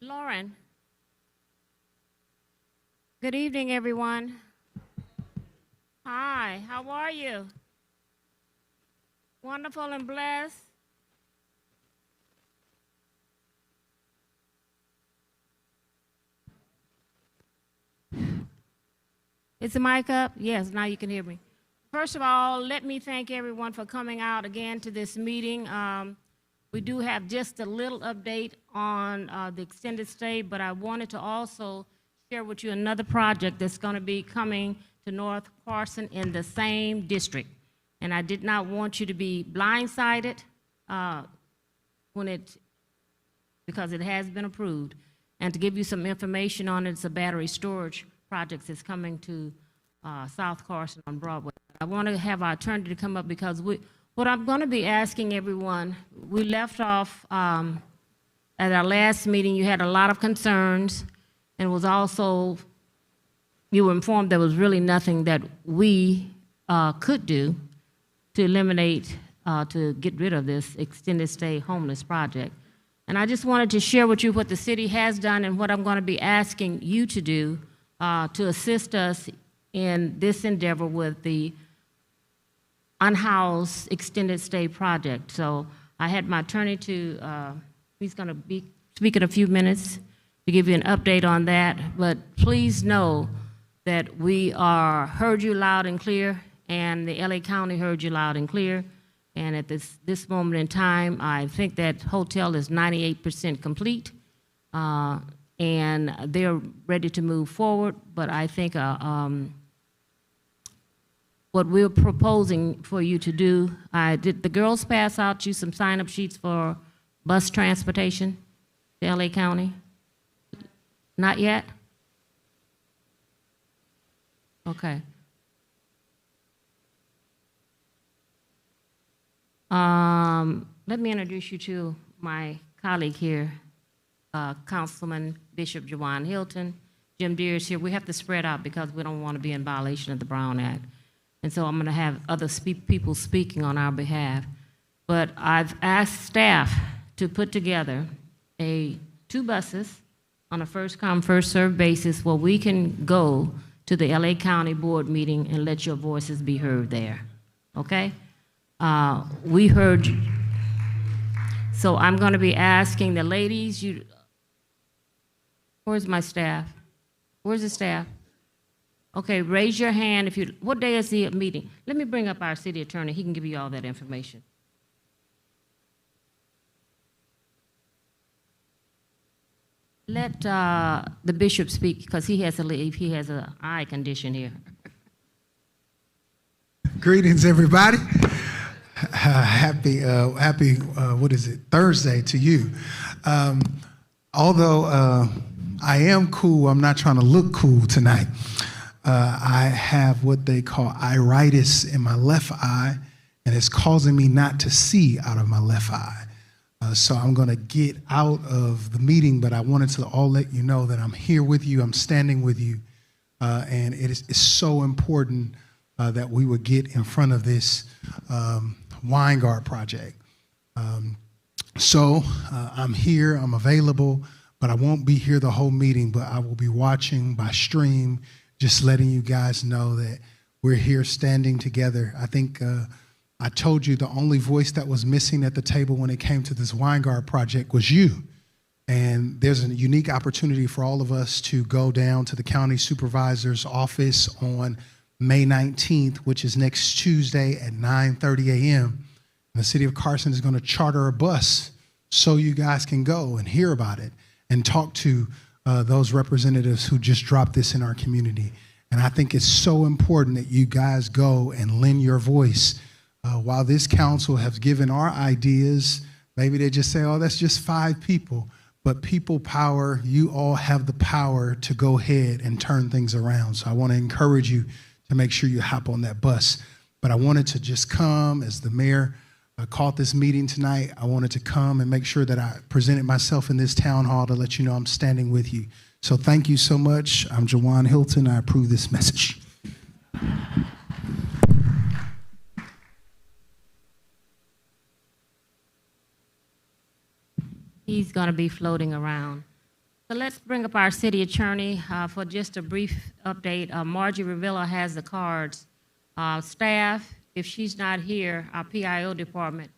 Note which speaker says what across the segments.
Speaker 1: Lauren. Good evening, everyone. Hi, how are you? Wonderful and blessed. Is the mic up? Yes, now you can hear me. First of all, let me thank everyone for coming out again to this meeting. We do have just a little update on the extended stay, but I wanted to also share with you another project that's going to be coming to North Carson in the same district. And I did not want you to be blindsided because it has been approved. And to give you some information on it, it's a battery storage project that's coming to South Carson on Broadway. I want to have our attorney to come up because what I'm going to be asking everyone, we left off at our last meeting, you had a lot of concerns, and it was also, you were informed there was really nothing that we could do to eliminate, to get rid of this extended stay homeless project. And I just wanted to share with you what the city has done and what I'm going to be asking you to do to assist us in this endeavor with the unhoused extended stay project. So I had my attorney he's going to speak in a few minutes to give you an update on that. But please know that we heard you loud and clear, and the LA County heard you loud and clear. And at this moment in time, I think that hotel is 98% complete, and they're ready to move forward. But I think what we're proposing for you to do, did the girls pass out you some sign-up sheets for bus transportation to LA County? Not yet? Okay. Let me introduce you to my colleague here, Councilman Bishop Jawan Hilton. Jim Deere is here. We have to spread out because we don't want to be in violation of the Brown Act. And so I'm going to have other people speaking on our behalf. But I've asked staff to put together 2 buses on a first-come, first-served basis where we can go to the LA County Board meeting and let your voices be heard there, okay? We heard you. So I'm going to be asking the ladies, where's my staff? Where's the staff? Okay, raise your hand if you, what day is the meeting? Let me bring up our city attorney. He can give you all that information. Let the bishop speak because he has to leave. He has an eye condition here.
Speaker 2: Greetings, everybody. Happy, what is it, Thursday to you. Although I am cool, I'm not trying to look cool tonight. I have what they call iritis in my left eye, and it's causing me not to see out of my left eye. So I'm going to get out of the meeting, but I wanted to all let you know that I'm here with you, I'm standing with you, and it's so important that we would get in front of this Weingart project. So I'm here, I'm available, but I won't be here the whole meeting, but I will be watching by stream, just letting you guys know that we're here standing together. I think I told you the only voice that was missing at the table when it came to this Weingart project was you. And there's a unique opportunity for all of us to go down to the county supervisor's office on May 19th, which is next Tuesday at 9:30 a.m. The city of Carson is going to charter a bus so you guys can go and hear about it and talk to those representatives who just dropped this in our community. And I think it's so important that you guys go and lend your voice. While this council has given our ideas, maybe they just say, oh, that's just 5 people. But people power, you all have the power to go ahead and turn things around. So I want to encourage you to make sure you hop on that bus. But I wanted to just come, as the mayor called this meeting tonight, I wanted to come and make sure that I presented myself in this town hall to let you know I'm standing with you. So thank you so much. I'm Jawan Hilton. I approve this message.
Speaker 1: He's going to be floating around. So let's bring up our city attorney for just a brief update. Margie Revilla has the cards. Staff, if she's not here, our PIO department,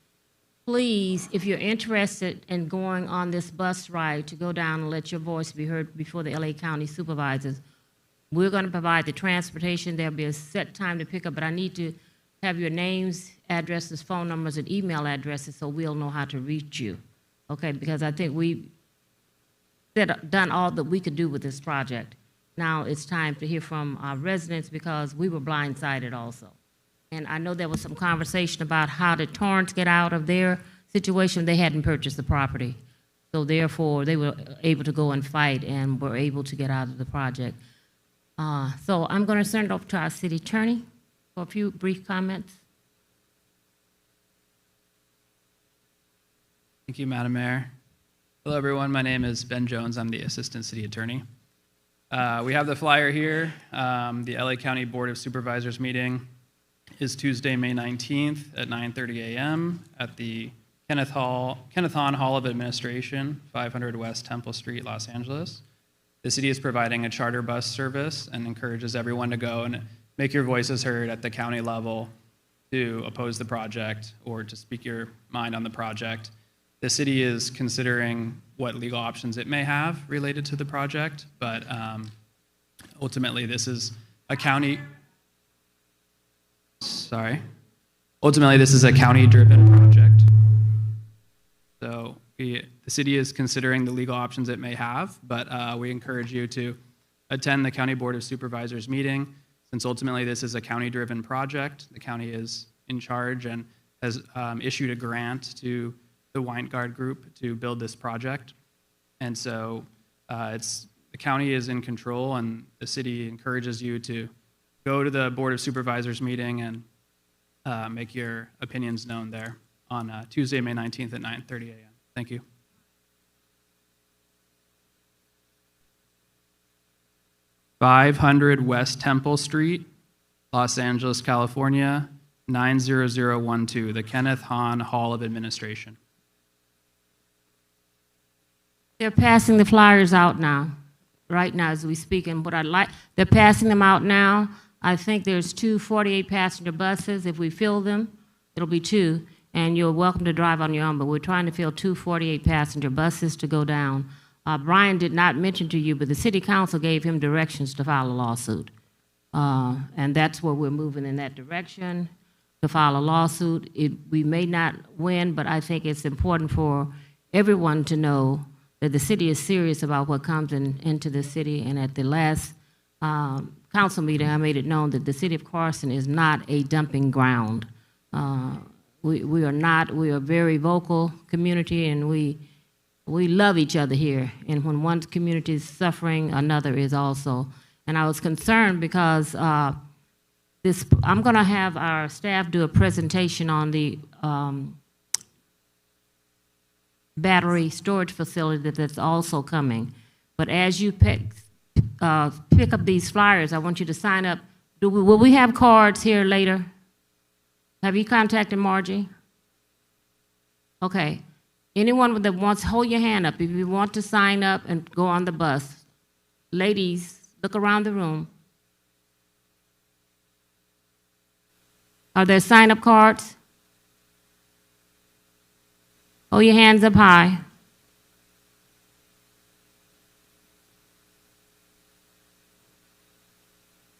Speaker 1: please, if you're interested in going on this bus ride, to go down and let your voice be heard before the LA County supervisors. We're going to provide the transportation. There'll be a set time to pick up, but I need to have your names, addresses, phone numbers, and email addresses so we'll know how to reach you, okay? Because I think we've done all that we could do with this project. Now it's time to hear from our residents because we were blindsided also. And I know there was some conversation about how did Torrance get out of their situation. They hadn't purchased the property. So therefore, they were able to go and fight and were able to get out of the project. So I'm going to turn it over to our city attorney for a few brief comments.
Speaker 3: Thank you, Madam Mayor. Hello, everyone. My name is Ben Jones. I'm the Assistant City Attorney. We have the flyer here. The LA County Board of Supervisors meeting is Tuesday, May 19th at 9:30 a.m. at the Kenneth Hahn Hall of Administration, 500 West Temple Street, Los Angeles. The city is providing a charter bus service and encourages everyone to go and make your voices heard at the county level to oppose the project or to speak your mind on the project. The city is considering what legal options it may have related to the project, but ultimately this is a county-driven project. So the city is considering the legal options it may have, but we encourage you to attend the County Board of Supervisors meeting. Since ultimately this is a county-driven project, the county is in charge and has issued a grant to the Weingard Group to build this project. And so the county is in control, and the city encourages you to go to the Board of Supervisors meeting and make your opinions known there on Tuesday, May 19th at 9:30 a.m. Thank you. "500 West Temple Street, Los Angeles, California, 90012, the Kenneth Hahn Hall of Administration."
Speaker 1: They're passing the flyers out now, right now as we speak, and they're passing them out now. I think there's 2 48-passenger buses. If we fill them, it'll be 2, and you're welcome to drive on your own, but we're trying to fill 2 48-passenger buses to go down. Brian did not mention to you, but the city council gave him directions to file a lawsuit. And that's where we're moving in that direction, to file a lawsuit. We may not win, but I think it's important for everyone to know that the city is serious about what comes into the city. And at the last council meeting, I made it known that the city of Carson is not a dumping ground. We are not. We are a very vocal community, and we love each other here. And when one community is suffering, another is also. And I was concerned because I'm going to have our staff do a presentation on the battery storage facility that's also coming. But as you pick up these flyers, I want you to sign up. Will we have cards here later? Have you contacted Margie? Okay. Anyone that wants, hold your hand up if you want to sign up and go on the bus. Ladies, look around the room. Are there sign-up cards? Hold your hands up high.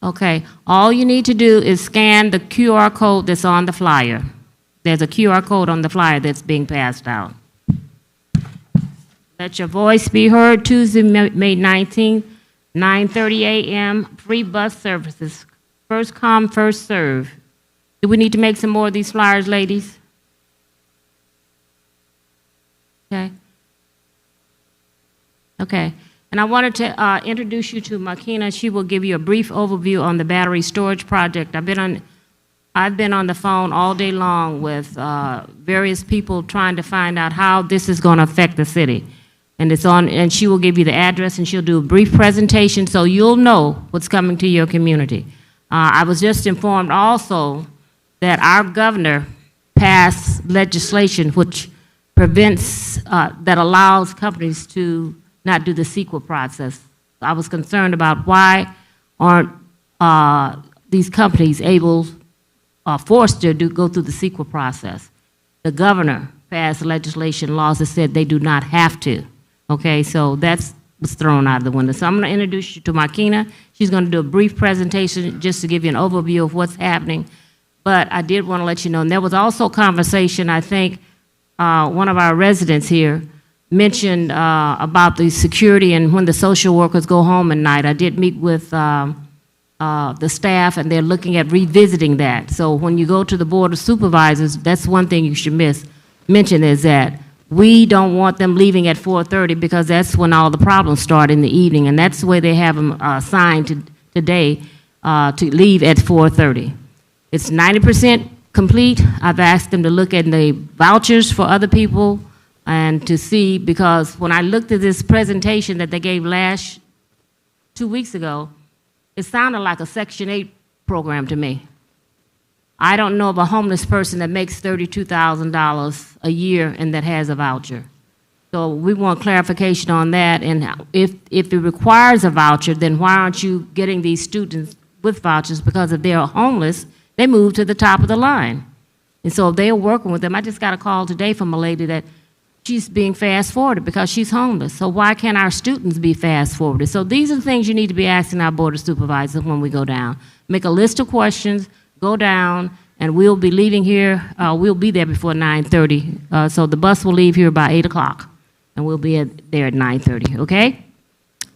Speaker 1: Okay, all you need to do is scan the QR code that's on the flyer. There's a QR code on the flyer that's being passed out. Let your voice be heard Tuesday, May 19th, 9:30 a.m., free bus services. First come, first serve. Do we need to make some more of these flyers, ladies? Okay. Okay. And I wanted to introduce you to Makina. She will give you a brief overview on the battery storage project. I've been on the phone all day long with various people trying to find out how this is going to affect the city. And she will give you the address, and she'll do a brief presentation so you'll know what's coming to your community. I was just informed also that our governor passed legislation which prevents, that allows companies to not do the CEQA process. I was concerned about why aren't these companies able, forced to go through the CEQA process. The governor passed legislation, laws that said they do not have to. Okay, so that's was thrown out of the window. So I'm going to introduce you to Markina. She's going to do a brief presentation just to give you an overview of what's happening. But I did want to let you know, and there was also conversation, I think one of our residents here mentioned about the security and when the social workers go home at night. I did meet with the staff, and they're looking at revisiting that. So when you go to the Board of Supervisors, that's one thing you should mention is that we don't want them leaving at 4:30 because that's when all the problems start in the evening, and that's the way they have them assigned today to leave at 4:30. It's 90% complete. I've asked them to look at the vouchers for other people and to see, because when I looked at this presentation that they gave 2 weeks ago, it sounded like a Section 8 program to me. I don't know of a homeless person that makes $32,000 a year and that has a voucher. So we want clarification on that, and if it requires a voucher, then why aren't you getting these students with vouchers? Because if they're homeless, they move to the top of the line. And so they're working with them. I just got a call today from a lady that she's being fast-forwarded because she's homeless. So why can't our students be fast-forwarded? So these are the things you need to be asking our Board of Supervisors when we go down. Make a list of questions, go down, and we'll be leaving here. We'll be there before 9:30. So the bus will leave here by 8 o'clock, and we'll be there at 9:30, okay?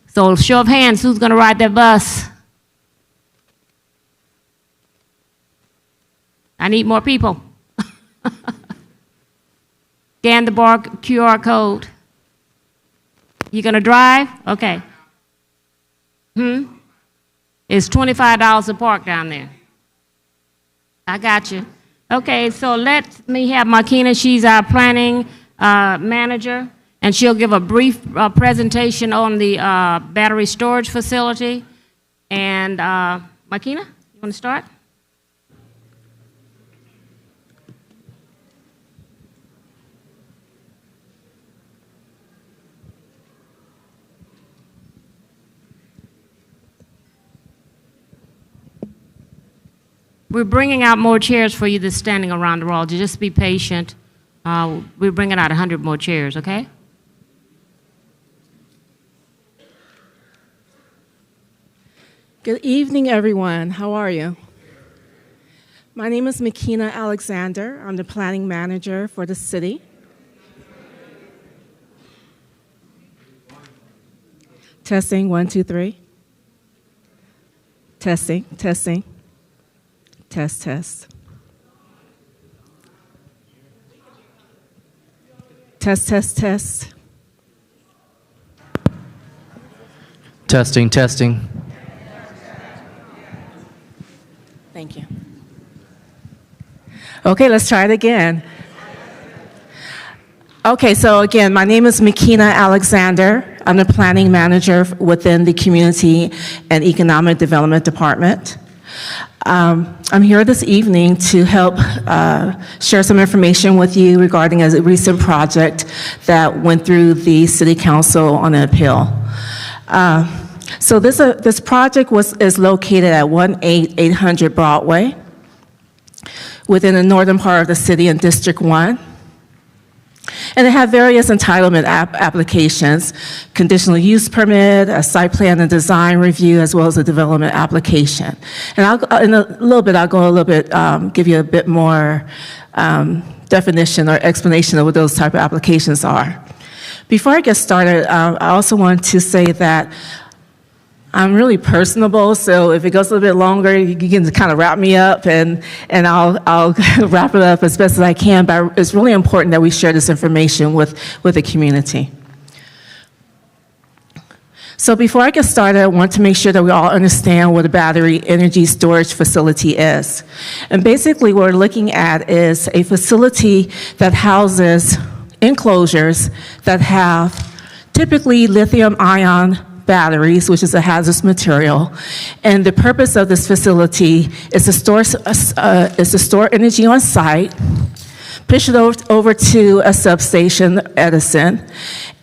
Speaker 1: So show of hands, who's going to ride that bus? I need more people. Scan the QR code. You going to drive? Okay. It's $25 to park down there. I got you. Okay, so let me have Markina. She's our planning manager, and she'll give a brief presentation on the battery storage facility. And Markina, you want to start? We're bringing out more chairs for you that's standing around the wall. Just be patient. We're bringing out 100 more chairs, okay?
Speaker 4: Good evening, everyone. How are you? My name is Markina Alexander. I'm the planning manager for the city. Testing, 1, 2, 3. Testing, testing. Test, test. Test, test, test.
Speaker 5: Testing, testing.
Speaker 4: Thank you. Okay, let's try it again. Okay, so again, my name is Markina Alexander. I'm the planning manager within the Community and Economic Development Department. I'm here this evening to help share some information with you regarding a recent project that went through the City Council on an appeal. So this project is located at 18800 Broadway within the northern part of the city in District 1. And it had various entitlement applications, conditional use permit, a site plan and design review, as well as a development application. And in a little bit, give you a bit more definition or explanation of what those type of applications are. Before I get started, I also want to say that I'm really personable, so if it goes a little bit longer, you can kind of wrap me up, and I'll wrap it up as best as I can, but it's really important that we share this information with the community. So before I get started, I want to make sure that we all understand what a battery energy storage facility is. And basically what we're looking at is a facility that houses enclosures that have typically lithium-ion batteries, which is a hazardous material. And the purpose of this facility is to store energy on site, push it over to a substation, Edison,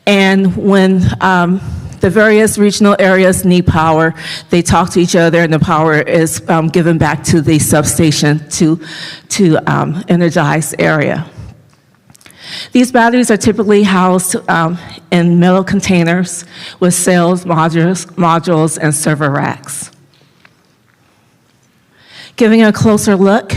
Speaker 4: And when the various regional areas need power, they talk to each other, and the power is given back to the substation to energize the area. These batteries are typically housed in metal containers with cells, modules, and server racks. Giving a closer look,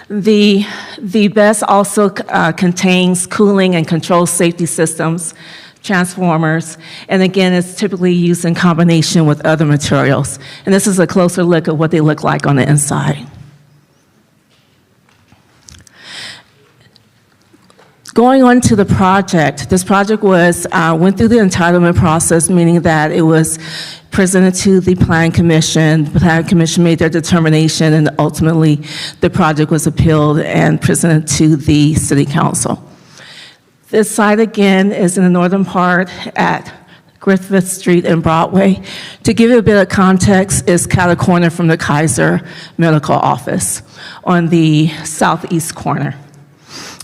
Speaker 4: the BESS also contains cooling and control safety systems, transformers, and again, it's typically used in combination with other materials. And this is a closer look at what they look like on the inside. Going on to the project, this project went through the entitlement process, meaning that it was presented to the Planning Commission. The Planning Commission made their determination, and ultimately the project was appealed and presented to the City Council. This site, again, is in the northern part at Griffith Street and Broadway. To give you a bit of context, it's cat a corner from the Kaiser Medical Office on the southeast corner.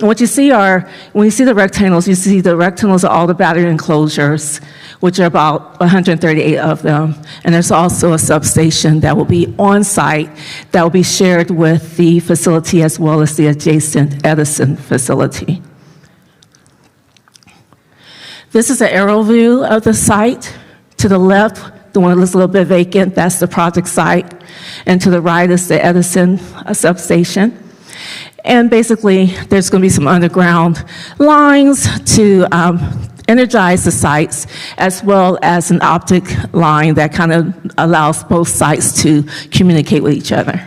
Speaker 4: And what you see are, when you see the rectangles, you see the rectangles are all the battery enclosures, which are about 138 of them. And there's also a substation that will be on site that will be shared with the facility as well as the adjacent Edison facility. This is an aerial view of the site. To the left, the one that looks a little bit vacant, that's the project site. And to the right is the Edison substation. And basically, there's going to be some underground lines to energize the sites, as well as an optic line that kind of allows both sites to communicate with each other.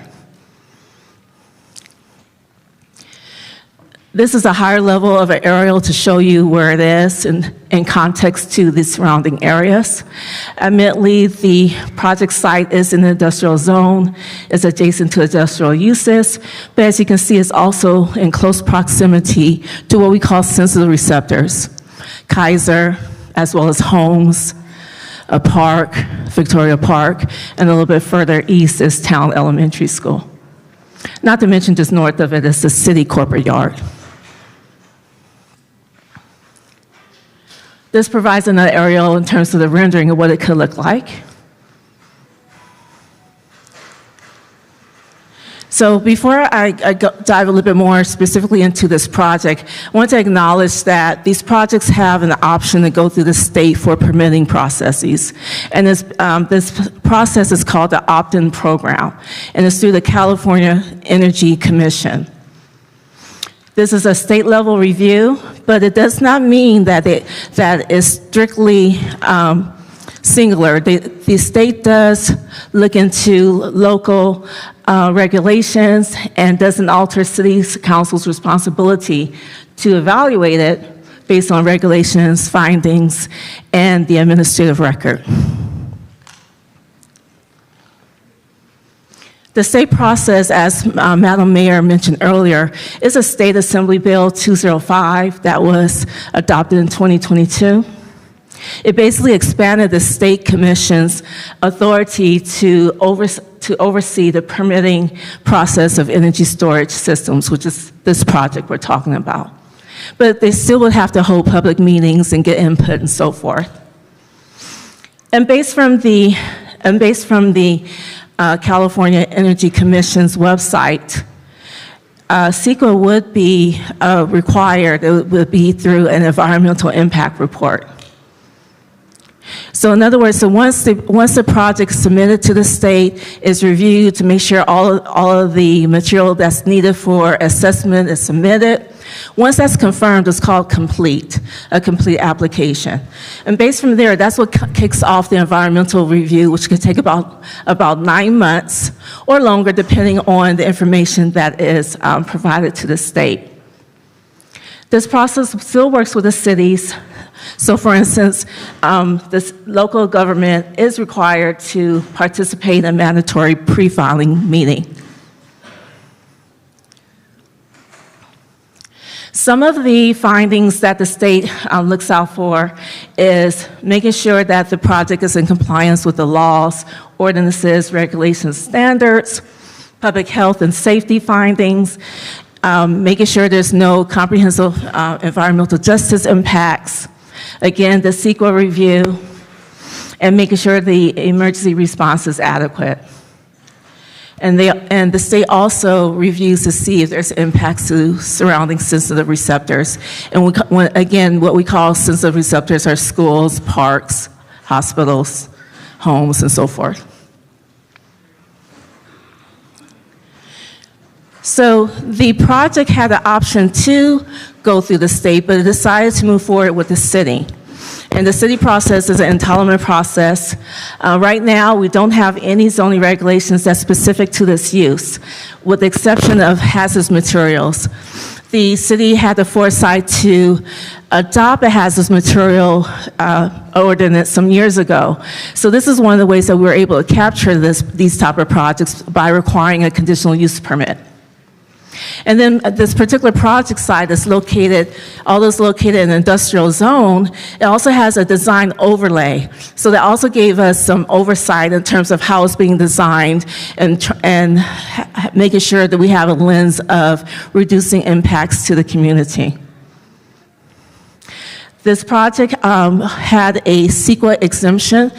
Speaker 4: This is a higher level of an aerial to show you where it is in context to the surrounding areas. Admittedly, the project site is in the industrial zone, it's adjacent to industrial uses, but as you can see, it's also in close proximity to what we call sensitive receptors. Kaiser, as well as homes, a park, Victoria Park, and a little bit further east is Town Elementary School. Not to mention just north of it is the city corporate yard. This provides another aerial in terms of the rendering of what it could look like. So before I dive a little bit more specifically into this project, I want to acknowledge that these projects have an option to go through the state for permitting processes. And this process is called the opt-in program, and it's through the California Energy Commission. This is a state-level review, but it does not mean that that is strictly singular. The state does look into local regulations and doesn't alter city council's responsibility to evaluate it based on regulations, findings, and the administrative record. The state process, as Madam Mayor mentioned earlier, is a State Assembly Bill 205 that was adopted in 2022. It basically expanded the state commission's authority to oversee the permitting process of energy storage systems, which is this project we're talking about. But they still would have to hold public meetings and get input and so forth. And based from the California Energy Commission's website, CEQA would be required, it would be through an environmental impact report. So in other words, once the project is submitted to the state, is reviewed to make sure all of the material that's needed for assessment is submitted. Once that's confirmed, it's called a complete application. And based from there, that's what kicks off the environmental review, which could take about 9 months or longer, depending on the information that is provided to the state. This process still works with the cities. So for instance, this local government is required to participate in a mandatory pre-filing meeting. Some of the findings that the state looks out for is making sure that the project is in compliance with the laws, ordinances, regulations, standards, public health and safety findings, making sure there's no comprehensive environmental justice impacts, Again, the CEQA review, and making sure the emergency response is adequate. And the state also reviews to see if there's impacts to surrounding sensitive receptors. And again, what we call sensitive receptors are schools, parks, hospitals, homes, and so forth. So the project had the option to go through the state, but it decided to move forward with the city. And the city process is an entitlement process. Right now, we don't have any zoning regulations that's specific to this use, with the exception of hazardous materials. The city had the foresight to adopt a hazardous material ordinance some years ago. So this is one of the ways that we were able to capture these type of projects by requiring a conditional use permit. And then this particular project site is located, although it's located in an industrial zone, it also has a design overlay. So that also gave us some oversight in terms of how it's being designed and making sure that we have a lens of reducing impacts to the community. This project had a CEQA exemption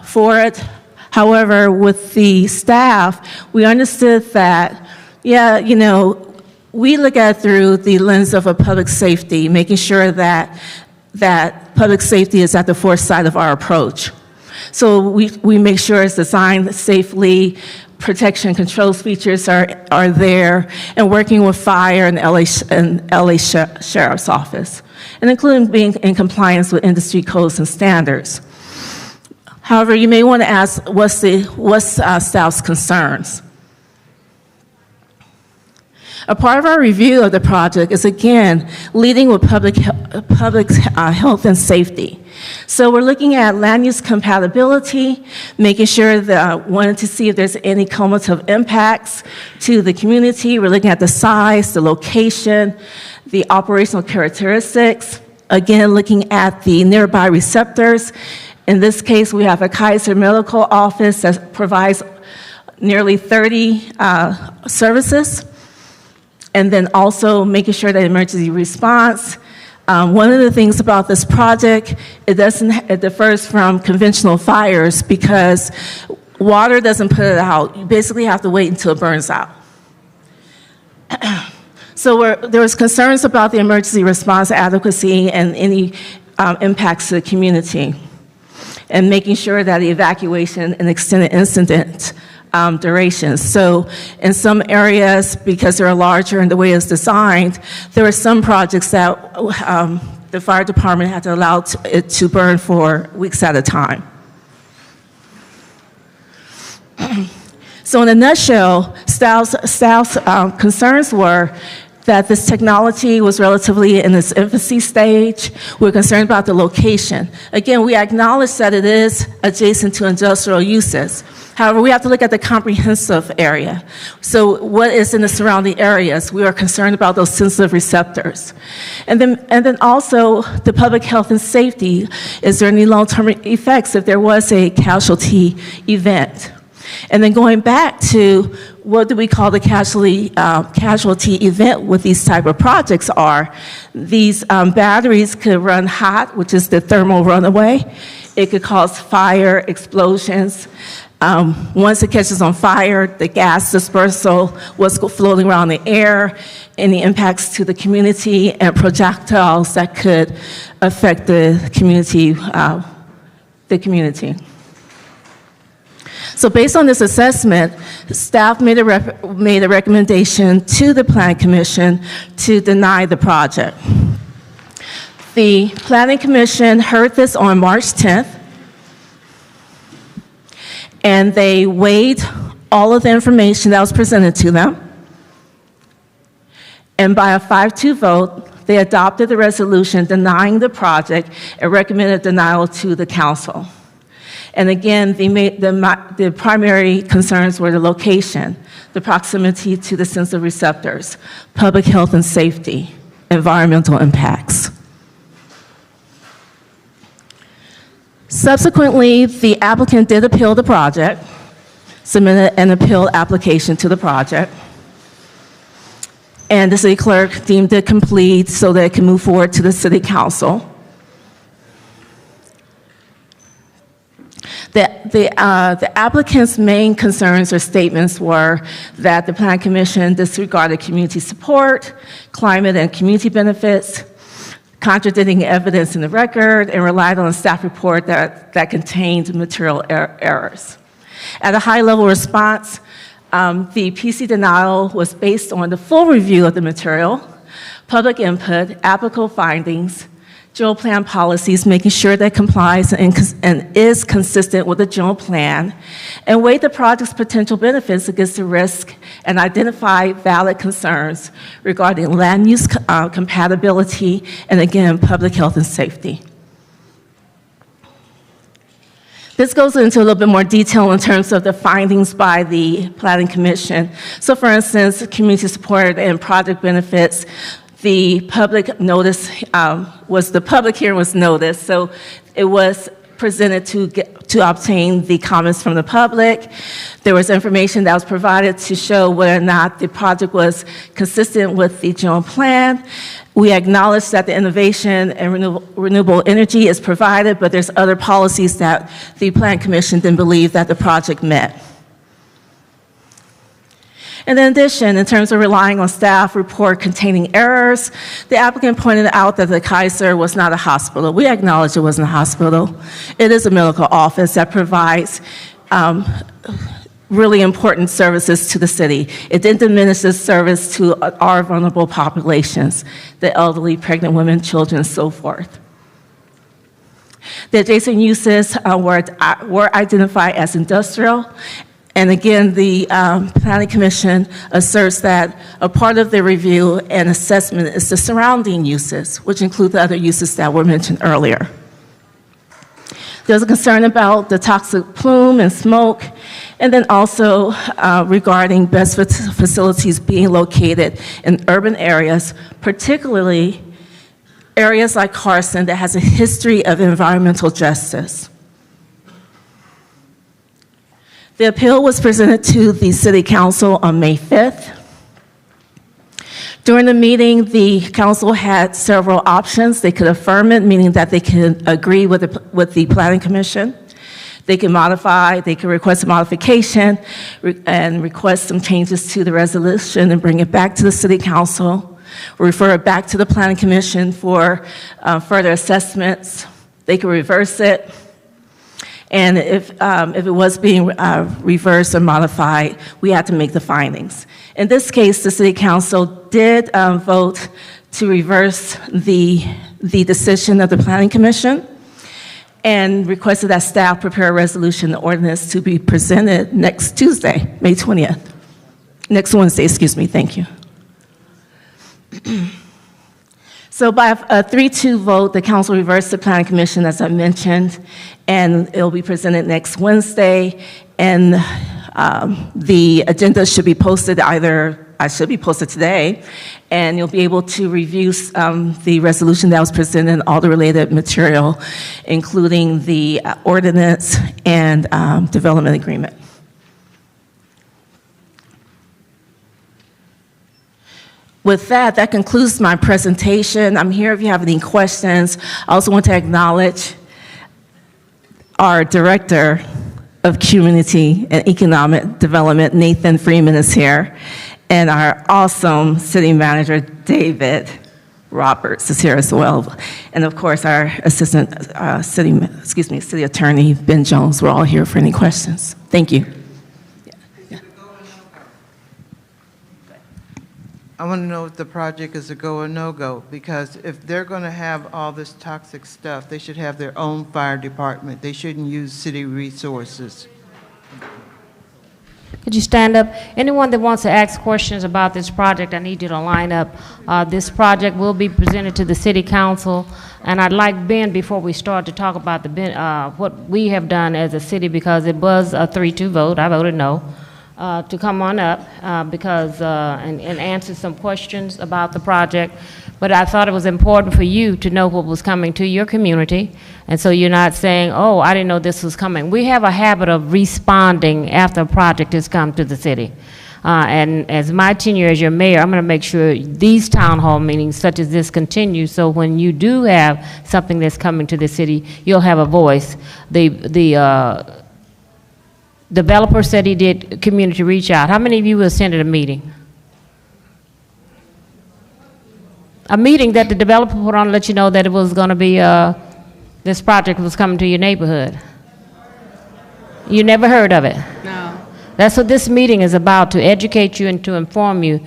Speaker 4: for it. However, with the staff, we understood that yeah, you know, we look at it through the lens of a public safety, making sure that public safety is at the foresight of our approach. So we make sure it's designed safely, protection controls features are there, and working with fire and LA Sheriff's Office, and including being in compliance with industry codes and standards. However, you may want to ask, what's staff's concerns? A part of our review of the project is, again, leading with public health and safety. So we're looking at land use compatibility, making sure that wanting to see if there's any cumulative impacts to the community. We're looking at the size, the location, the operational characteristics. Again, looking at the nearby receptors. In this case, we have a Kaiser Medical Office that provides nearly 30 services. And then also making sure that emergency response. One of the things about this project, it differs from conventional fires because water doesn't put it out. You basically have to wait until it burns out. So there was concerns about the emergency response adequacy and any impacts to the community, and making sure that the evacuation and extended incident durations. So in some areas, because they're larger in the way it's designed, there were some projects that the fire department had to allow it to burn for weeks at a time. So in a nutshell, staff's concerns were that this technology was relatively in its infancy stage. We're concerned about the location. Again, we acknowledge that it is adjacent to industrial uses. However, we have to look at the comprehensive area. So what is in the surrounding areas? We are concerned about those sensitive receptors. And then also the public health and safety. Is there any long-term effects if there was a casualty event? And then going back to what do we call the casualty event with these type of projects are, these batteries could run hot, which is the thermal runaway. It could cause fire, explosions. Once it catches on fire, the gas dispersal, what's floating around the air, any impacts to the community, and projectiles that could affect the community. So based on this assessment, staff made a recommendation to the Planning Commission to deny the project. The Planning Commission heard this on March 10th, and they weighed all of the information that was presented to them. And by a 5-2 vote, they adopted the resolution denying the project and recommended denial to the council. And again, the primary concerns were the location, the proximity to the sensitive receptors, public health and safety, environmental impacts. Subsequently, the applicant did appeal the project, submitted an appeal application to the project, and the city clerk deemed it complete so that it can move forward to the city council. The applicant's main concerns or statements were that the Plan Commission disregarded community support, climate and community benefits, contradicting evidence in the record, and relied on a staff report that contained material errors. At a high-level response, the PC denial was based on the full review of the material, public input, applicable findings, general plan policies, making sure that complies and is consistent with the general plan, and weigh the project's potential benefits against the risk and identify valid concerns regarding land use compatibility and, again, public health and safety. This goes into a little bit more detail in terms of the findings by the Planning Commission. So, for instance, community support and project benefits, the public notice the public hearing was noticed, so it was presented to obtain the comments from the public. There was information that was provided to show whether or not the project was consistent with the general plan. We acknowledge that the innovation and renewable energy is provided, but there's other policies that the Plan Commission didn't believe that the project met. And in addition, in terms of relying on staff report containing errors, the applicant pointed out that the Kaiser was not a hospital. We acknowledge it wasn't a hospital. It is a medical office that provides really important services to the city. It didn't diminish this service to our vulnerable populations, the elderly, pregnant women, children, and so forth. The adjacent uses were identified as industrial. And again, the Planning Commission asserts that a part of the review and assessment is the surrounding uses, which include the other uses that were mentioned earlier. There's a concern about the toxic plume and smoke, and then also regarding best facilities being located in urban areas, particularly areas like Carson that has a history of environmental justice. The appeal was presented to the City Council on May 5th. During the meeting, the council had several options. They could affirm it, meaning that they could agree with the Planning Commission. They could modify, they could request a modification and request some changes to the resolution and bring it back to the City Council, or refer it back to the Planning Commission for further assessments. They could reverse it. And if it was being reversed or modified, we had to make the findings. In this case, the City Council did vote to reverse the decision of the Planning Commission and requested that staff prepare a resolution and ordinance to be presented next Tuesday, May 20th. Next Wednesday, excuse me, thank you. So by a 3-2 vote, the council reversed the Planning Commission, as I mentioned, and it'll be presented next Wednesday. And the agenda should be posted I should be posted today, and you'll be able to review the resolution that was presented and all the related material, including the ordinance and development agreement. With that concludes my presentation. I'm here if you have any questions. I also want to acknowledge our Director of Community and Economic Development, Nathan Freeman, is here, and our awesome City Manager, David Roberts, is here as well. And of course, our Assistant City Attorney, Ben Jones. We're all here for any questions. Thank you.
Speaker 6: I want to know if the project is a go or no-go, because if they're going to have all this toxic stuff, they should have their own fire department. They shouldn't use city resources.
Speaker 1: Could you stand up? Anyone that wants to ask questions about this project, I need you to line up. This project will be presented to the City Council, and I'd like Ben, before we start, to talk about what we have done as a city, because it was a 3-2 vote. I voted no. To come on up and answer some questions about the project. But I thought it was important for you to know what was coming to your community, and so you're not saying, oh, I didn't know this was coming. We have a habit of responding after a project has come to the city. And as my tenure as your mayor, I'm going to make sure these town hall meetings such as this continue, so when you do have something that's coming to the city, you'll have a voice. developer said he did community reach out. How many of you attended a meeting? A meeting that the developer put on to let you know that it was going to be, this project was coming to your neighborhood. You never heard of it?
Speaker 7: No.
Speaker 1: That's what this meeting is about, to educate you and to inform you.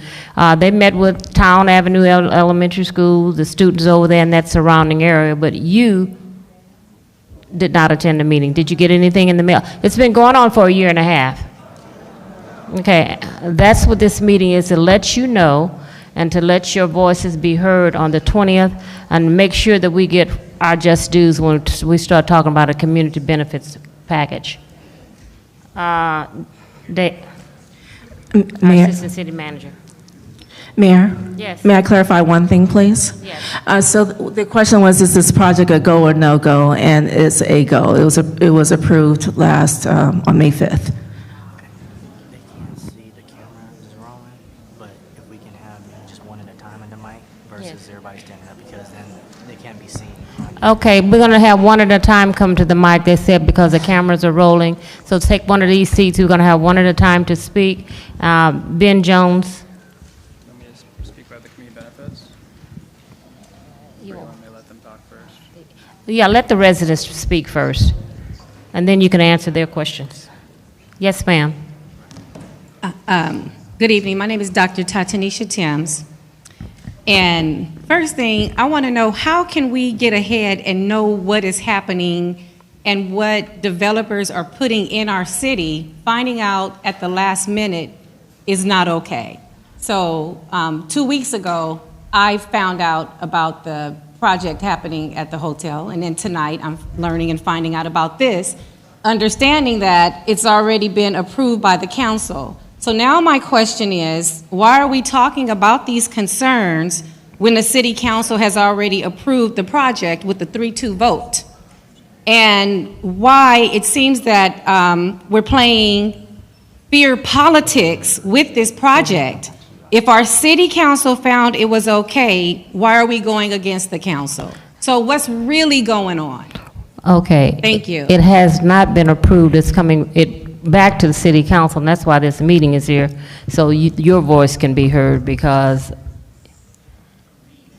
Speaker 1: They met with Town Avenue Elementary School, the students over there in that surrounding area, but you did not attend the meeting. Did you get anything in the mail? It's been going on for a year and a half. Okay, that's what this meeting is, to let you know and to let your voices be heard on the 20th, and make sure that we get our just dues when we start talking about a community benefits package.
Speaker 4: Mayor,
Speaker 1: Assistant City Manager.
Speaker 4: Mayor?
Speaker 1: Yes.
Speaker 4: May I clarify one thing, please?
Speaker 1: Yes.
Speaker 4: So the question was, is this project a go or no-go? And it's a go. It was approved last, on May 5th.
Speaker 5: They can't see the cameras rolling, but if we can have just one at a time in the mic versus
Speaker 1: Yes.
Speaker 5: everybody standing up, because then they can't be seen.
Speaker 1: Okay, we're going to have one at a time come to the mic, they said, because the cameras are rolling. So take one of these seats. We're going to have one at a time to speak. Ben Jones.
Speaker 3: Want me to speak about the community benefits? Or you want me to let them talk first?
Speaker 1: Yeah, let the residents speak first, and then you can answer their questions. Yes, ma'am.
Speaker 7: Good evening. My name is Dr. Tatanisha Timms. And first thing, I want to know, how can we get ahead and know what is happening and what developers are putting in our city? Finding out at the last minute is not okay. So 2 weeks ago, I found out about the project happening at the hotel, and then tonight I'm learning and finding out about this, understanding that it's already been approved by the council. So now my question is, why are we talking about these concerns when the city council has already approved the project with the 3-2 vote? And why it seems that we're playing fear politics with this project. If our city council found it was okay, why are we going against the council? So what's really going on?
Speaker 1: Okay.
Speaker 7: Thank you.
Speaker 1: It has not been approved. It's coming back to the city council, and that's why this meeting is here, so your voice can be heard, because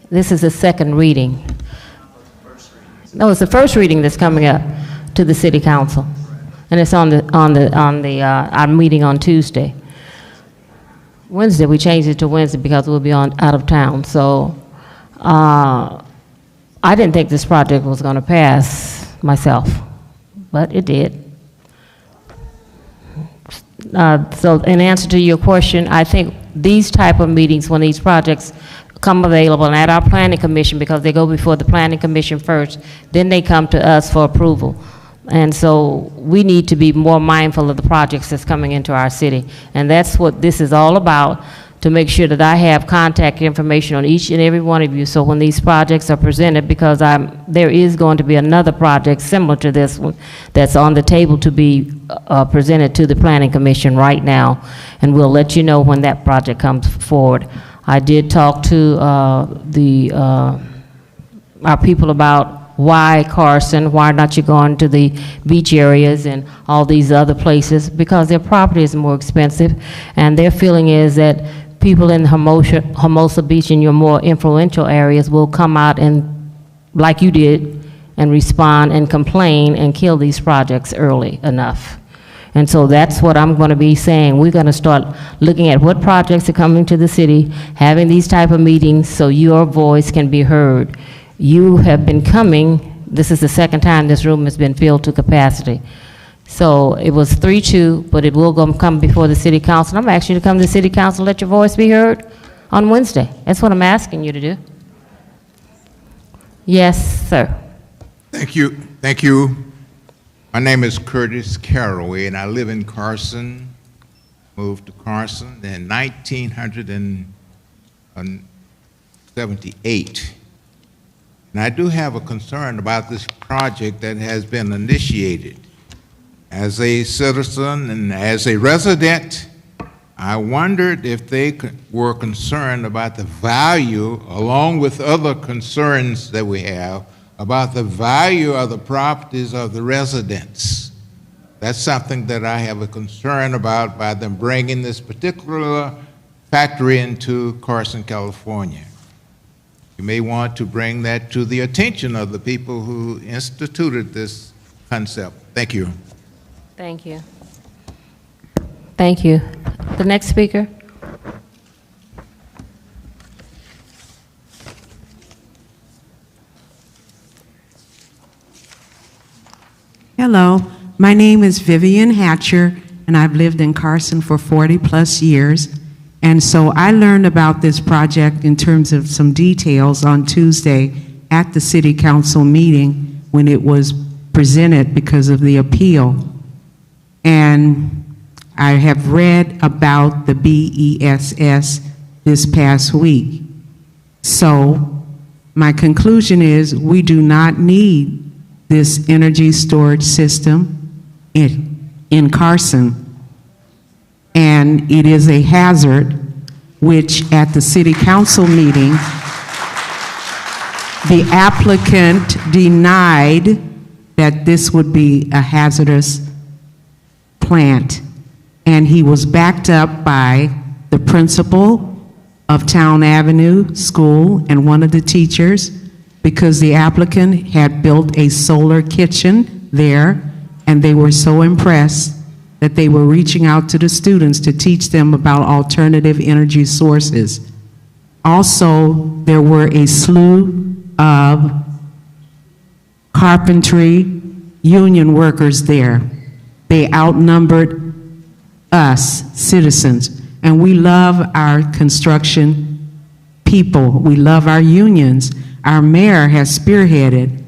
Speaker 1: this is the second reading. No, it's the first reading that's coming up to the city council, and it's on our meeting on Tuesday. Wednesday, we changed it to Wednesday because we'll be out of town. So I didn't think this project was going to pass myself, but it did. So in answer to your question, I think these type of meetings, when these projects come available, and at our planning commission, because they go before the planning commission first, then they come to us for approval. And so we need to be more mindful of the projects that's coming into our city. And that's what this is all about, to make sure that I have contact information on each and every one of you, so when these projects are presented, because there is going to be another project similar to this one that's on the table to be presented to the Planning Commission right now, and we'll let you know when that project comes forward. I did talk to our people about why Carson, why not you going to the beach areas and all these other places, because their property is more expensive, and their feeling is that people in Hermosa Beach and your more influential areas will come out and, like you did, and respond and complain and kill these projects early enough. And so that's what I'm going to be saying. We're going to start looking at what projects are coming to the city, having these type of meetings so your voice can be heard. You have been coming. This is the second time this room has been filled to capacity. So it was 3-2, but it will come before the city council. I'm asking you to come to the city council, let your voice be heard on Wednesday. That's what I'm asking you to do. Yes, sir.
Speaker 8: Thank you. Thank you. My name is Curtis Caraway, and I live in Carson. Moved to Carson in 1978. And I do have a concern about this project that has been initiated. As a citizen and as a resident, I wondered if they were concerned about the value, along with other concerns that we have, about the value of the properties of the residents. That's something that I have a concern about by them bringing this particular factory into Carson, California. You may want to bring that to the attention of the people who instituted this concept. Thank you.
Speaker 1: Thank you. Thank you. The next speaker.
Speaker 9: Hello, my name is Vivian Hatcher, and I've lived in Carson for 40-plus years. And so I learned about this project in terms of some details on Tuesday at the City Council meeting when it was presented because of the appeal. And I have read about the BESS this past week. So my conclusion is we do not need this energy storage system in Carson. And it is a hazard, which at the City Council meeting, the applicant denied that this would be a hazardous plant. And he was backed up by the principal of Town Avenue School and one of the teachers, because the applicant had built a solar kitchen there, and they were so impressed that they were reaching out to the students to teach them about alternative energy sources. Also, there were a slew of carpentry union workers there. They outnumbered us, citizens, and we love our construction people. We love our unions. Our mayor has spearheaded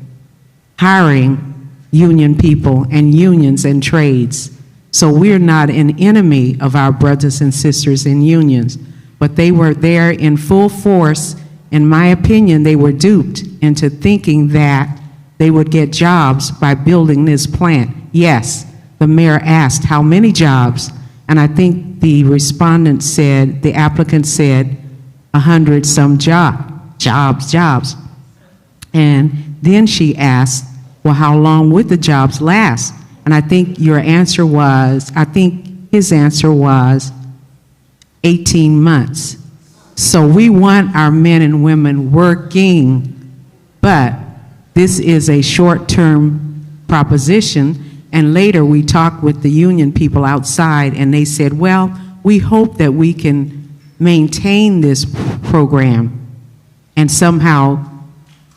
Speaker 9: hiring union people and unions and trades. So we're not an enemy of our brothers and sisters in unions, but they were there in full force. In my opinion, they were duped into thinking that they would get jobs by building this plant. Yes, the mayor asked how many jobs, and I think the respondent said, the applicant said, 100-some jobs. And then she asked, well, how long would the jobs last? And I think your answer was, I think his answer was 18 months. So we want our men and women working, but this is a short-term proposition. And later we talked with the union people outside, and they said, well, we hope that we can maintain this program and somehow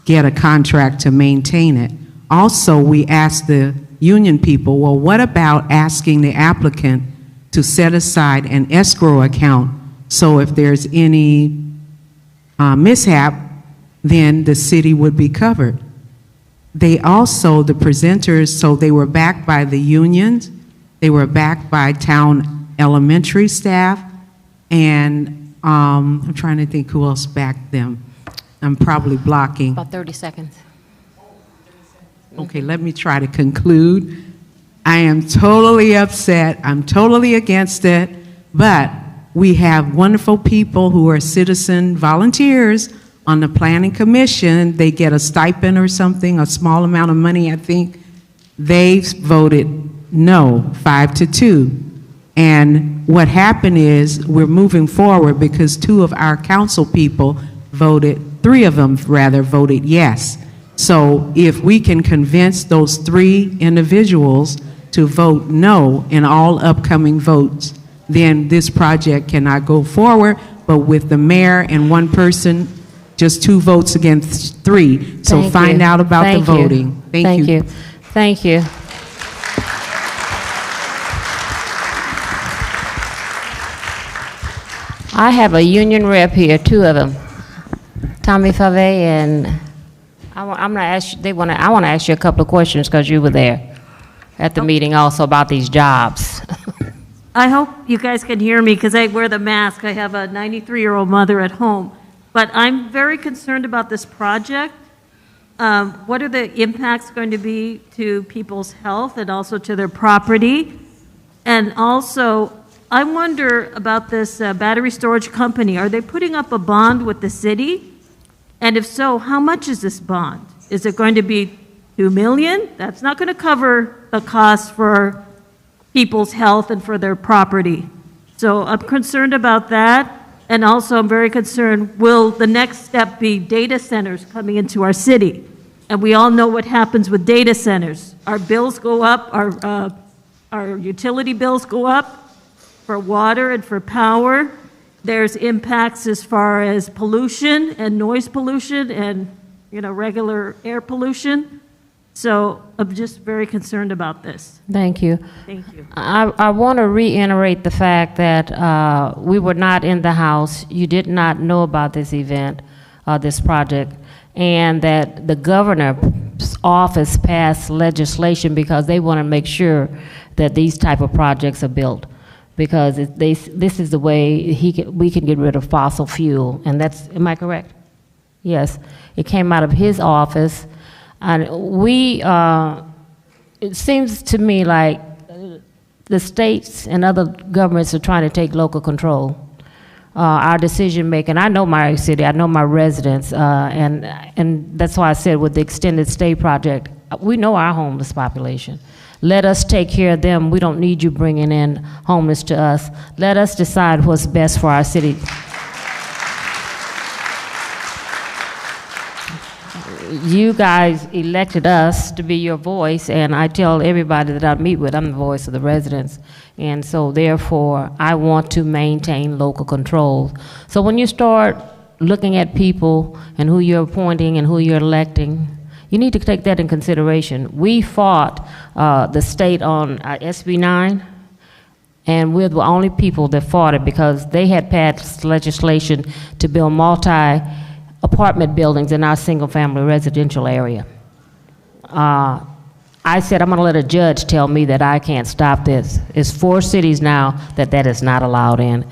Speaker 9: get a contract to maintain it. Also, we asked the union people, well, what about asking the applicant to set aside an escrow account so if there's any mishap, then the city would be covered. They also, the presenters, so they were backed by the unions, they were backed by town elementary staff, and I'm trying to think who else backed them. I'm probably blocking.
Speaker 1: About 30 seconds.
Speaker 9: Okay, let me try to conclude. I am totally upset. I'm totally against it, but we have wonderful people who are citizen volunteers on the Planning Commission. They get a stipend or something, a small amount of money, I think. They voted no, 5-2. And what happened is we're moving forward because 2 of our council people voted, 3 of them rather voted yes. So if we can convince those 3 individuals to vote no in all upcoming votes, then this project cannot go forward. But with the mayor and 1 person, just 2 votes against 3. So
Speaker 1: Thank
Speaker 9: find
Speaker 1: you.
Speaker 9: out about
Speaker 1: Thank
Speaker 9: the
Speaker 1: you.
Speaker 9: voting.
Speaker 1: Thank you. Thank you. I have a union rep here, 2 of them, Tommy Fave, and I'm gonna ask. I want to ask you a couple of questions because you were there at the meeting also about these jobs.
Speaker 10: I hope you guys can hear me because I wear the mask. I have a 93-year-old mother at home. But I'm very concerned about this project. What are the impacts going to be to people's health and also to their property? And also, I wonder about this battery storage company. Are they putting up a bond with the city? And if so, how much is this bond? Is it going to be $2 million? That's not going to cover the cost for people's health and for their property. So I'm concerned about that. And also, I'm very concerned, will the next step be data centers coming into our city? And we all know what happens with data centers. Our bills go up, our utility bills go up for water and for power. There's impacts as far as pollution and noise pollution and, regular air pollution. So I'm just very concerned about this.
Speaker 1: Thank you.
Speaker 10: Thank you.
Speaker 1: I want to reiterate the fact that we were not in the House. You did not know about this event, this project, and that the governor's office passed legislation because they want to make sure that these type of projects are built, because this is the way we can get rid of fossil fuel, and that's, am I correct? Yes, it came out of his office. And it seems to me like the states and other governments are trying to take local control. Our decision making, I know my city, I know my residents, and that's why I said with the extended stay project, we know our homeless population. Let us take care of them. We don't need you bringing in homeless to us. Let us decide what's best for our city. You guys elected us to be your voice, and I tell everybody that I meet with, I'm the voice of the residents. And so therefore, I want to maintain local control. So when you start looking at people and who you're appointing and who you're electing, you need to take that in consideration. We fought the state on SB 9, and we're the only people that fought it because they had passed legislation to build apartment buildings in our single-family residential area. I said, I'm going to let a judge tell me that I can't stop this. It's 4 cities now that is not allowed in.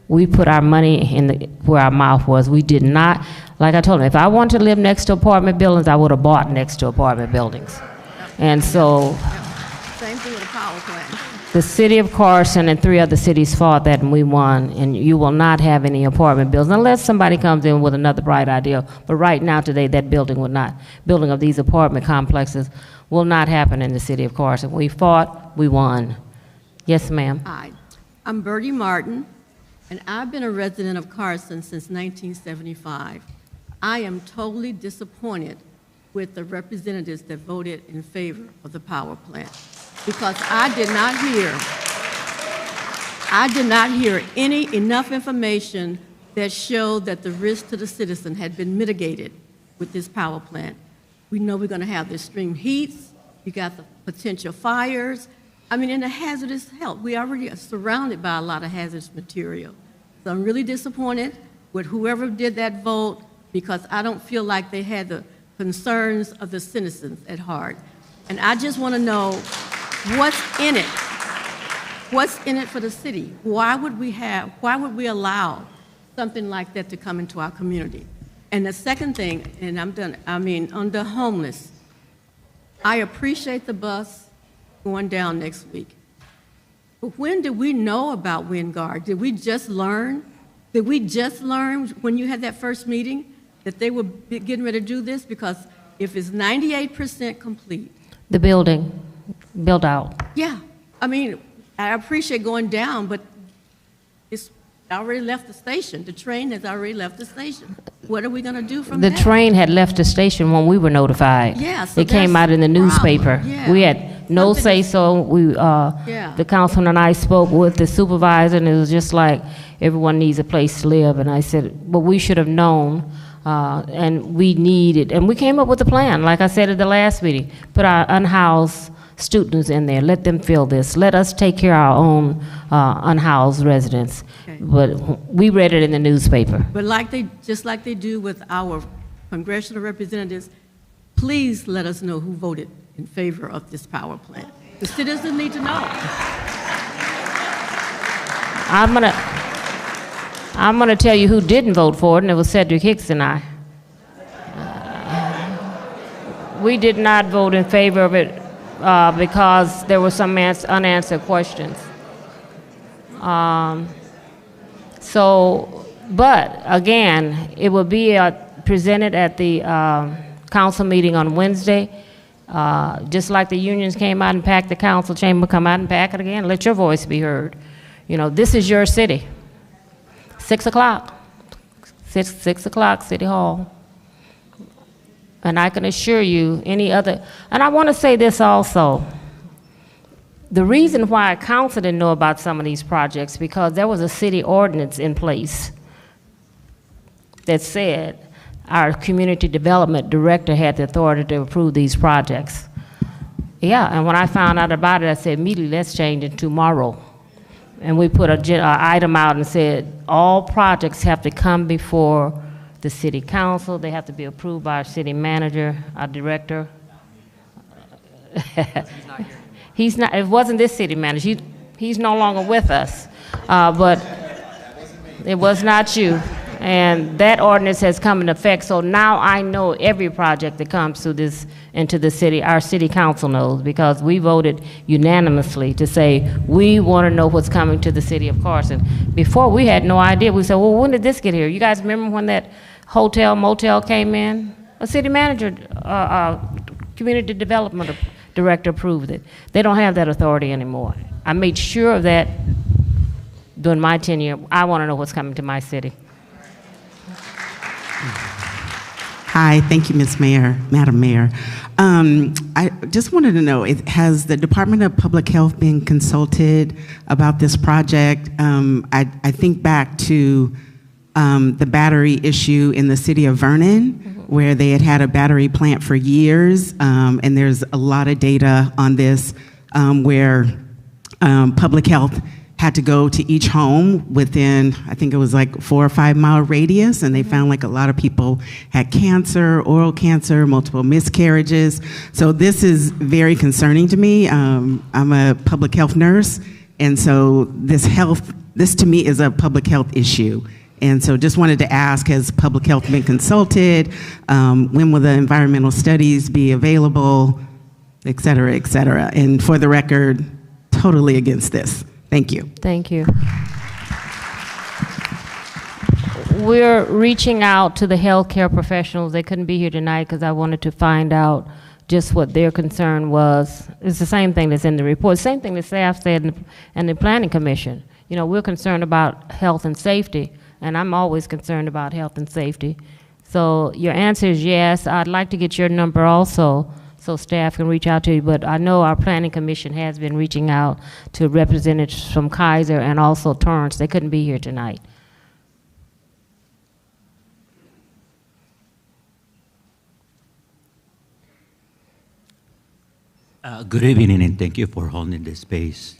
Speaker 1: We put our money in where our mouth was. We did not, like I told him, if I wanted to live next to apartment buildings, I would have bought next to apartment buildings. And so,
Speaker 11: Same thing with a power plant.
Speaker 1: the city of Carson and 3 other cities fought that, and we won. And you will not have any apartment buildings unless somebody comes in with another bright idea. But right now, today, that building of these apartment complexes will not happen in the city of Carson. We fought, we won. Yes, ma'am.
Speaker 11: Hi, I'm Bertie Martin, and I've been a resident of Carson since 1975. I am totally disappointed with the representatives that voted in favor of the power plant, because I did not hear enough information that showed that the risk to the citizen had been mitigated with this power plant. We know we're going to have the extreme heats, you got the potential fires, and the hazardous health. We already are surrounded by a lot of hazardous material. So I'm really disappointed with whoever did that vote, because I don't feel like they had the concerns of the citizens at heart. And I just want to know what's in it. What's in it for the city? Why would we allow something like that to come into our community? And the second thing, and I'm done, on the homeless, I appreciate the bus going down next week. But when did we know about WindGuard? Did we just learn? Did we just learn when you had that first meeting that they were getting ready to do this? Because if it's 98% complete.
Speaker 1: The building, built out.
Speaker 11: Yeah, I appreciate going down, but it's already left the station. The train has already left the station. What are we going to do from there?
Speaker 1: The train had left the station when we were notified.
Speaker 11: Yeah, so
Speaker 1: it came out in the newspaper.
Speaker 11: Yeah.
Speaker 1: We had no say-so. The councilman and I spoke with the supervisor, and it was just like, everyone needs a place to live. And I said, well, we should have known, and we needed, and we came up with a plan, like I said at the last meeting, put our unhoused students in there, let them feel this. Let us take care of our own unhoused residents. Okay. But we read it in the newspaper.
Speaker 11: But just like they do with our congressional representatives, please let us know who voted in favor of this power plant. The citizens need to know.
Speaker 1: I'm gonna tell you who didn't vote for it, and it was Cedric Hicks and I. We did not vote in favor of it because there were some unanswered questions. But again, it will be presented at the council meeting on Wednesday, Just like the unions came out and packed the council chamber, come out and pack it again. Let your voice be heard. You know, this is your city. 6 o'clock. 6 o'clock, City Hall. And I can assure you, any other, and I want to say this also. The reason why council didn't know about some of these projects, because there was a city ordinance in place that said our community development director had the authority to approve these projects. Yeah, and when I found out about it, I said, immediately, let's change it tomorrow. And we put a item out and said, all projects have to come before the city council. They have to be approved by our city manager, our director. He's not, it wasn't this city manager. He's no longer with us. But it was not you. And that ordinance has come into effect, so now I know every project that comes through this, into the city, our city council knows, because we voted unanimously to say, we want to know what's coming to the city of Carson. Before, we had no idea. We said, well, when did this get here? You guys remember when that hotel, motel came in? A city manager, community development director approved it. They don't have that authority anymore. I made sure of that during my tenure. I want to know what's coming to my city.
Speaker 12: Hi, thank you, Madam Mayor. I just wanted to know, has the Department of Public Health been consulted about this project? I think back to the battery issue in the city of Vernon, where they had a battery plant for years, and there's a lot of data on this where public health had to go to each home within, I think it was like 4 or 5 mile radius, and they found like a lot of people had cancer, oral cancer, multiple miscarriages. So this is very concerning to me. I'm a public health nurse, and so this to me is a public health issue. And so just wanted to ask, has public health been consulted? When will the environmental studies be available, et cetera, et cetera? And for the record, totally against this. Thank you.
Speaker 1: Thank you. We're reaching out to the healthcare professionals. They couldn't be here tonight because I wanted to find out just what their concern was. It's the same thing that's in the report, same thing the staff said and the Planning Commission. You know, we're concerned about health and safety, and I'm always concerned about health and safety. So your answer is yes. I'd like to get your number also, so staff can reach out to you, but I know our Planning Commission has been reaching out to representatives from Kaiser and also Torrance. They couldn't be here tonight.
Speaker 13: Good evening, and thank you for holding this space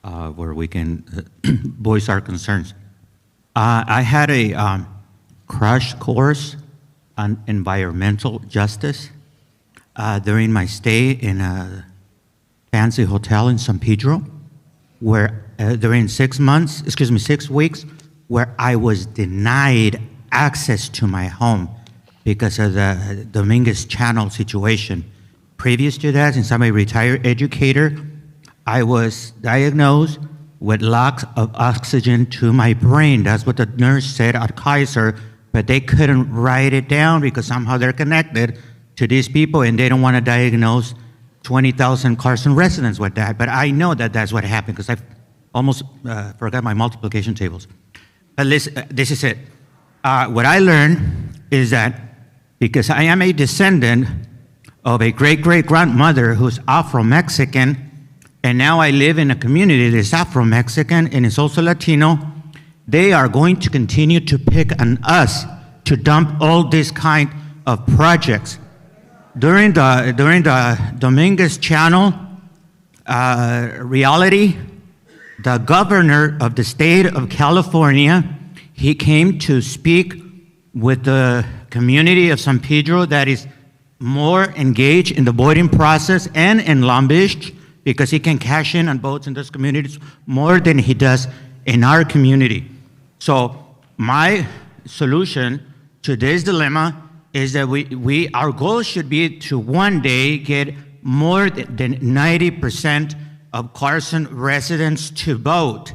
Speaker 13: where we can voice our concerns. I had a crash course on environmental justice during my stay in a fancy hotel in San Pedro, where during 6 weeks, where I was denied access to my home because of the Dominguez Channel situation. Previous to that, since I'm a retired educator, I was diagnosed with lack of oxygen to my brain. That's what the nurse said at Kaiser, but they couldn't write it down because somehow they're connected to these people and they don't want to diagnose 20,000 Carson residents with that. But I know that that's what happened because I almost forgot my multiplication tables. But listen, this is it. What I learned is that because I am a descendant of a great-great-grandmother who's Afro-Mexican, and now I live in a community that's Afro-Mexican and is also Latino, they are going to continue to pick on us to dump all this kind of projects. During the Dominguez Channel reality, the governor of the state of California, he came to speak with the community of San Pedro that is more engaged in the voting process and in Long Beach, because he can cash in on votes in those communities more than he does in our community. So my solution to this dilemma is that our goal should be to one day get more than 90% of Carson residents to vote.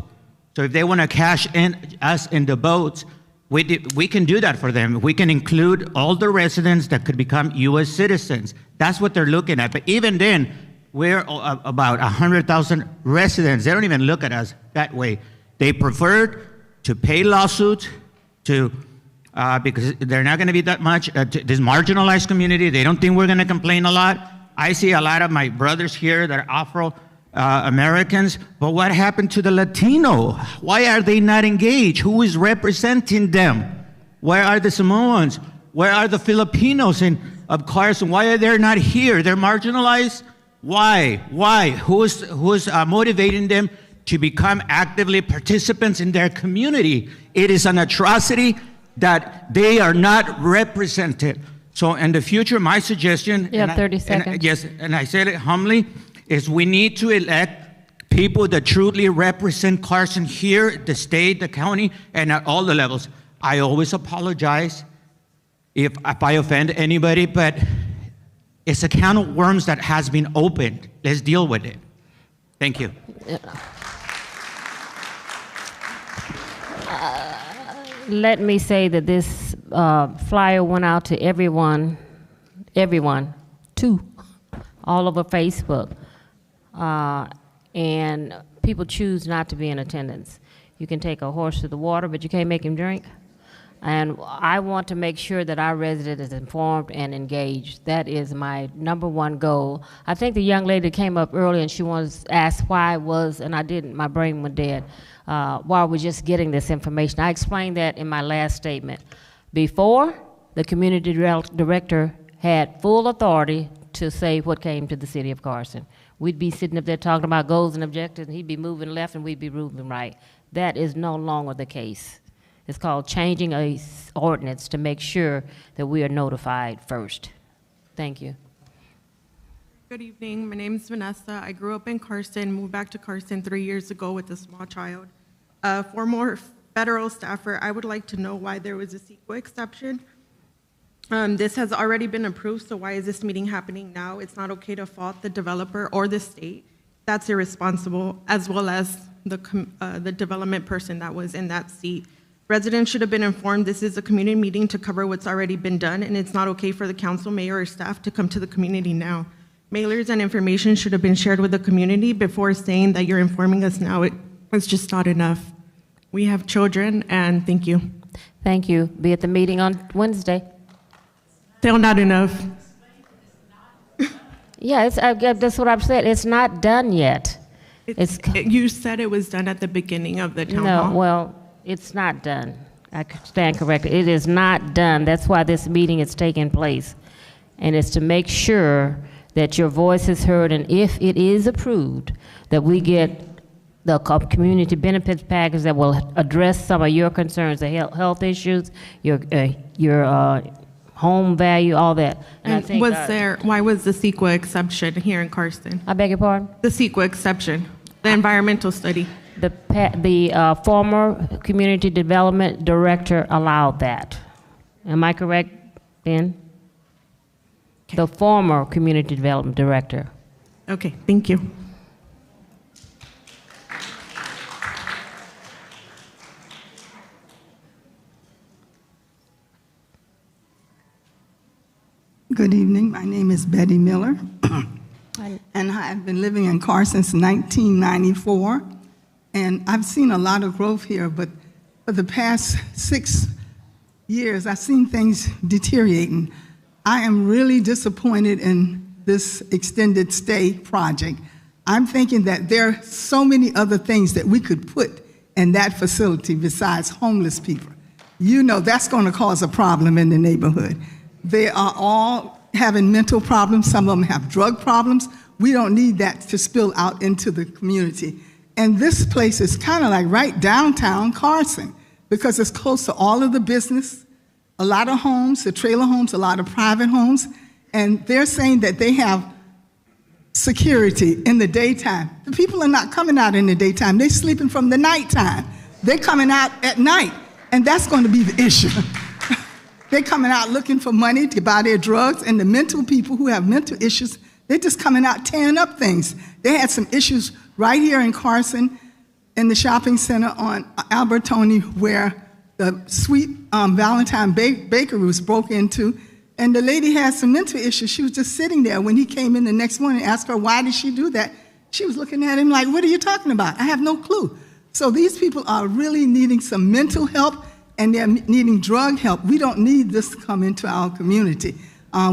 Speaker 13: So if they want to cash in us in the votes, we can do that for them. We can include all the residents that could become U.S. citizens. That's what they're looking at. But even then, we're about 100,000 residents. They don't even look at us that way. They prefer to pay lawsuits because they're not going to be that much. This marginalized community, they don't think we're going to complain a lot. I see a lot of my brothers here that are Afro-Americans, but what happened to the Latino? Why are they not engaged? Who is representing them? Where are the Samoans? Where are the Filipinos of Carson? Why are they not here? They're marginalized. Why? Who's motivating them to become actively participants in their community? It is an atrocity that they are not represented. So in the future, my suggestion—
Speaker 1: You have 30 seconds.
Speaker 13: Yes, and I said it humbly, is we need to elect people that truly represent Carson here, the state, the county, and at all the levels. I always apologize if I offend anybody, but it's a can of worms that has been opened. Let's deal with it. Thank you.
Speaker 1: Let me say that this flyer went out to everyone, all over Facebook. And people choose not to be in attendance. You can take a horse to the water, but you can't make him drink. And I want to make sure that our resident is informed and engaged. That is my #1 goal. I think the young lady came up early and she asked why it was, and I didn't, my brain went dead, why we're just getting this information. I explained that in my last statement. Before, the community director had full authority to say what came to the city of Carson. We'd be sitting up there talking about goals and objectives, and he'd be moving left and we'd be moving right. That is no longer the case. It's called changing a ordinance to make sure that we are notified first. Thank you.
Speaker 14: Good evening. My name is Vanessa. I grew up in Carson, moved back to Carson 3 years ago with a small child. Former federal staffer, I would like to know why there was a CEQA exception. This has already been approved, so why is this meeting happening now? It's not okay to fault the developer or the state. That's irresponsible, as well as the development person that was in that seat. Residents should have been informed this is a community meeting to cover what's already been done, and it's not okay for the council, mayor, or staff to come to the community now. Mailers and information should have been shared with the community before saying that you're informing us now. It's just not enough. We have children, and thank you.
Speaker 1: Thank you. Be at the meeting on Wednesday.
Speaker 14: Still not enough.
Speaker 1: Yeah, that's what I've said. It's not done yet.
Speaker 14: You said it was done at the beginning of the town hall.
Speaker 1: No, well, it's not done. I stand corrected. It is not done. That's why this meeting is taking place. And it's to make sure that your voice is heard, and if it is approved, that we get the community benefits package that will address some of your concerns, the health issues, your home value, all that. And I think,
Speaker 14: why was the CEQA exception here in Carson?
Speaker 1: I beg your pardon?
Speaker 14: The CEQA exception, the environmental study.
Speaker 1: The former community development director allowed that. Am I correct, Ben? Okay. The former community development director.
Speaker 14: Okay, thank you.
Speaker 15: Good evening. My name is Betty Miller, and I've been living in Carson since 1994. And I've seen a lot of growth here, but for the past 6 years, I've seen things deteriorating. I am really disappointed in this extended stay project. I'm thinking that there are so many other things that we could put in that facility besides homeless people. You know that's going to cause a problem in the neighborhood. They are all having mental problems. Some of them have drug problems. We don't need that to spill out into the community. And this place is kind of like right downtown Carson because it's close to all of the business, a lot of homes, the trailer homes, a lot of private homes. And they're saying that they have security in the daytime. The people are not coming out in the daytime. They're sleeping from the nighttime. They're coming out at night. And that's going to be the issue. They're coming out looking for money to buy their drugs, and the mental people who have mental issues, they're just coming out tearing up things. They had some issues right here in Carson in the shopping center on Albertoni where the sweet Valentine bakery was broken into, and the lady had some mental issues. She was just sitting there when he came in the next morning and asked her, why did she do that? She was looking at him like, what are you talking about? I have no clue. So these people are really needing some mental help, and they're needing drug help. We don't need this to come into our community.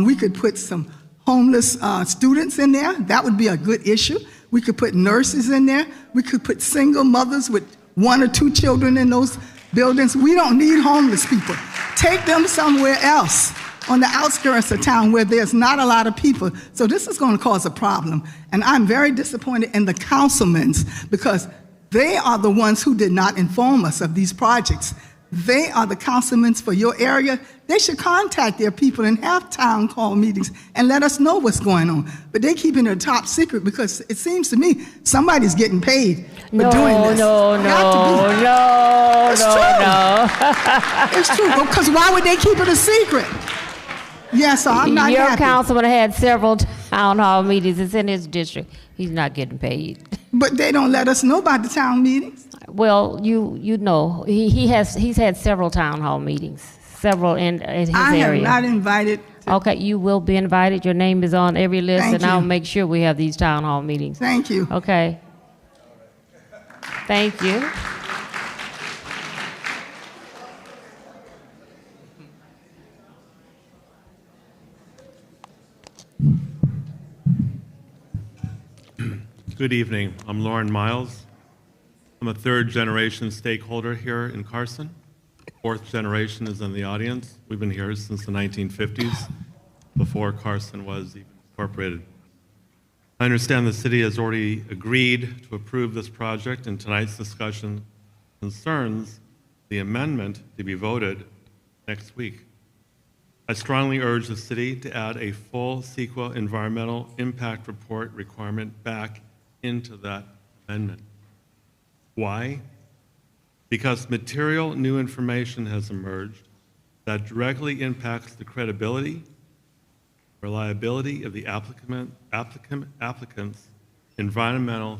Speaker 15: We could put some homeless students in there. That would be a good issue. We could put nurses in there. We could put single mothers with 1 or 2 children in those buildings. We don't need homeless people. Take them somewhere else on the outskirts of town where there's not a lot of people. So this is going to cause a problem. And I'm very disappointed in the councilmen because they are the ones who did not inform us of these projects. They are the councilmen for your area. They should contact their people and have town hall meetings and let us know what's going on. But they keep it a top secret because it seems to me somebody's getting paid for doing this.
Speaker 1: No.
Speaker 15: It's true. Because why would they keep it a secret? Yeah, so I'm not
Speaker 1: Your
Speaker 15: happy.
Speaker 1: councilman had several town hall meetings. It's in his district. He's not getting paid.
Speaker 15: But they don't let us know about the town meetings.
Speaker 1: Well, you know, he's had several town hall meetings, several in his area.
Speaker 15: I have not invited.
Speaker 1: Okay, you will be invited. Your name is on every list,
Speaker 15: Thank
Speaker 1: and
Speaker 15: you.
Speaker 1: I'll make sure we have these town hall meetings.
Speaker 15: Thank you.
Speaker 1: Okay. Thank you.
Speaker 16: Good evening. I'm Lauren Miles. I'm a third-generation stakeholder here in Carson. Fourth generation is in the audience. We've been here since the 1950s, before Carson was even incorporated. I understand the city has already agreed to approve this project, and tonight's discussion concerns the amendment to be voted next week. I strongly urge the city to add a full CEQA environmental impact report requirement back into that amendment. Why? Because material new information has emerged that directly impacts the credibility, reliability of the applicant's environmental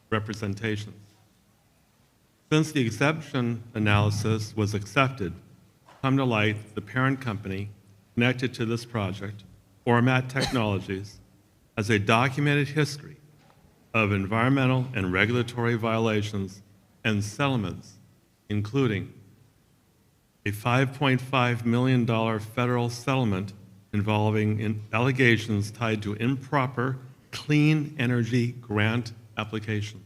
Speaker 16: representations. Since the exemption analysis was accepted, come to light the parent company connected to this project, Ormat Technologies, has a documented history of environmental and regulatory violations and settlements, including a $5.5 million federal settlement involving allegations tied to improper clean energy grant applications,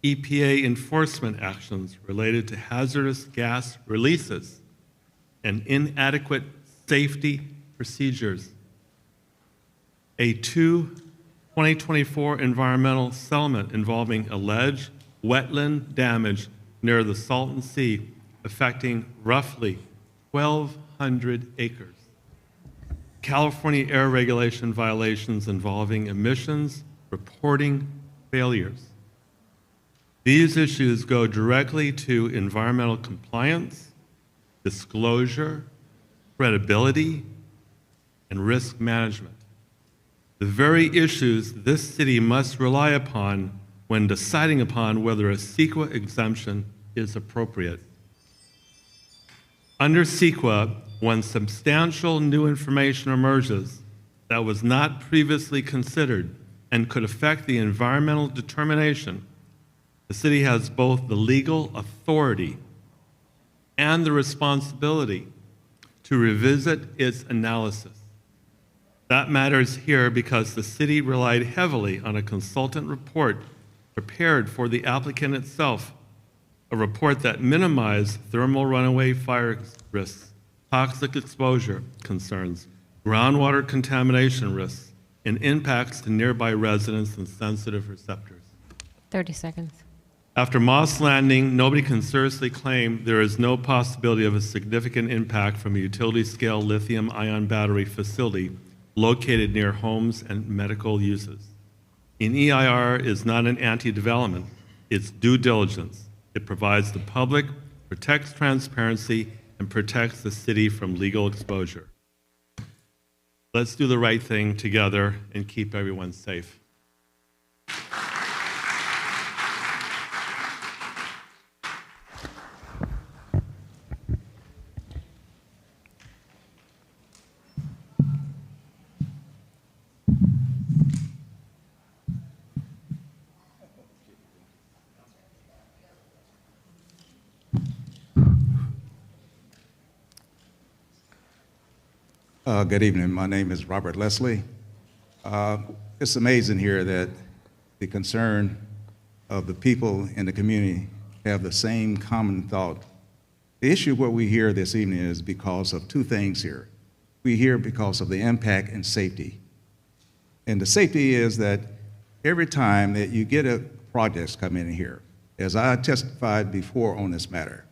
Speaker 16: EPA enforcement actions related to hazardous gas releases, and inadequate safety procedures, a 2024 environmental settlement involving alleged wetland damage near the Salton Sea affecting roughly 1,200 acres, California air regulation violations involving emissions reporting failures. These issues go directly to environmental compliance, disclosure, credibility, and risk management. The very issues this city must rely upon when deciding upon whether a CEQA exemption is appropriate. Under CEQA, when substantial new information emerges that was not previously considered and could affect the environmental determination, the city has both the legal authority and the responsibility to revisit its analysis. That matters here because the city relied heavily on a consultant report prepared for the applicant itself, a report that minimized thermal runaway fire risks, toxic exposure concerns, groundwater contamination risks, and impacts to nearby residents and sensitive receptors.
Speaker 1: 30 seconds.
Speaker 16: After Moss Landing, nobody can seriously claim there is no possibility of a significant impact from a utility-scale lithium-ion battery facility located near homes and medical uses. An EIR is not an anti-development, it's due diligence. It provides the public, protects transparency, and protects the city from legal exposure. Let's do the right thing together and keep everyone safe.
Speaker 17: Good evening. My name is Robert Leslie. It's amazing here that the concern of the people in the community have the same common thought. The issue what we hear this evening is because of two things here. We hear because of the impact and safety. And the safety is that every time that you get a project come in here, as I testified before on this matter,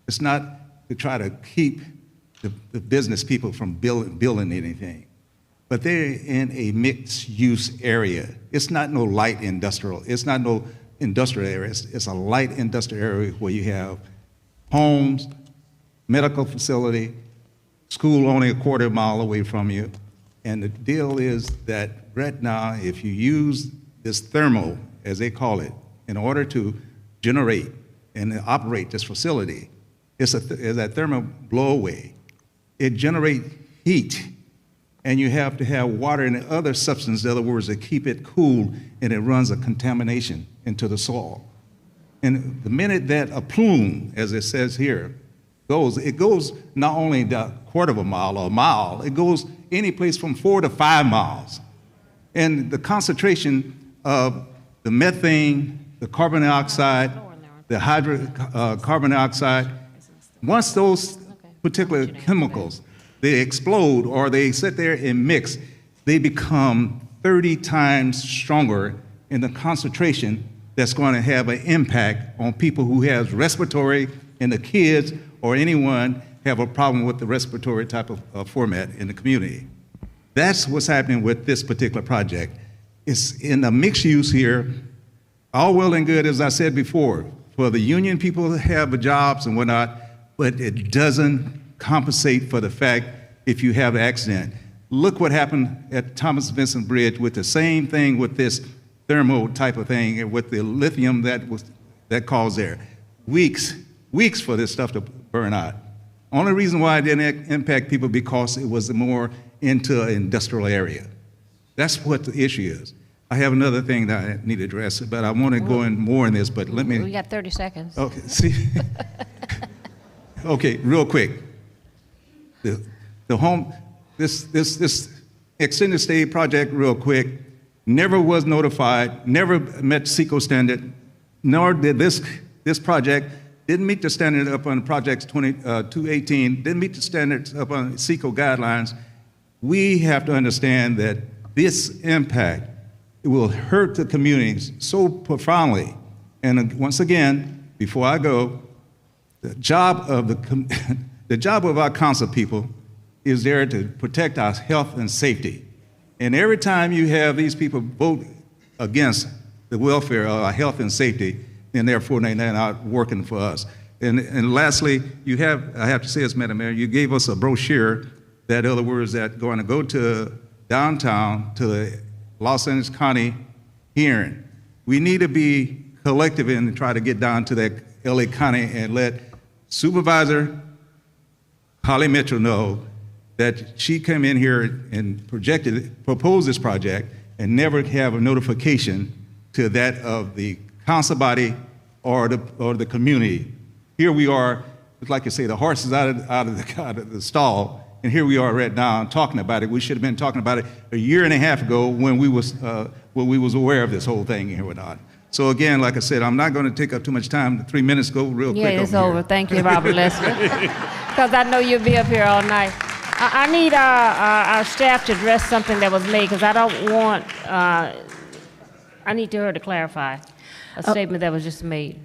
Speaker 17: it's not to try to keep the business people from building anything, but they're in a mixed-use area. It's not no light industrial. It's not no industrial area. It's a light industrial area where you have homes, medical facility, school only a quarter mile away from you. And the deal is that right now, if you use this thermal, as they call it, in order to generate and operate this facility, it's that thermal blowaway. It generates heat, and you have to have water and other substances, in other words, to keep it cool, and it runs a contamination into the soil. And the minute that a plume, as it says here, it goes not only a quarter of a mile or a mile, it goes any place from 4 to 5 miles. And the concentration of the methane, the carbon dioxide, the carbon dioxide, once those particular chemicals, they explode or they sit there and mix, they become 30 times stronger in the concentration that's going to have an impact on people who have respiratory, and the kids or anyone have a problem with the respiratory type of format in the community. That's what's happening with this particular project. It's in a mixed use here, all well and good, as I said before, for the union people to have jobs and whatnot, but it doesn't compensate for the fact if you have an accident. Look what happened at Thomas Vincent Bridge with the same thing with this thermal type of thing and with the lithium that caused there. Weeks for this stuff to burn out. Only reason why it didn't impact people because it was more into an industrial area. That's what the issue is. I have another thing that I need to address, but I want to go in more in this, but let me.
Speaker 18: We got 30 seconds.
Speaker 17: Okay, see. Okay, real quick. This extended stay project, real quick, never was notified, never met SECO standard, nor did this project, didn't meet the standard up on projects 218, didn't meet the standards up on SECO guidelines. We have to understand that this impact, it will hurt the communities so profoundly. And once again, before I go, the job of our council people is there to protect our health and safety. And every time you have these people vote against the welfare of our health and safety, then therefore they're not working for us. And lastly, I have to say this, Madam Mayor, you gave us a brochure that, in other words, that going to go to downtown to the Los Angeles County hearing. We need to be collective and try to get down to that LA County and let Supervisor Holly Mitchell know that she came in here and proposed this project and never have a notification to that of the council body or the community. Here we are, like you say, the horse is out of the stall, and here we are right now talking about it. We should have been talking about it a year and a half ago when we was aware of this whole thing here or not. So again, like I said, I'm not going to take up too much time. 3 minutes go real quick.
Speaker 18: Yeah, it's over. Thank you, Robert Leslie. Because I know you'll be up here all night. I need our staff to address something that was made, because I don't want, I need her to clarify a statement that was just made.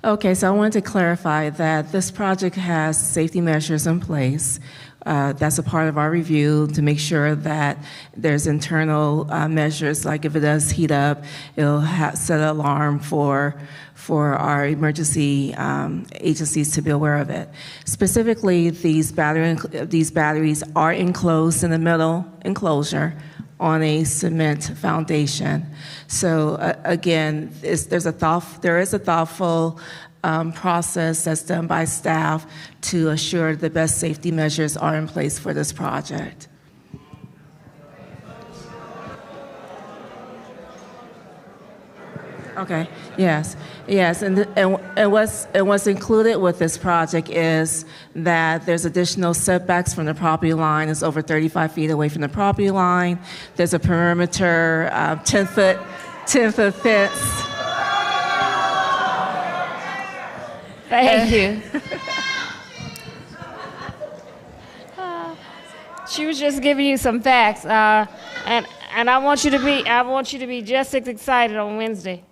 Speaker 4: Okay, so I wanted to clarify that this project has safety measures in place. That's a part of our review to make sure that there's internal measures, like if it does heat up, it'll set an alarm for our emergency agencies to be aware of it. Specifically, these batteries are enclosed in the middle enclosure on a cement foundation. So again, there is a thoughtful process that's done by staff to assure the best safety measures are in place for this project. Okay, yes, yes, and what's included with this project is that there's additional setbacks from the property line. It's over 35 feet away from the property line. There's a perimeter, 10-foot fence.
Speaker 18: Thank you. She was just giving you some facts, and I want you to be just as excited on Wednesday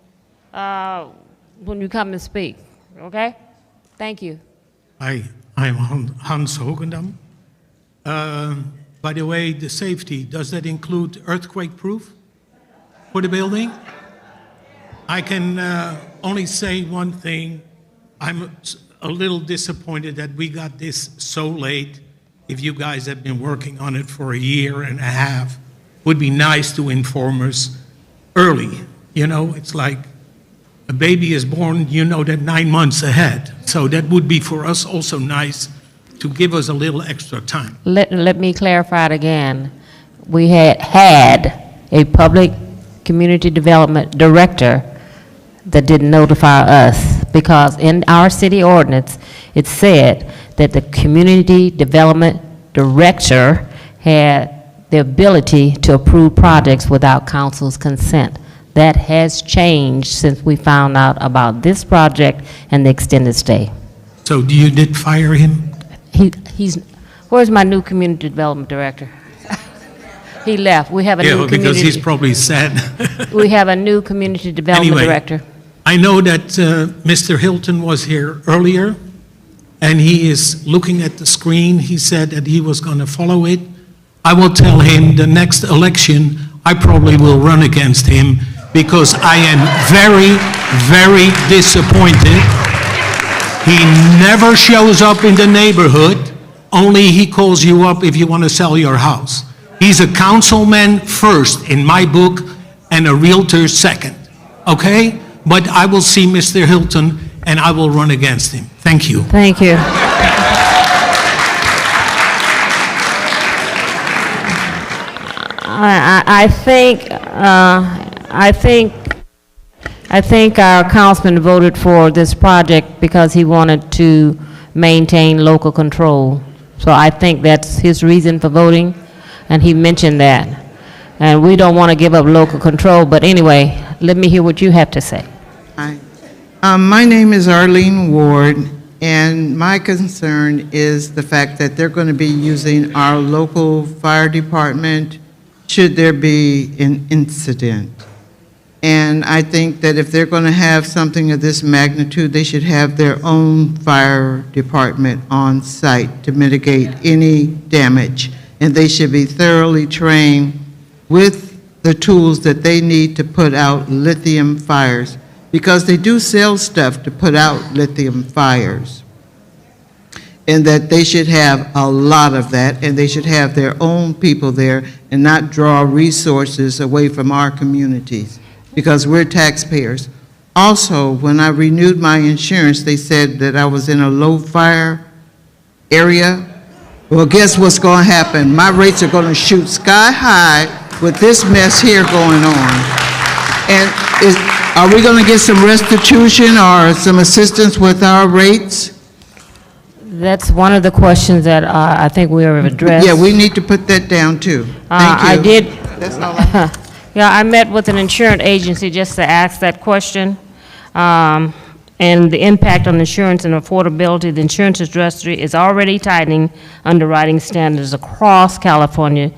Speaker 18: when you come and speak. Okay? Thank you.
Speaker 19: Hi, I'm Hans Hogendam. By the way, the safety, does that include earthquake-proof for the building? I can only say one thing. I'm a little disappointed that we got this so late. If you guys have been working on it for a year and a half, would be nice to inform us early. You know, it's like a baby is born, you know that 9 months ahead. So that would be for us also nice to give us a little extra time.
Speaker 18: Let me clarify it again. We had a public community development director that didn't notify us, because in our city ordinance, it said that the community development director had the ability to approve projects without council's consent. That has changed since we found out about this project and the extended stay.
Speaker 19: So you did fire him?
Speaker 18: Where's my new community development director? He left. We have a new
Speaker 19: Yeah, because
Speaker 18: community.
Speaker 19: he's probably sad.
Speaker 18: We have a new community development
Speaker 19: Anyway,
Speaker 18: director.
Speaker 19: I know that Mr. Hilton was here earlier, and he is looking at the screen. He said that he was going to follow it. I will tell him the next election, I probably will run against him, because I am very, very disappointed. He never shows up in the neighborhood, only he calls you up if you want to sell your house. He's a councilman first in my book and a realtor second, okay? But I will see Mr. Hilton and I will run against him. Thank you.
Speaker 18: Thank you. I think our councilman voted for this project because he wanted to maintain local control. So I think that's his reason for voting, and he mentioned that. And we don't want to give up local control, but anyway, let me hear what you have to say.
Speaker 6: Hi. My name is Arlene Ward, and my concern is the fact that they're going to be using our local fire department should there be an incident. And I think that if they're going to have something of this magnitude, they should have their own fire department on site to mitigate any damage. And they should be thoroughly trained with the tools that they need to put out lithium fires, because they do sell stuff to put out lithium fires. And that they should have a lot of that, and they should have their own people there and not draw resources away from our communities, because we're taxpayers. Also, when I renewed my insurance, they said that I was in a low fire area. Well, guess what's going to happen? My rates are going to shoot sky high with this mess here going on. And are we going to get some restitution or some assistance with our rates?
Speaker 18: That's one of the questions that I think we have addressed.
Speaker 6: Yeah, we need to put that down too. Thank you.
Speaker 18: I did.
Speaker 6: That's all I have.
Speaker 18: Yeah, I met with an insurance agency just to ask that question. And the impact on insurance and affordability. The insurance industry is already tightening underwriting standards across California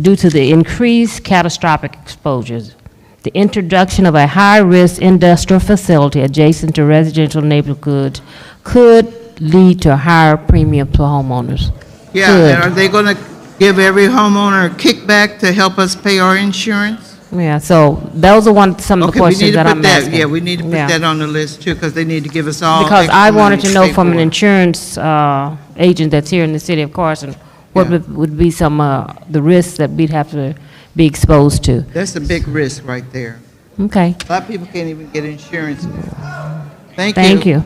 Speaker 18: due to the increased catastrophic exposures. The introduction of a high-risk industrial facility adjacent to residential neighborhoods could lead to a higher premium to homeowners.
Speaker 6: Yeah,
Speaker 18: Could.
Speaker 6: and are they going to give every homeowner a kickback to help us pay our insurance?
Speaker 18: Yeah, so those are some of the questions that I'm asking.
Speaker 6: Yeah, we need to put that on the list too, because they need to give us all
Speaker 18: Because
Speaker 6: extra
Speaker 18: I wanted
Speaker 6: money
Speaker 18: to know
Speaker 6: pay
Speaker 18: from an
Speaker 6: for it.
Speaker 18: insurance agent that's here in the city of Carson, what would be some the risks that we'd have to be exposed to.
Speaker 6: That's a big risk right there.
Speaker 18: Okay.
Speaker 6: A lot of people can't even get insurance. Thank you.
Speaker 18: Thank you.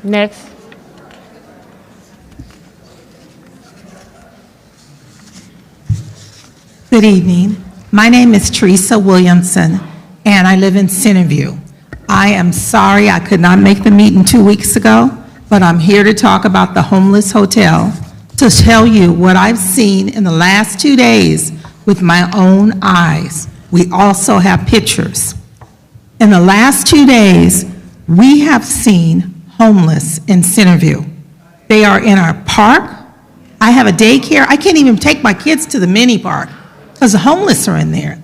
Speaker 18: Next.
Speaker 20: Good evening. My name is Teresa Williamson, and I live in Centerview. I am sorry I could not make the meeting 2 weeks ago, but I'm here to talk about the homeless hotel, to tell you what I've seen in the last 2 days with my own eyes. We also have pictures. In the last 2 days, we have seen homeless in Centerview. They are in our park. I have a daycare. I can't even take my kids to the mini park because the homeless are in there.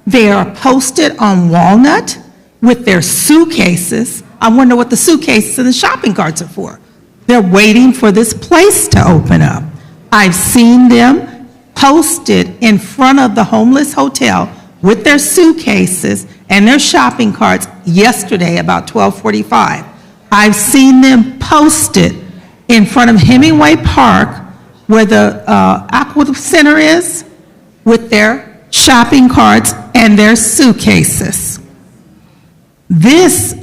Speaker 20: They are posted on Walnut with their suitcases. I wonder what the suitcases and the shopping carts are for. They're waiting for this place to open up. I've seen them posted in front of the homeless hotel with their suitcases and their shopping carts yesterday about 12:45. I've seen them posted in front of Hemingway Park where the Aqua Center is with their shopping carts and their suitcases. This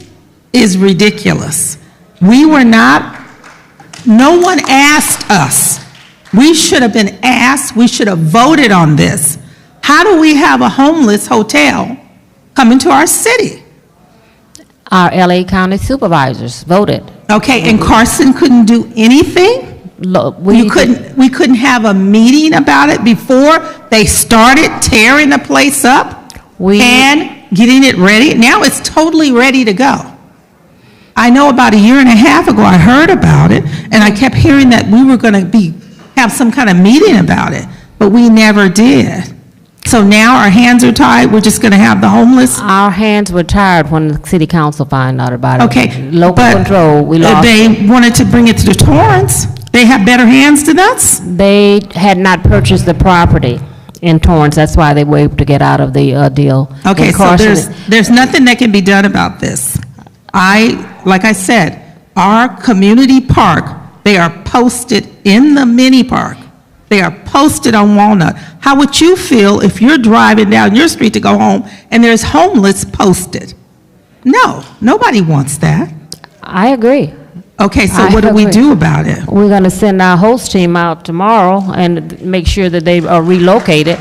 Speaker 20: is ridiculous. We were not, no one asked us. We should have been asked, we should have voted on this. How do we have a homeless hotel come into our city?
Speaker 18: Our LA County supervisors voted.
Speaker 20: Okay, and Carson couldn't do anything? We couldn't have a meeting about it before they started tearing the place up and getting it ready? Now it's totally ready to go. I know about a year and a half ago I heard about it, and I kept hearing that we were going to have some kind of meeting about it, but we never did. So now our hands are tied, we're just going to have the homeless?
Speaker 18: Our hands were tied when the city council found out about it.
Speaker 20: Okay,
Speaker 18: Local control, we lost
Speaker 20: they
Speaker 18: it.
Speaker 20: wanted to bring it to the Torrance. They have better hands than us?
Speaker 18: They had not purchased the property in Torrance, that's why they were able to get out of the deal.
Speaker 20: Okay,
Speaker 18: And
Speaker 20: so
Speaker 18: Carson-
Speaker 20: there's nothing that can be done about this. Like I said, our community park, they are posted in the mini park. They are posted on Walnut. How would you feel if you're driving down your street to go home and there's homeless posted? No, nobody wants that.
Speaker 18: I agree.
Speaker 20: Okay, so what do we do about it?
Speaker 18: We're going to send our host team out tomorrow and make sure that they are relocated.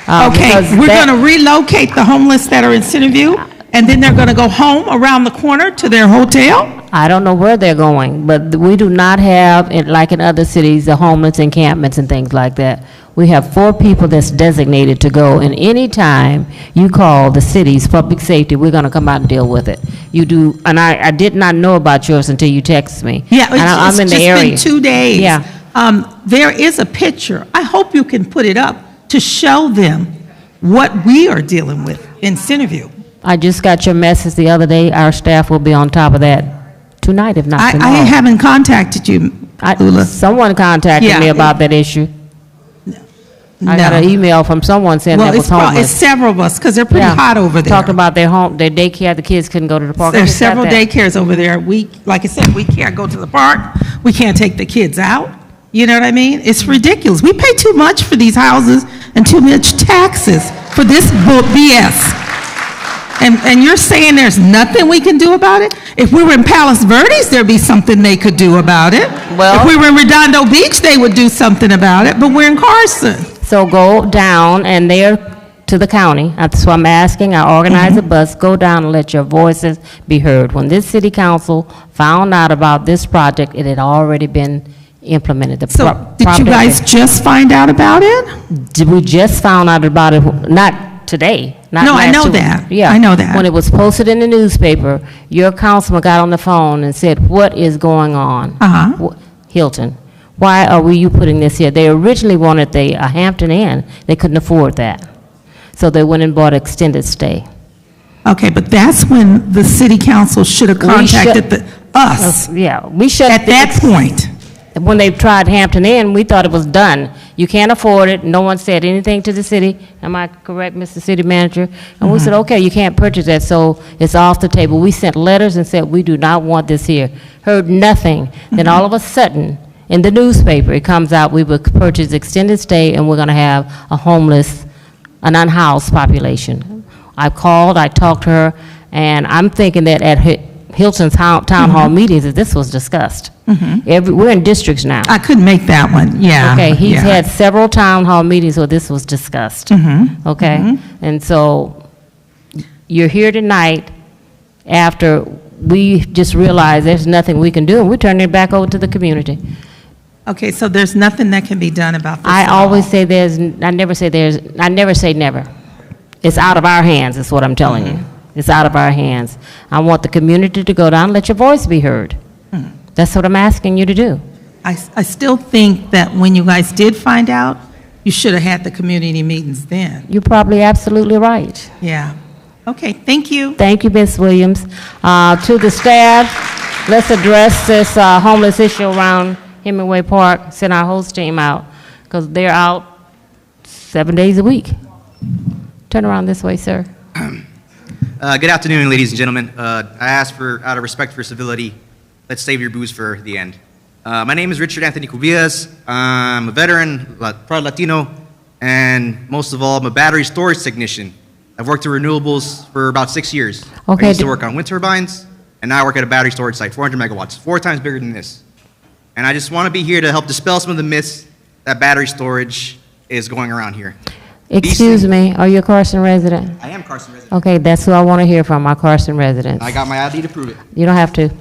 Speaker 20: Okay, we're going to relocate the homeless that are in Centerview, and then they're going to go home around the corner to their hotel?
Speaker 18: I don't know where they're going, but we do not have, like in other cities, the homeless encampments and things like that. We have 4 people that's designated to go, and any time you call the city's public safety, we're going to come out and deal with it. You do, and I did not know about yours until you texted me.
Speaker 20: Yeah,
Speaker 18: And I'm in the area.
Speaker 20: It's just been 2 days.
Speaker 18: Yeah.
Speaker 20: There is a picture. I hope you can put it up to show them what we are dealing with in Centerview.
Speaker 18: I just got your message the other day. Our staff will be on top of that tonight, if not tomorrow.
Speaker 20: I haven't contacted you, Lula.
Speaker 18: Someone contacted me about that issue. I got an email from someone saying that was homeless.
Speaker 20: It's several of us, because they're pretty hot over there.
Speaker 18: Talked about their daycare, the kids couldn't go to the park.
Speaker 20: There's several daycares over there. Like I said, we can't go to the park. We can't take the kids out. You know what I mean? It's ridiculous. We pay too much for these houses and too much taxes for this BS. And you're saying there's nothing we can do about it? If we were in Palos Verdes, there'd be something they could do about it. If we were in Redondo Beach, they would do something about it, but we're in Carson.
Speaker 18: So go down and there to the county. That's what I'm asking. I organize a bus. Go down and let your voices be heard. When this city council found out about this project, it had already been implemented. Did
Speaker 20: you guys just find out about it?
Speaker 18: We just found out about it, not today.
Speaker 20: No, I know that.
Speaker 18: Yeah.
Speaker 20: I know that.
Speaker 18: When it was posted in the newspaper, your councilman got on the phone and said, "What is going on?" Hilton, why are you putting this here? They originally wanted a Hampton Inn. They couldn't afford that. So they went and bought extended stay.
Speaker 20: Okay, but that's when the city council should have contacted us.
Speaker 18: Yeah, we should.
Speaker 20: At that point.
Speaker 18: When they tried Hampton Inn, we thought it was done. You can't afford it. No one said anything to the city. Am I correct, Mr. City Manager? And we said, okay, you can't purchase that, so it's off the table. We sent letters and said, we do not want this here. Heard nothing. Then all of a sudden, in the newspaper, it comes out we would purchase extended stay and we're going to have a homeless, an unhoused population. I called, I talked to her, and I'm thinking that at Hilton's town hall meetings that this was discussed. We're in districts now.
Speaker 20: I couldn't make that one, yeah.
Speaker 18: Okay, he's had several town hall meetings where this was discussed. Okay, and so you're here tonight after we just realized there's nothing we can do, and we're turning it back over to the community.
Speaker 20: Okay, so there's nothing that can be done about this
Speaker 18: I
Speaker 20: at
Speaker 18: always
Speaker 20: all?
Speaker 18: say I never say never. It's out of our hands, is what I'm telling you. It's out of our hands. I want the community to go down and let your voice be heard. That's what I'm asking you to do.
Speaker 20: I still think that when you guys did find out, you should have had the community meetings then.
Speaker 18: You're probably absolutely right.
Speaker 20: Yeah. Okay, thank you.
Speaker 18: Thank you, Ms. Williams. To the staff, let's address this homeless issue around Hemingway Park. Send our host team out, because they're out 7 days a week. Turn around this way, sir.
Speaker 21: Good afternoon, ladies and gentlemen. I ask for, out of respect for civility, let's save your booze for the end. My name is Richard Anthony Cubillas. I'm a veteran, proud Latino, and most of all, I'm a battery storage technician. I've worked in renewables for about 6 years.
Speaker 18: Okay,
Speaker 21: I used to work on wind turbines, and now I work at a battery storage site, 400 megawatts, 4 times bigger than this. And I just want to be here to help dispel some of the myths that battery storage is going around here.
Speaker 18: Excuse me, are you a Carson resident?
Speaker 21: I am Carson resident.
Speaker 18: Okay, that's who I want to hear from, our Carson residents.
Speaker 21: I got my ID to prove it.
Speaker 18: You don't have to.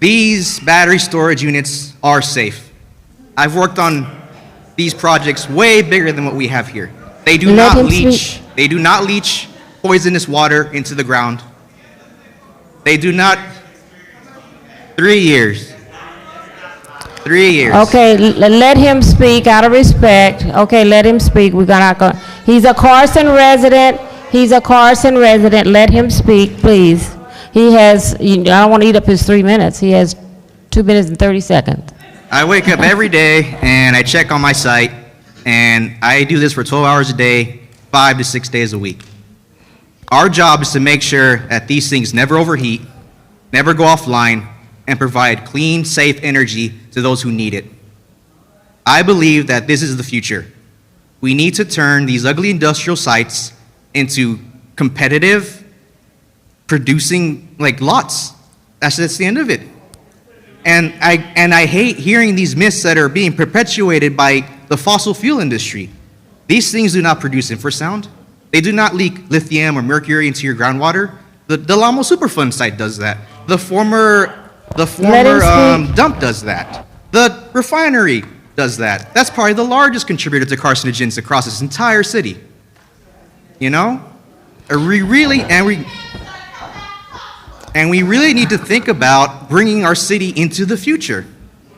Speaker 21: These battery storage units are safe. I've worked on these projects way bigger than what we have here. They do
Speaker 18: Let
Speaker 21: not
Speaker 18: him
Speaker 21: leach.
Speaker 18: speak.
Speaker 21: They do not leach poisonous water into the ground. They do not. 3 years. 3 years.
Speaker 18: Okay, let him speak out of respect. Okay, let him speak. We're gonna go. He's a Carson resident. He's a Carson resident. Let him speak, please. He has, I don't want to eat up his 3 minutes. He has 2 minutes and 30 seconds.
Speaker 21: I wake up every day and I check on my site, and I do this for 12 hours a day, 5 to 6 days a week. Our job is to make sure that these things never overheat, never go offline, and provide clean, safe energy to those who need it. I believe that this is the future. We need to turn these ugly industrial sites into competitive, producing lots. That's the end of it. And I hate hearing these myths that are being perpetuated by the fossil fuel industry. These things do not produce infrasound. They do not leak lithium or mercury into your groundwater. The Lamo Superfund site does that. The former dump does that. The refinery does that. That's probably the largest contributor to carcinogens across this entire city. You know? We really need to think about bringing our city into the future.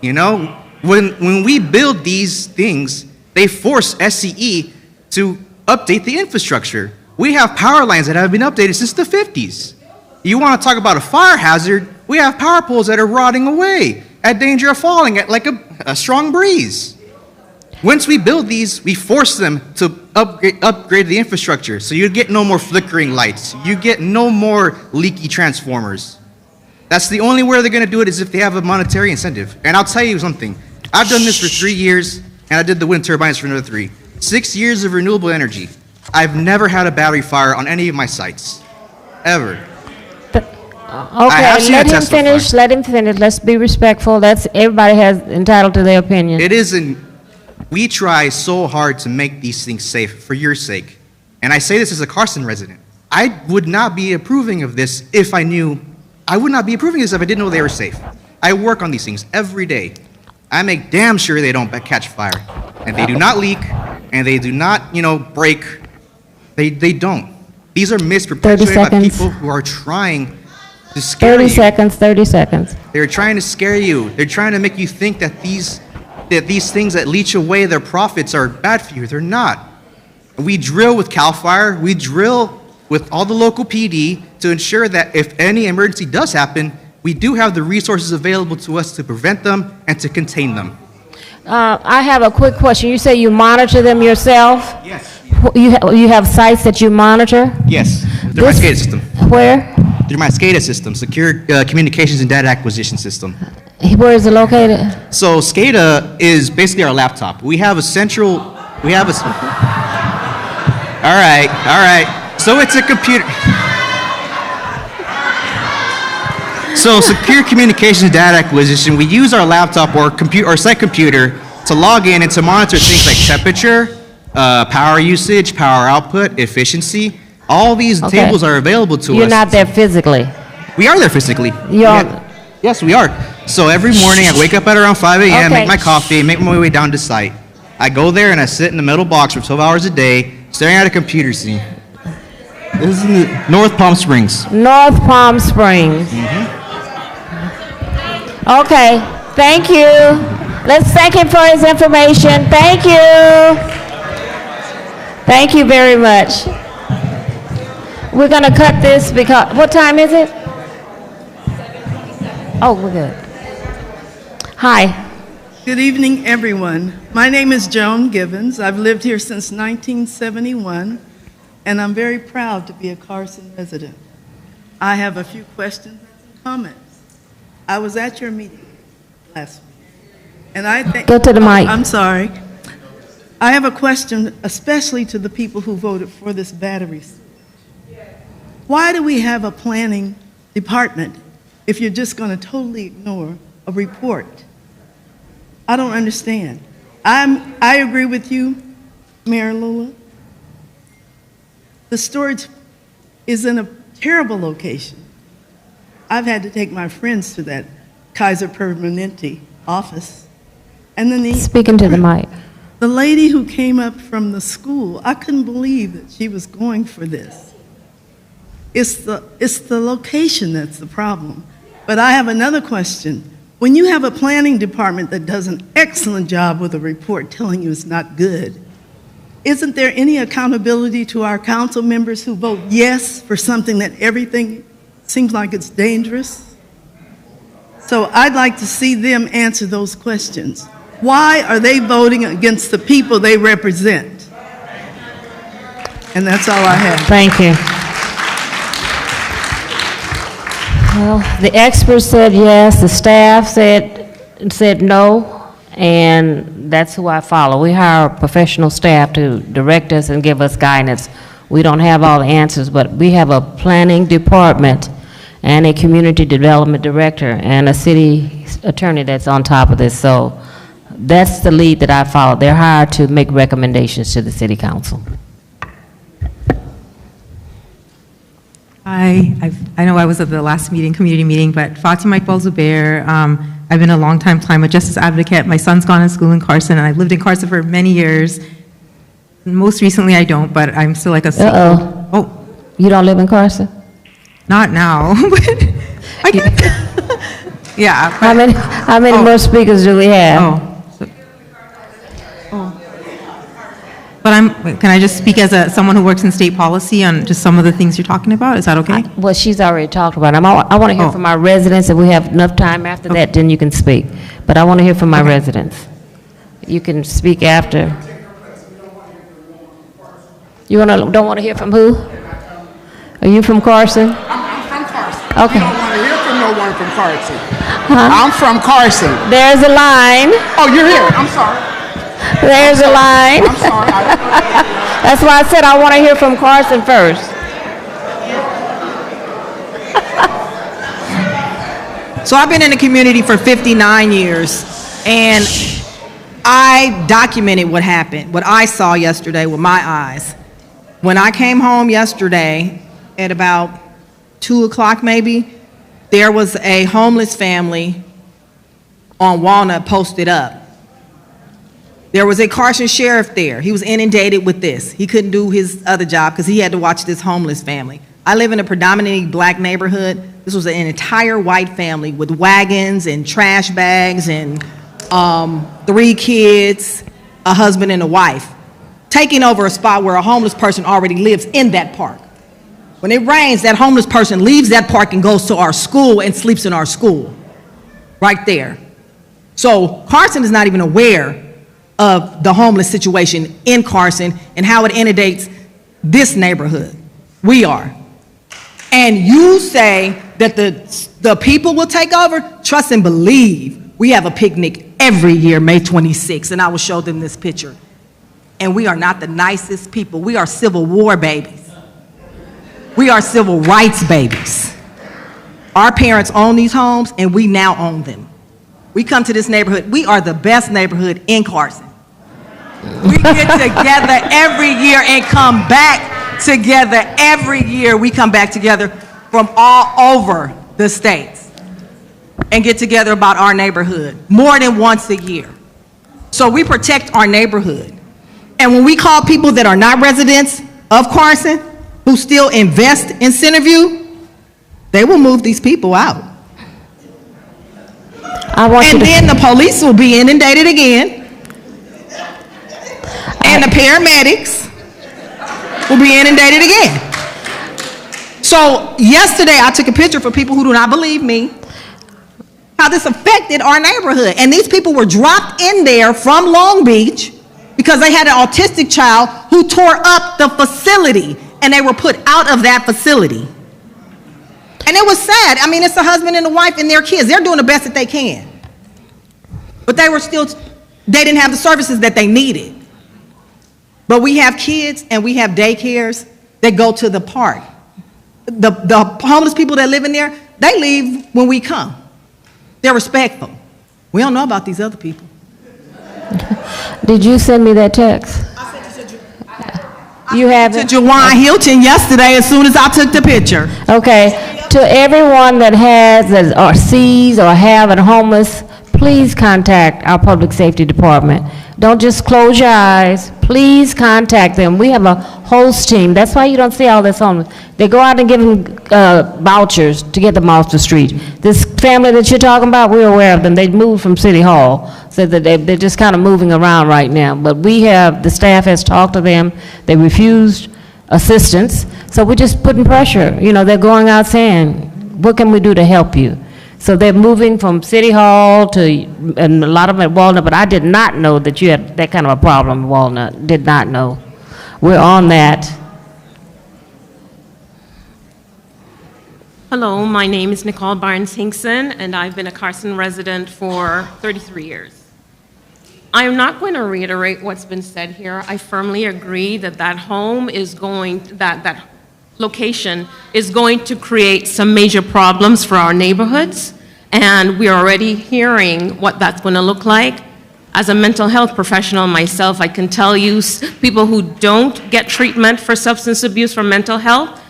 Speaker 21: You know, when we build these things, they force SCE to update the infrastructure. We have power lines that have been updated since the 50s. You want to talk about a fire hazard? We have power poles that are rotting away at danger of falling at like a strong breeze. Once we build these, we force them to upgrade the infrastructure. So you get no more flickering lights. You get no more leaky transformers. That's the only way they're going to do it, is if they have a monetary incentive. And I'll tell you something. I've done this for 3 years, and I did the wind turbines for another 3. 6 years of renewable energy. I've never had a battery fire on any of my sites. Ever.
Speaker 18: Okay, let him finish. Let him finish. Let's be respectful. Everybody has entitled to their opinion.
Speaker 21: It isn't. We try so hard to make these things safe for your sake. And I say this as a Carson resident. I would not be approving of this if I knew. I would not be approving of this if I didn't know they were safe. I work on these things every day. I make damn sure they don't catch fire. And they do not leak, and they do not, break. They don't. These are myths perpetuated by people who are trying to scare you.
Speaker 18: 30 seconds.
Speaker 21: They're trying to scare you. They're trying to make you think that these things that leach away their profits are bad for you. They're not. We drill with CAL FIRE. We drill with all the local PD to ensure that if any emergency does happen, we do have the resources available to us to prevent them and to contain them.
Speaker 18: I have a quick question. You say you monitor them yourself?
Speaker 21: Yes.
Speaker 18: You have sites that you monitor?
Speaker 21: Yes, through my SCADA system.
Speaker 18: Where?
Speaker 21: Through my SCADA system, Secure Communications and Data Acquisition System.
Speaker 18: Where is it located?
Speaker 21: So SCADA is basically our laptop. All right. So it's a computer. So Secure Communications and Data Acquisition, we use our laptop or site computer to log in and to monitor things like temperature, power usage, power output, efficiency. All these
Speaker 18: Okay.
Speaker 21: tables are available to us.
Speaker 18: You're not there physically.
Speaker 21: We are there physically. Yes, we are. So every morning I wake up at around 5 a.m.,
Speaker 18: Okay.
Speaker 21: make my coffee, make my way down to site. I go there and I sit in the metal box for 12 hours a day, staring at a computer screen. This is in North Palm Springs.
Speaker 18: North Palm Springs. Okay, thank you. Let's thank him for his information. Thank you. Thank you very much. We're going to cut this because, what time is it? Oh, we're good. Hi.
Speaker 2: Good evening, everyone. My name is Joan Givens. I've lived here since 1971, and I'm very proud to be a Carson resident. I have a few questions and comments. I was at your meeting last week, and I think—
Speaker 18: Go to the mic.
Speaker 2: I'm sorry. I have a question, especially to the people who voted for this battery. Why do we have a planning department if you're just going to totally ignore a report? I don't understand. I agree with you, Mayor Lula. The storage is in a terrible location. I've had to take my friends to that Kaiser Permanente office. And then
Speaker 18: Speaking to the mic.
Speaker 2: the lady who came up from the school, I couldn't believe that she was going for this. It's the location that's the problem. But I have another question. When you have a planning department that does an excellent job with a report telling you it's not good, isn't there any accountability to our council members who vote yes for something that everything seems like it's dangerous? So I'd like to see them answer those questions. Why are they voting against the people they represent? And that's all I have.
Speaker 18: Thank you. Well, the experts said yes, the staff said no, and that's who I follow. We hire professional staff to direct us and give us guidance. We don't have all the answers, but we have a planning department and a community development director and a city attorney that's on top of this. So that's the lead that I follow. They're hired to make recommendations to the city council.
Speaker 22: I know I was at the last meeting, community meeting, but Fatima Iqbal Zubair, I've been a long-time climate justice advocate. My son's gone to school in Carson, and I've lived in Carson for many years. Most recently, I don't, but I'm still like a—
Speaker 18: Uh-oh.
Speaker 22: Oh.
Speaker 18: You don't live in Carson?
Speaker 22: Not now, but I can— yeah.
Speaker 18: How many more speakers do we have?
Speaker 22: But can I just speak as someone who works in state policy on just some of the things you're talking about? Is that okay?
Speaker 18: Well, she's already talked about it. I want to hear from our residents. If we have enough time after that, then you can speak. But I want to hear from my residents. You can speak after. You don't want to hear from who? Are you from Carson?
Speaker 23: I'm from Carson.
Speaker 18: Okay.
Speaker 23: You don't want to hear from no one from Carson.
Speaker 18: Huh?
Speaker 23: I'm from Carson.
Speaker 18: There's a line.
Speaker 23: Oh, you're here. I'm sorry.
Speaker 18: There's a line.
Speaker 23: I'm sorry.
Speaker 18: That's why I said I want to hear from Carson first.
Speaker 22: So I've been in the community for 59 years, and I documented what happened, what I saw yesterday with my eyes. When I came home yesterday at about 2 o'clock maybe, there was a homeless family on Walnut posted up. There was a Carson sheriff there. He was inundated with this. He couldn't do his other job because he had to watch this homeless family. I live in a predominantly black neighborhood. This was an entire white family with wagons and trash bags and 3 kids, a husband and a wife, taking over a spot where a homeless person already lives in that park. When it rains, that homeless person leaves that park and goes to our school and sleeps in our school, right there. So Carson is not even aware of the homeless situation in Carson and how it inundates this neighborhood. We are. And you say that the people will take over? Trust and believe. We have a picnic every year, May 26th, and I will show them this picture. And we are not the nicest people. We are Civil War babies. We are civil rights babies. Our parents own these homes, and we now own them. We come to this neighborhood. We are the best neighborhood in Carson. We get together every year and come back together every year. We come back together from all over the states and get together about our neighborhood more than once a year. So we protect our neighborhood. And when we call people that are not residents of Carson, who still invest in Centerview, they will move these people out. And then the police will be inundated again. And the paramedics will be inundated again. So yesterday I took a picture for people who do not believe me, how this affected our neighborhood. And these people were dropped in there from Long Beach because they had an autistic child who tore up the facility, and they were put out of that facility. And it was sad. I mean, it's a husband and a wife and their kids. They're doing the best that they can. But they didn't have the services that they needed. But we have kids and we have daycares that go to the park. The homeless people that live in there, they leave when we come. They're respectful. We don't know about these other people.
Speaker 18: Did you send me that text? You have it?
Speaker 22: To Jawan Hilton yesterday as soon as I took the picture.
Speaker 18: Okay. To everyone that has or sees or have a homeless, please contact our public safety department. Don't just close your eyes. Please contact them. We have a host team. That's why you don't see all this homeless. They go out and give them vouchers to get them off the street. This family that you're talking about, we're aware of them. They moved from City Hall, so that they're just kind of moving around right now. But the staff has talked to them. They refused assistance, so we're just putting pressure. You know, they're going out saying, what can we do to help you? So they're moving from City Hall and a lot of them at Walnut, but I did not know that you had that kind of a problem in Walnut. Did not know. We're on that.
Speaker 3: Hello, my name is Nicole Barnes-Hinkson, and I've been a Carson resident for 33 years. I am not going to reiterate what's been said here. I firmly agree that that location is going to create some major problems for our neighborhoods, and we're already hearing what that's going to look like. As a mental health professional myself, I can tell you people who don't get treatment for substance abuse for mental health,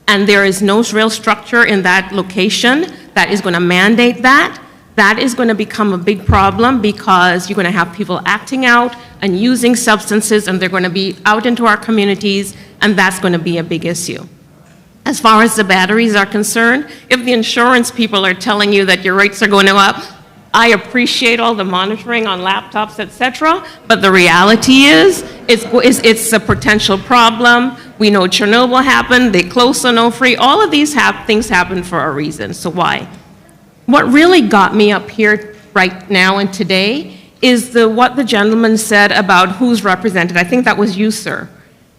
Speaker 3: and there is no real structure in that location that is going to mandate that, that is going to become a big problem because you're going to have people acting out and using substances, and they're going to be out into our communities, and that's going to be a big issue. As far as the batteries are concerned, if the insurance people are telling you that your rates are going up, I appreciate all the monitoring on laptops, etc., but the reality is it's a potential problem. We know Chernobyl happened, they closed Onofre, all of these things happen for a reason, so why? What really got me up here right now and today is what the gentleman said about who's represented. I think that was you, sir.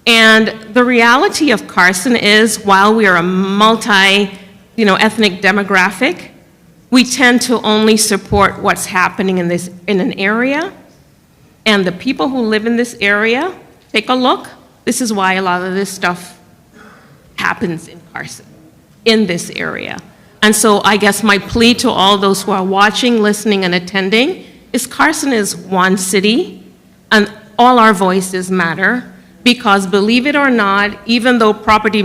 Speaker 3: And the reality of Carson is, while we are a multi-ethnic demographic, we tend to only support what's happening in an area. And the people who live in this area, take a look. This is why a lot of this stuff happens in Carson, in this area. And so I guess my plea to all those who are watching, listening, and attending is Carson is one city, and all our voices matter. Because believe it or not, even though property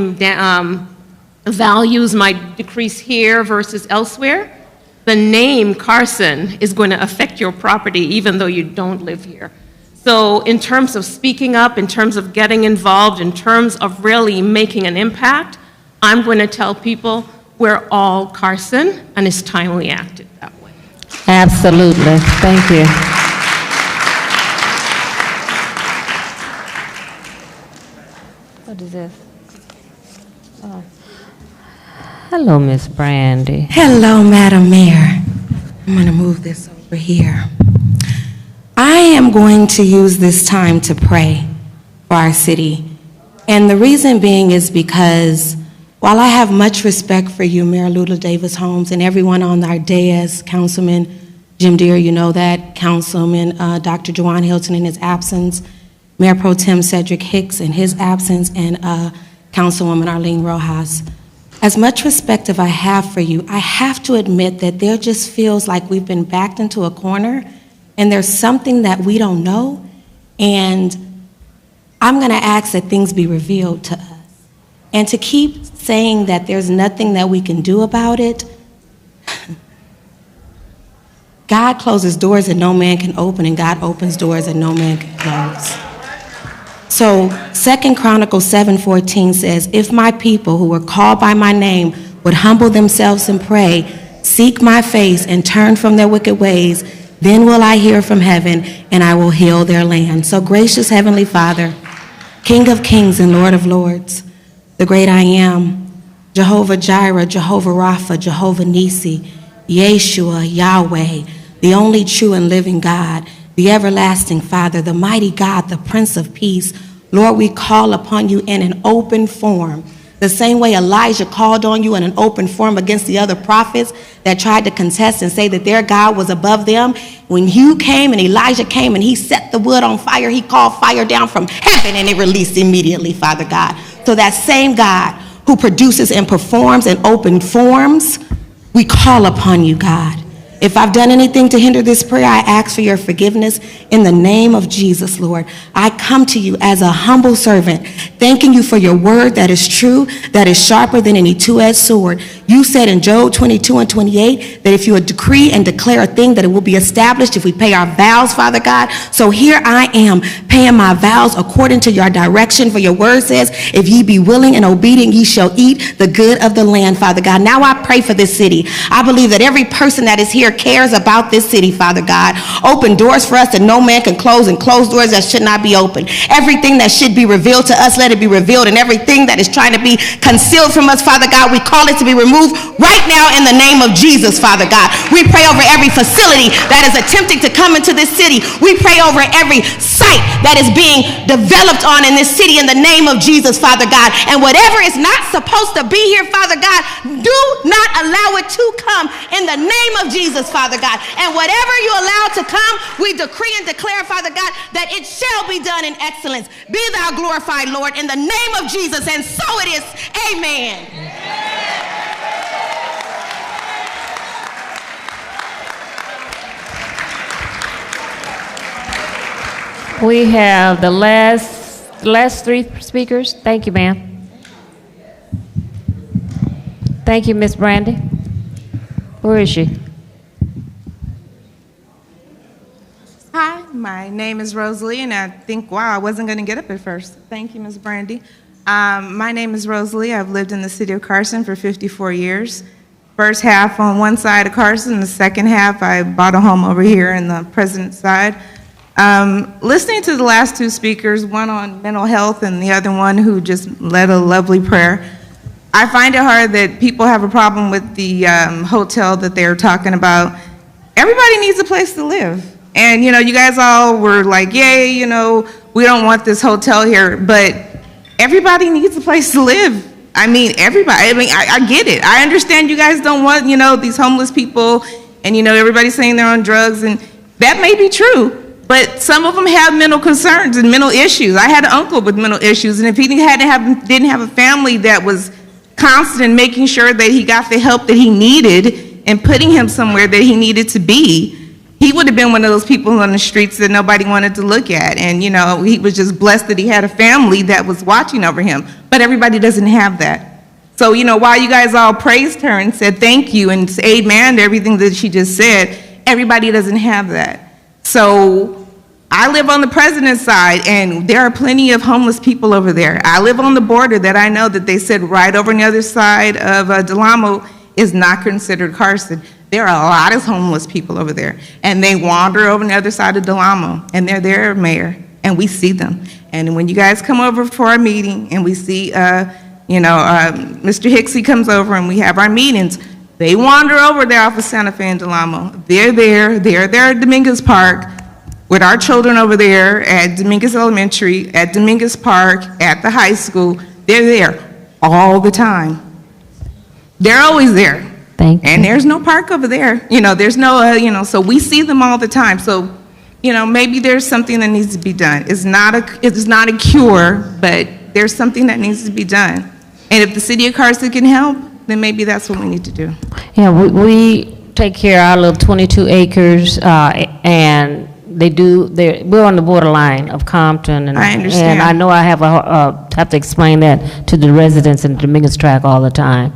Speaker 3: values might decrease here versus elsewhere, the name Carson is going to affect your property even though you don't live here. So in terms of speaking up, in terms of getting involved, in terms of really making an impact, I'm going to tell people we're all Carson, and it's time we acted that way.
Speaker 18: Absolutely. Thank you. What is this? Oh. Hello, Miss Brandy.
Speaker 5: Hello, Madam Mayor. I'm going to move this over here. I am going to use this time to pray for our city. And the reason being is because while I have much respect for you, Mayor Lula Davis Holmes, and everyone on our dais, Councilman Jim Deere, you know that, Councilman Dr. Jawan Hilton in his absence, Mayor Pro Tem Cedric Hicks in his absence, and Councilwoman Arlene Rojas. As much respect as I have for you, I have to admit that there just feels like we've been backed into a corner and there's something that we don't know. And I'm going to ask that things be revealed to us. And to keep saying that there's nothing that we can do about it, God closes doors that no man can open, and God opens doors that no man can close. So 2 Chronicles 7:14 says, if my people who are called by my name would humble themselves and pray, seek my face and turn from their wicked ways, then will I hear from heaven and I will heal their land. So gracious Heavenly Father, King of kings and Lord of lords, the great I am, Jehovah Jireh, Jehovah Rapha, Jehovah Nisi, Yeshua, Yahweh, the only true and living God, the everlasting Father, the mighty God, the Prince of Peace. Lord, we call upon you in an open form, the same way Elijah called on you in an open form against the other prophets that tried to contest and say that their God was above them. When you came and Elijah came and he set the wood on fire, he called fire down from heaven and it released immediately, Father God. So that same God who produces and performs in open forms, we call upon you, God. If I've done anything to hinder this prayer, I ask for your forgiveness in the name of Jesus, Lord. I come to you as a humble servant, thanking you for your word that is true, that is sharper than any two-edged sword. You said in Job 22:28 that if you would decree and declare a thing, that it will be established if we pay our vows, Father God. So here I am paying my vows according to your direction, for your word says, if ye be willing and obedient, ye shall eat the good of the land, Father God. Now I pray for this city. I believe that every person that is here cares about this city, Father God. Open doors for us that no man can close, and close doors that should not be open. Everything that should be revealed to us, let it be revealed, and everything that is trying to be concealed from us, Father God, we call it to be removed right now in the name of Jesus, Father God. We pray over every facility that is attempting to come into this city. We pray over every site that is being developed on in this city in the name of Jesus, Father God. And whatever is not supposed to be here, Father God, do not allow it to come in the name of Jesus, Father God. And whatever you allow to come, we decree and declare, Father God, that it shall be done in excellence. Be thou glorified, Lord, in the name of Jesus. And so it is. Amen.
Speaker 18: We have the last three speakers. Thank you, ma'am. Thank you, Miss Brandy. Where is she?
Speaker 7: Hi, my name is Rosalie, and I think, wow, I wasn't going to get up at first. Thank you, Ms. Brandy. My name is Rosalie. I've lived in the city of Carson for 54 years. First half on one side of Carson, the second half I bought a home over here in the President's side. Listening to the last two speakers, one on mental health and the other one who just led a lovely prayer, I find it hard that people have a problem with the hotel that they're talking about. Everybody needs a place to live. And, you know, you guys all were like, yay, you know, we don't want this hotel here, but everybody needs a place to live. I mean, everybody, I get it. I understand you guys don't want, you know, these homeless people and, you know, everybody saying they're on drugs, and that may be true. But some of them have mental concerns and mental issues. I had an uncle with mental issues, and if he didn't have a family that was constant in making sure that he got the help that he needed and putting him somewhere that he needed to be, he would have been one of those people on the streets that nobody wanted to look at. And, you know, he was just blessed that he had a family that was watching over him. But everybody doesn't have that. So, you know, while you guys all praised her and said thank you and said amen to everything that she just said, everybody doesn't have that. So I live on the President's side, and there are plenty of homeless people over there. I live on the border that I know that they said right over on the other side of Delamo is not considered Carson. There are a lot of homeless people over there, and they wander over on the other side of Delamo, and they're there, Mayor, and we see them. And when you guys come over for our meeting, and we see, Mr. Hicksey comes over, and we have our meetings, they wander over there off of Santa Fe and Delamo. They're there at Dominguez Park with our children over there at Dominguez Elementary, at Dominguez Park, at the high school. They're there all the time. They're always there.
Speaker 18: Thank you.
Speaker 7: And there's no park over there. You know, there's no, so we see them all the time. So, you know, maybe there's something that needs to be done. It's not a cure, but there's something that needs to be done. And if the city of Carson can help, then maybe that's what we need to do.
Speaker 18: Yeah, we take care of our little 22 acres, and we're on the borderline of Compton. And
Speaker 7: I understand.
Speaker 18: And I know I have to explain that to the residents in the Dominguez Tract all the time.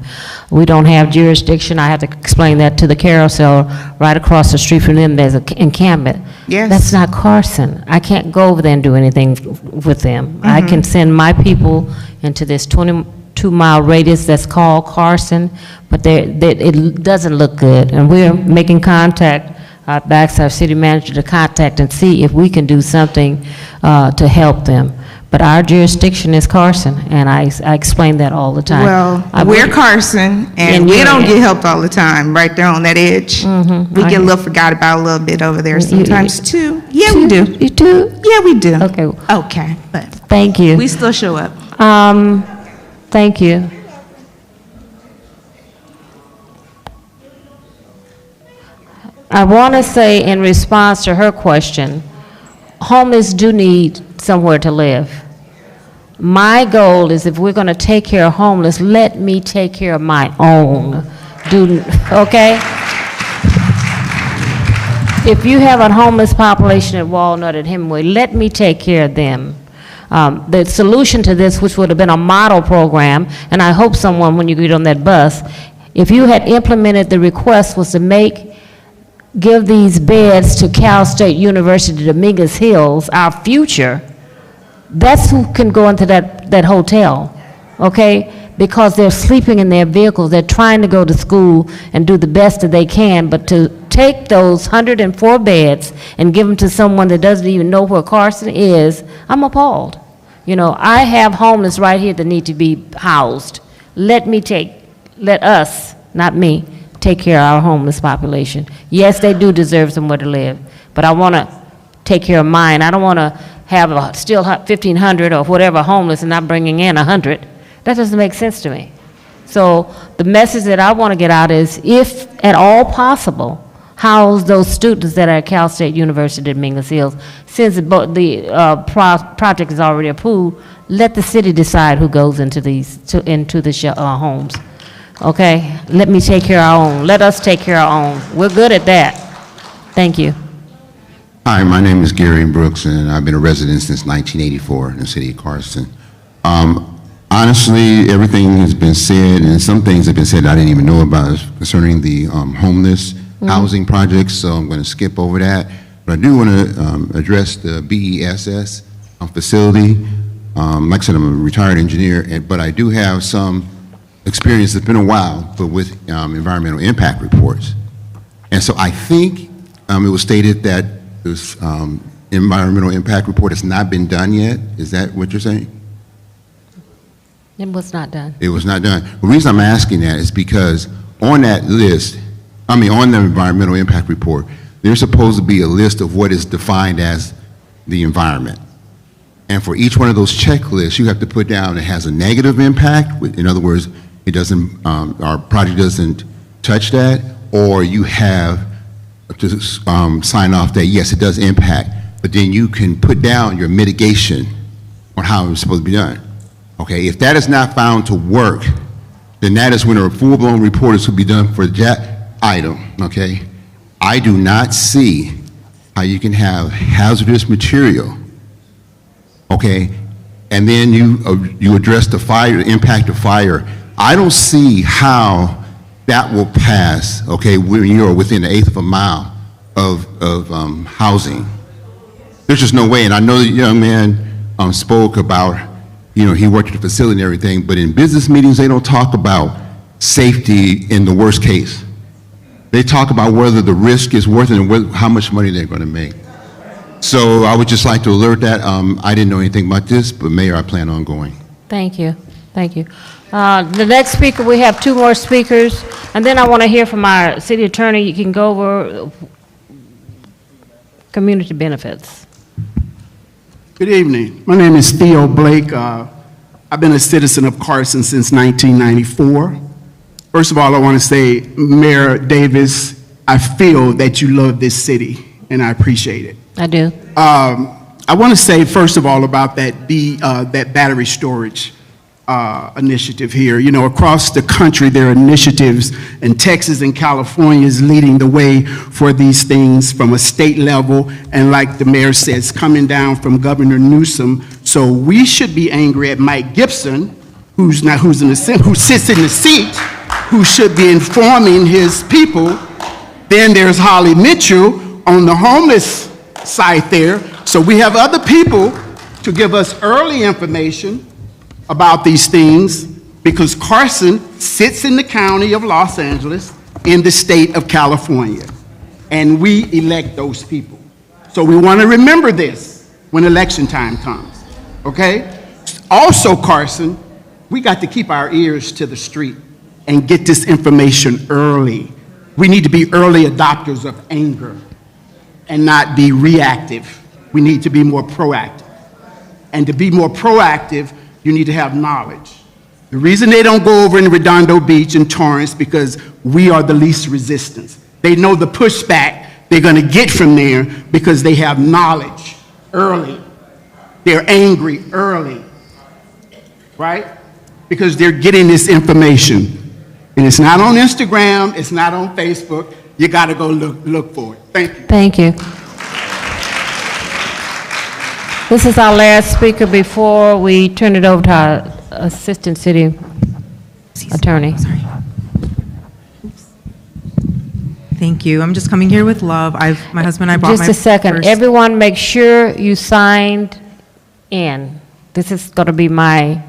Speaker 18: We don't have jurisdiction. I have to explain that to the carousel right across the street from them. There's an encampment.
Speaker 7: Yes.
Speaker 18: That's not Carson. I can't go over there and do anything with them. I can send my people into this 22-mile radius that's called Carson, but it doesn't look good. And we're making contact. I've asked our city manager to contact and see if we can do something to help them. But our jurisdiction is Carson, and I explain that all the time.
Speaker 7: Well, we're Carson, and we don't get helped all the time right there on that edge. We get a little forgot about a little bit over there sometimes, too. Yeah, we do.
Speaker 18: You do?
Speaker 7: Yeah, we do.
Speaker 18: Okay.
Speaker 7: Okay, but
Speaker 18: Thank you.
Speaker 7: we still show up.
Speaker 18: Thank you. I want to say in response to her question, homeless do need somewhere to live. My goal is if we're going to take care of homeless, let me take care of my own. Okay? If you have a homeless population at Walnut, at Hemingway, let me take care of them. The solution to this, which would have been a model program, and I hope someone, when you get on that bus, if you had implemented the request was to give these beds to Cal State University, Dominguez Hills, our future, that's who can go into that hotel, okay? Because they're sleeping in their vehicles, they're trying to go to school and do the best that they can, but to take those 104 beds and give them to someone that doesn't even know where Carson is, I'm appalled. You know, I have homeless right here that need to be housed. Let us, not me, take care of our homeless population. Yes, they do deserve somewhere to live, but I want to take care of mine. I don't want to have still 1,500 or whatever homeless and not bringing in 100. That doesn't make sense to me. So the message that I want to get out is, if at all possible, house those students that are at Cal State University, Dominguez Hills. Since the project is already approved, let the city decide who goes into the homes. Okay? Let me take care of our own. Let us take care of our own. We're good at that. Thank you.
Speaker 8: Hi, my name is Gary Brooks, and I've been a resident since 1984 in the city of Carson. Honestly, everything has been said, and some things have been said I didn't even know about concerning the homeless housing projects, so I'm going to skip over that. But I do want to address the BESS facility. Like I said, I'm a retired engineer, but I do have some experience. It's been a while, but with environmental impact reports. And so I think it was stated that this environmental impact report has not been done yet. Is that what you're saying?
Speaker 18: It was not done.
Speaker 8: It was not done. The reason I'm asking that is because on that list, on the environmental impact report, there's supposed to be a list of what is defined as the environment. And for each one of those checklists, you have to put down it has a negative impact. In other words, it doesn't, our project doesn't touch that, or you have to sign off that yes, it does impact, but then you can put down your mitigation on how it's supposed to be done. Okay, if that is not found to work, then that is when a full-blown report is to be done for that item, okay? I do not see how you can have hazardous material, okay, and then you address the fire, the impact of fire. I don't see how that will pass, okay, when you're within an eighth of a mile of housing. There's just no way, and I know the young man spoke about, you know, he worked at the facility and everything, but in business meetings, they don't talk about safety in the worst case. They talk about whether the risk is worth it and how much money they're going to make. So I would just like to alert that. I didn't know anything about this, but Mayor, I plan on going.
Speaker 18: Thank you. Thank you. The next speaker, we have two more speakers, and then I want to hear from our city attorney. You can go over community benefits.
Speaker 23: Good evening. My name is Theo Blake. I've been a citizen of Carson since 1994. First of all, I want to say, Mayor Davis, I feel that you love this city, and I appreciate it.
Speaker 18: I do.
Speaker 23: I want to say, first of all, about that battery storage. initiative here. You know, across the country, there are initiatives, and Texas and California is leading the way for these things from a state level, and like the mayor says, coming down from Governor Newsom. So we should be angry at Mike Gibson, who sits in the seat, who should be informing his people. Then there's Holly Mitchell on the homeless side there. So we have other people to give us early information about these things, because Carson sits in the county of Los Angeles in the state of California, and we elect those people. So we want to remember this when election time comes, okay? Also, Carson, we got to keep our ears to the street and get this information early. We need to be early adopters of anger and not be reactive. We need to be more proactive. And to be more proactive, you need to have knowledge. The reason they don't go over in Redondo Beach and Torrance, because we are the least resistance. They know the pushback they're going to get from there because they have knowledge early. They're angry early, right? Because they're getting this information. And it's not on Instagram, it's not on Facebook. You got to go look for it. Thank you.
Speaker 18: Thank you. This is our last speaker before we turn it over to our Assistant City Attorney.
Speaker 9: Thank you. I'm just coming here with love. My husband and I bought
Speaker 18: Just a second. Everyone, make sure you signed in. This is going to be my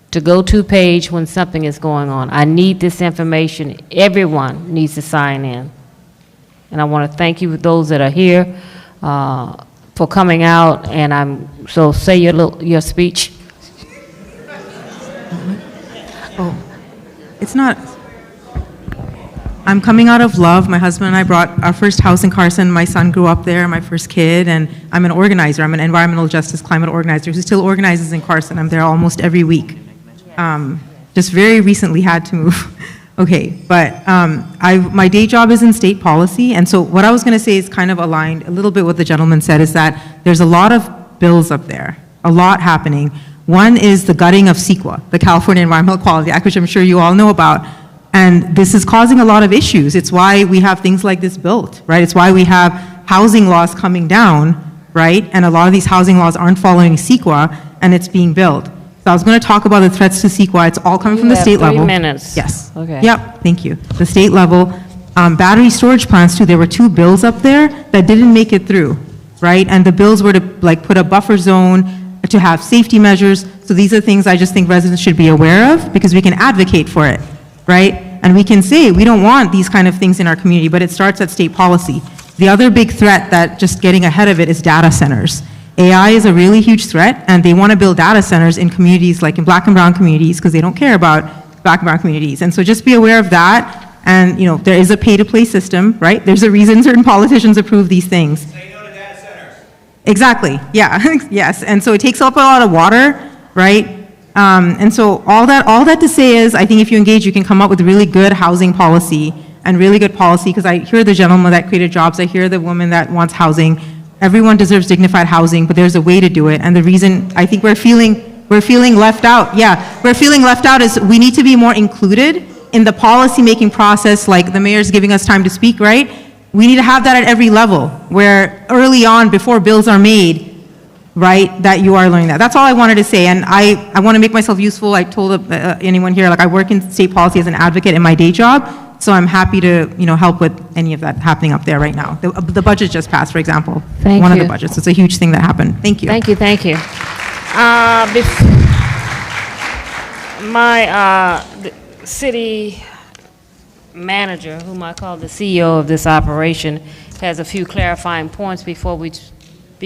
Speaker 18: to-go-to page when something is going on. I need this information. Everyone needs to sign in. And I want to thank you, those that are here, for coming out. And so say your speech.
Speaker 9: Oh, it's not. I'm coming out of love. My husband and I bought our first house in Carson. My son grew up there, my first kid, and I'm an organizer. I'm an environmental justice climate organizer who still organizes in Carson. I'm there almost every week. Just very recently had to move. Okay, but my day job is in state policy, and so what I was going to say is kind of aligned a little bit what the gentleman said, is that there's a lot of bills up there, a lot happening. One is the gutting of CEQA, the California Environmental Quality Act, which I'm sure you all know about, and this is causing a lot of issues. It's why we have things like this built, right? It's why we have housing laws coming down, right? And a lot of these housing laws aren't following CEQA, and it's being built. So I was going to talk about the threats to CEQA. It's all coming from the state level.
Speaker 18: 3 minutes.
Speaker 9: Yes.
Speaker 18: Okay.
Speaker 9: Yep, thank you. The state level. Battery storage plants too, there were 2 bills up there that didn't make it through, right? And the bills were to put a buffer zone, to have safety measures. So these are things I just think residents should be aware of, because we can advocate for it, right? And we can say we don't want these kind of things in our community, but it starts at state policy. The other big threat that just getting ahead of it is data centers. AI is a really huge threat, and they want to build data centers in communities like in Black and Brown communities, because they don't care about Black and Brown communities. And so just be aware of that. And there is a pay-to-play system, right? There's a reason certain politicians approve these things. Say no to data centers. Exactly. Yeah. Yes. And so it takes up a lot of water, right? And so all that to say is, I think if you engage, you can come up with really good housing policy and really good policy. Because I hear the gentleman that created jobs, I hear the woman that wants housing. Everyone deserves dignified housing, but there's a way to do it. And the reason I think we're feeling left out, we're feeling left out, is we need to be more included in the policy-making process, like the mayor's giving us time to speak, right? We need to have that at every level, where early on, before bills are made, right, that you are learning that. That's all I wanted to say, and I want to make myself useful. I told anyone here, I work in state policy as an advocate in my day job, so I'm happy to, help with any of that happening up there right now. The budget just passed, for example.
Speaker 18: Thank
Speaker 9: One
Speaker 18: you.
Speaker 9: of the budgets. It's a huge thing that happened. Thank you.
Speaker 18: Thank you, thank you. My city manager, whom I call the CEO of this operation, has a few clarifying points before we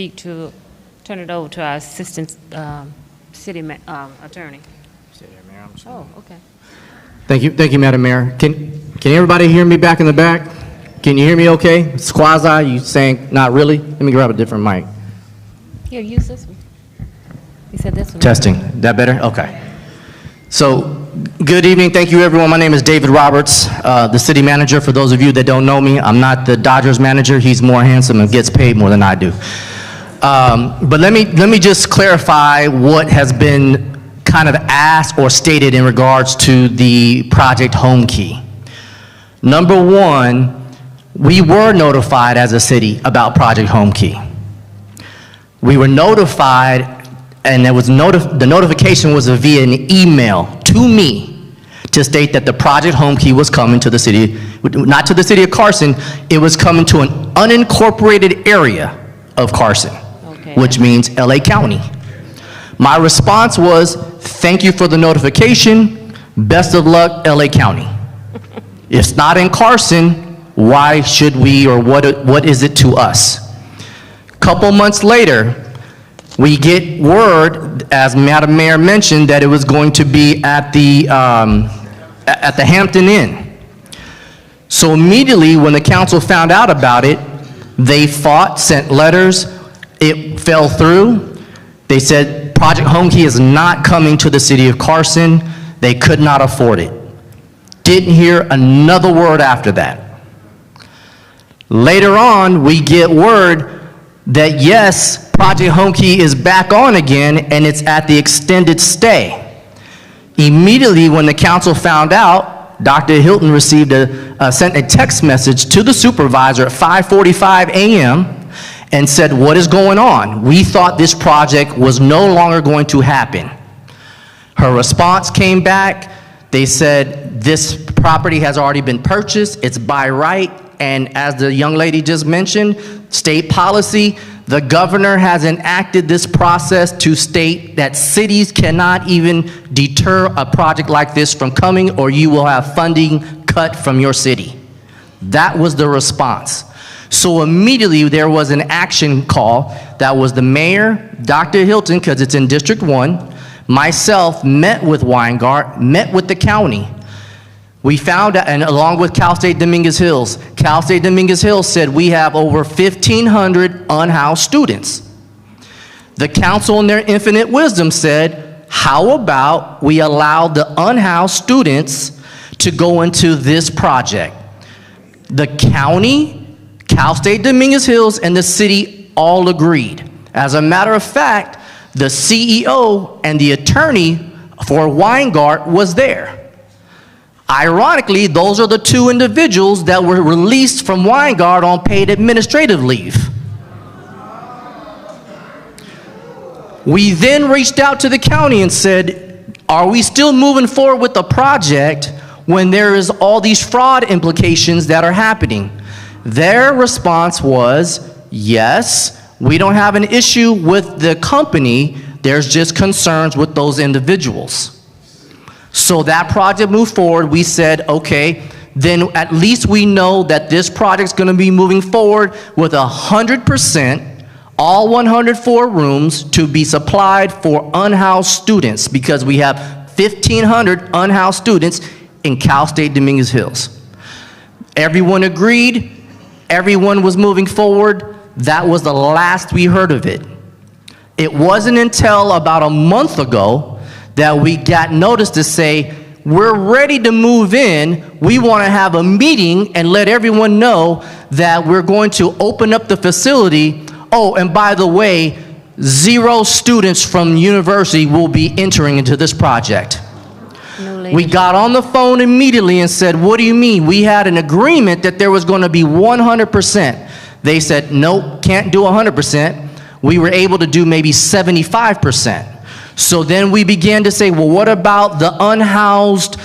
Speaker 18: turn it over to our assistant city attorney. Oh, okay.
Speaker 10: Thank you, Madam Mayor. Can everybody hear me back in the back? Can you hear me okay? It's quasi, you saying not really? Let me grab a different mic.
Speaker 18: Here, use this one. He said this one.
Speaker 10: Testing, that better? Okay. So, good evening, thank you everyone. My name is David Roberts, the city manager. For those of you that don't know me, I'm not the Dodgers manager. He's more handsome and gets paid more than I do. But let me just clarify what has been kind of asked or stated in regards to the project Home Key. Number one, we were notified as a city about Project Home Key. We were notified, and there was the notification was via an email to me to state that the Project Home Key was coming to the city, not to the city of Carson, it was coming to an unincorporated area of Carson, which means LA County. My response was, thank you for the notification, best of luck, LA County. It's not in Carson, why should we, or what is it to us? Couple months later, we get word, as Madam Mayor mentioned, that it was going to be at the Hampton Inn. So immediately when the council found out about it, they fought, sent letters, it fell through. They said Project Home Key is not coming to the city of Carson. They could not afford it. Didn't hear another word after that. Later on, we get word that yes, Project Home Key is back on again and it's at the extended stay. Immediately when the council found out, Dr. Hilton received sent a text message to the supervisor at 5:45 a.m. and said, what is going on? We thought this project was no longer going to happen. Her response came back. They said, this property has already been purchased, it's by right, and as the young lady just mentioned, state policy, the governor has enacted this process to state that cities cannot even deter a project like this from coming, or you will have funding cut from your city. That was the response. So immediately there was an action call. That was the mayor, Dr. Hilton, because it's in District 1, myself met with Weingart, met with the county. We found out, and along with Cal State Dominguez Hills, Cal State Dominguez Hills said we have over 1,500 unhoused students. The council in their infinite wisdom said, how about we allow the unhoused students to go into this project? The county, Cal State Dominguez Hills, and the city all agreed. As a matter of fact, the CEO and the attorney for Weingart was there. Ironically, those are the two individuals that were released from Weingart on paid administrative leave. We then reached out to the county and said, are we still moving forward with the project when there is all these fraud implications that are happening? Their response was, yes, we don't have an issue with the company, there's just concerns with those individuals. So that project moved forward. We said, okay, then at least we know that this project's gonna be moving forward with 100%, all 104 rooms to be supplied for unhoused students, because we have 1,500 unhoused students in Cal State Dominguez Hills. Everyone agreed, everyone was moving forward. That was the last we heard of it. It wasn't until about a month ago that we got notice to say, we're ready to move in, we want to have a meeting and let everyone know that we're going to open up the facility. Oh, and by the way, 0 students from university will be entering into this project. We got on the phone immediately and said, what do you mean? We had an agreement that there was going to be 100%. They said, nope, can't do 100%. We were able to do maybe 75%. So then we began to say, well, what about the unhoused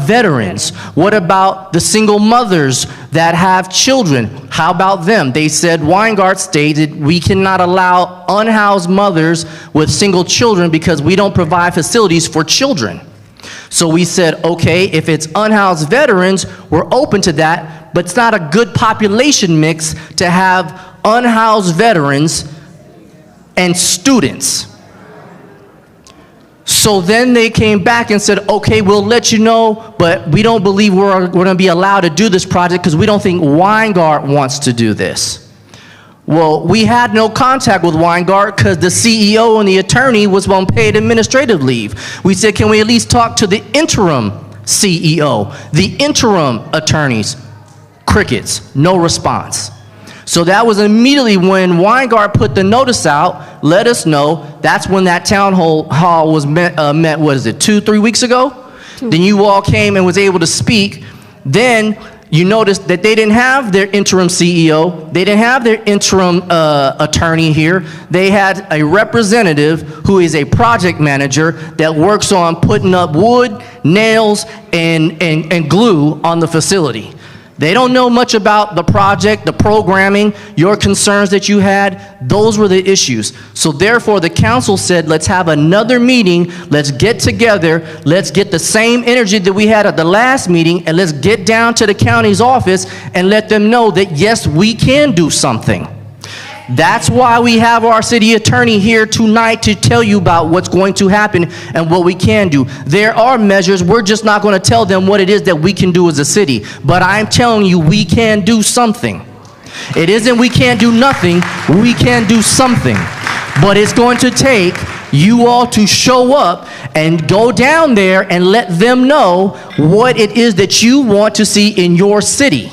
Speaker 10: veterans? What about the single mothers that have children? How about them? They said, Weingart stated, we cannot allow unhoused mothers with single children because we don't provide facilities for children. So we said, okay, if it's unhoused veterans, we're open to that, but it's not a good population mix to have unhoused veterans and students. So then they came back and said, okay, we'll let you know, but we don't believe we're going to be allowed to do this project because we don't think Weingart wants to do this. Well, we had no contact with Weingart because the CEO and the attorney was on paid administrative leave. We said, can we at least talk to the interim CEO, the interim attorneys? Crickets, no response. So that was immediately when Weingart put the notice out. let us know. That's when that town hall was met, what is it, 2-3 weeks ago? Then you all came and was able to speak. Then you noticed that they didn't have their interim CEO. They didn't have their interim attorney here. They had a representative who is a project manager that works on putting up wood, nails, and glue on the facility. They don't know much about the project, the programming, your concerns that you had. Those were the issues. So therefore, the council said, let's have another meeting. Let's get together. Let's get the same energy that we had at the last meeting, and let's get down to the county's office and let them know that, yes, we can do something. That's why we have our city attorney here tonight to tell you about what's going to happen and what we can do. There are measures. We're just not going to tell them what it is that we can do as a city. But I'm telling you, we can do something. It isn't we can't do nothing. We can do something. But it's going to take you all to show up and go down there and let them know what it is that you want to see in your city.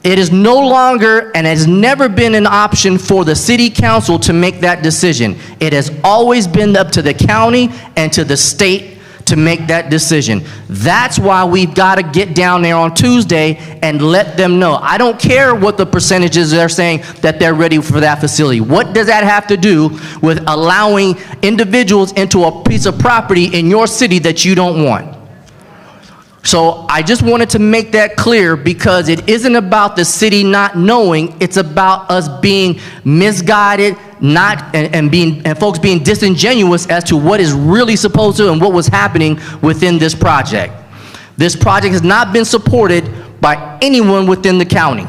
Speaker 10: It is no longer and has never been an option for the city council to make that decision. It has always been up to the county and to the state to make that decision. That's why we've got to get down there on Tuesday and let them know. I don't care what the percentages are saying that they're ready for that facility. What does that have to do with allowing individuals into a piece of property in your city that you don't want? So I just wanted to make that clear, because it isn't about the city not knowing, it's about us being misguided, and folks being disingenuous as to what is really supposed to and what was happening within this project. This project has not been supported by anyone within the county.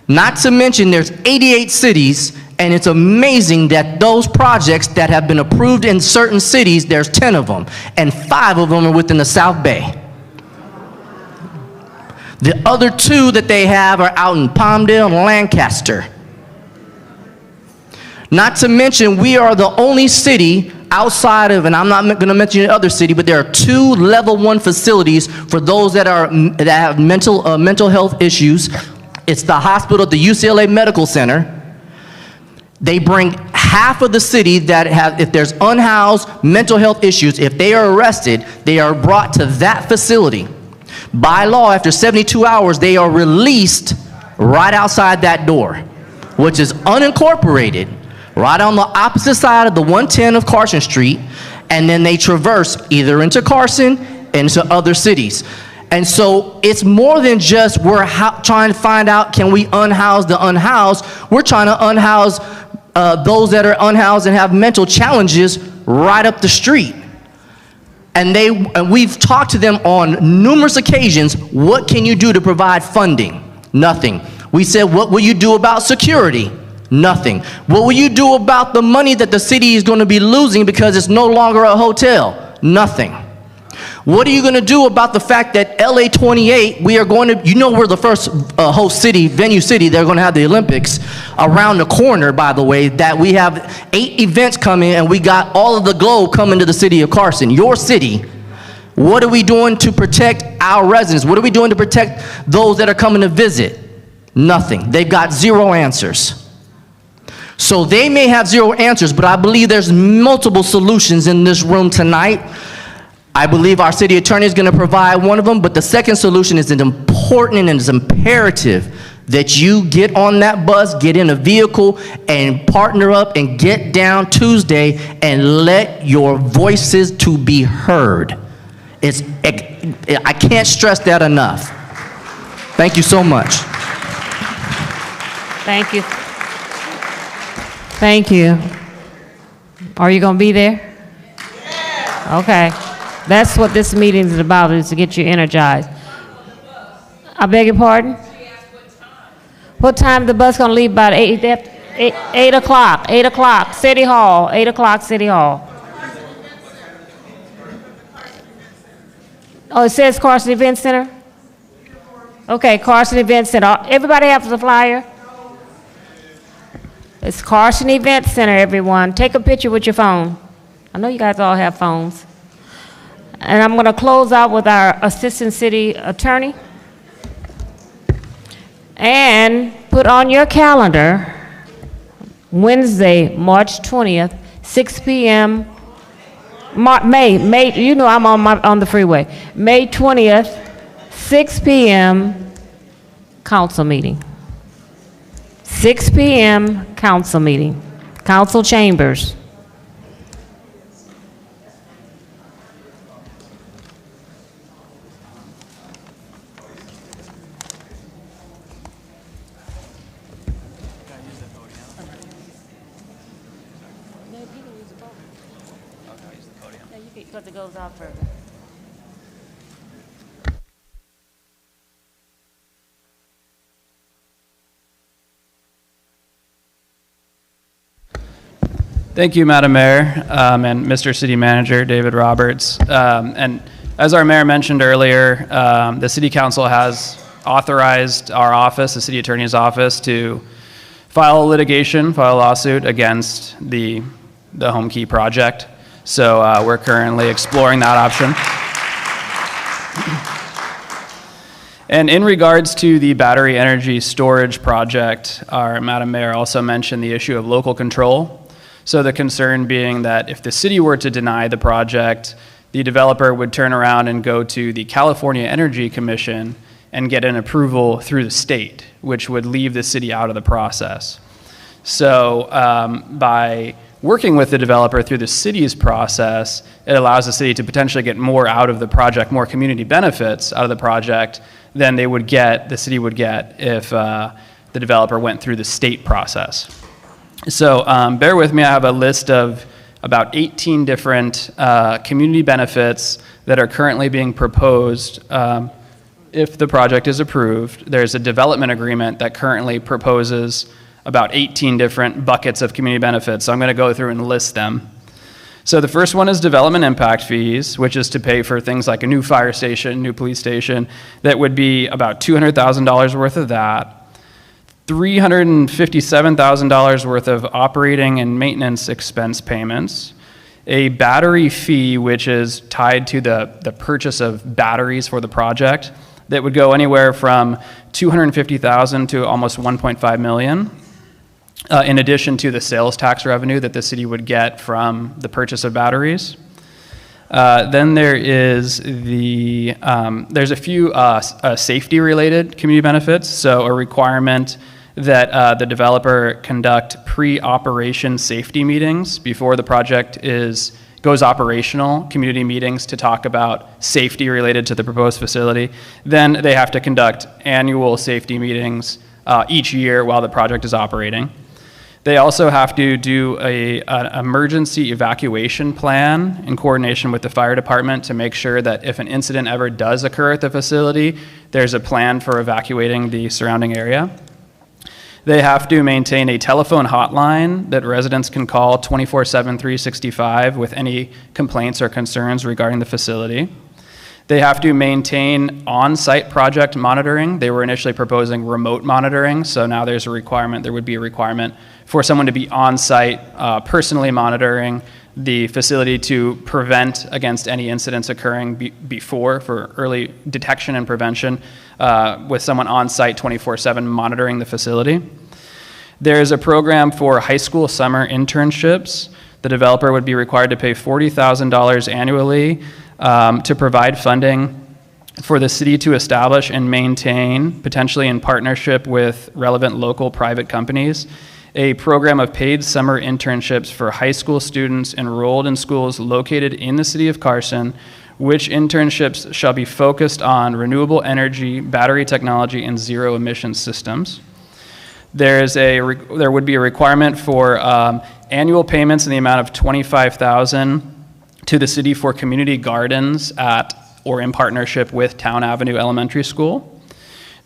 Speaker 10: Not to mention there's 88 cities, and it's amazing that those projects that have been approved in certain cities, there's 10 of them, and 5 of them are within the South Bay. The other 2 that they have are out in Palmdale and Lancaster. Not to mention, we are the only city outside of, and I'm not going to mention the other city, but there are 2 level 1 facilities for those that have mental health issues. It's the hospital, the UCLA Medical Center. They bring half of the city that have, if there's unhoused mental health issues, if they are arrested, they are brought to that facility. By law, after 72 hours, they are released right outside that door, which is unincorporated, right on the opposite side of the 110 of Carson Street, and then they traverse either into Carson and into other cities. And so it's more than just we're trying to find out, can we unhouse the unhoused? We're trying to unhouse those that are unhoused and have mental challenges right up the street. And we've talked to them on numerous occasions. What can you do to provide funding? Nothing. We said, what will you do about security? Nothing. What will you do about the money that the city is going to be losing because it's no longer a hotel? Nothing. What are you going to do about the fact that LA 28, we are going to, you know, we're the first host city, venue city, they're going to have the Olympics around the corner, by the way, that we have 8 events coming, and we got all of the globe coming to the city of Carson, your city. What are we doing to protect our residents? What are we doing to protect those that are coming to visit? Nothing. They've got 0 answers. So they may have 0 answers, but I believe there's multiple solutions in this room tonight. I believe our city attorney is going to provide one of them, but the second solution is important and it's imperative that you get on that bus, get in a vehicle, and partner up and get down Tuesday and let your voices to be heard. I can't stress that enough. Thank you so much.
Speaker 18: Thank you. Thank you. Are you going to be there? Okay. That's what this meeting is about, is to get you energized. I beg your pardon? What time is the bus going to leave? About 8 o'clock. 8 o'clock, City Hall. 8 o'clock, City Hall. Oh, it says Carson Event Center? Okay, Carson Event Center. Everybody has the flyer? It's Carson Event Center, everyone. Take a picture with your phone. I know you guys all have phones. And I'm going to close out with our Assistant City Attorney. And put on your calendar, Wednesday, March 20th, 6 p.m. May, you know I'm on the freeway. May 20th, 6 p.m. council meeting. 6 p.m. council meeting. Council chambers. Because it goes out further.
Speaker 11: Thank you, Madam Mayor, and Mr. City Manager, David Roberts. And as our mayor mentioned earlier, the City Council has authorized our office, the City Attorney's Office, to file a lawsuit against the Home Key project. So we're currently exploring that option. And in regards to the battery energy storage project, our Madam Mayor also mentioned the issue of local control. So the concern being that if the city were to deny the project, the developer would turn around and go to the California Energy Commission and get an approval through the state, which would leave the city out of the process. So by working with the developer through the city's process, it allows the city to potentially get more out of the project, more community benefits out of the project than the city would get if the developer went through the state process. So bear with me, I have a list of about 18 different community benefits that are currently being proposed if the project is approved. There's a development agreement that currently proposes about 18 different buckets of community benefits. So I'm going to go through and list them. So the first one is development impact fees, which is to pay for things like a new fire station, new police station. That would be about $200,000 worth of that. $357,000 worth of operating and maintenance expense payments, a battery fee which is tied to the purchase of batteries for the project that would go anywhere from $250,000 to almost $1.5 million, in addition to the sales tax revenue that the city would get from the purchase of batteries. Then there is there's a few safety-related community benefits, so a requirement that the developer conduct pre-operation safety meetings before the project goes operational, community meetings to talk about safety related to the proposed facility. Then they have to conduct annual safety meetings each year while the project is operating. They also have to do an emergency evacuation plan in coordination with the fire department to make sure that if an incident ever does occur at the facility, there's a plan for evacuating the surrounding area. They have to maintain a telephone hotline that residents can call 24/7, 365 with any complaints or concerns regarding the facility. They have to maintain on-site project monitoring. They were initially proposing remote monitoring, so now there would be a requirement for someone to be on-site, personally monitoring the facility to prevent against any incidents occurring before, for early detection and prevention, with someone on-site 24/7 monitoring the facility. There's a program for high school summer internships. The developer would be required to pay $40,000 annually to provide funding for the city to establish and maintain, potentially in partnership with relevant local private companies, a program of paid summer internships for high school students enrolled in schools located in the city of Carson, which internships shall be focused on renewable energy, battery technology, and zero emission systems. There would be a requirement for annual payments in the amount of $25,000 to the city for community gardens at or in partnership with Town Avenue Elementary School.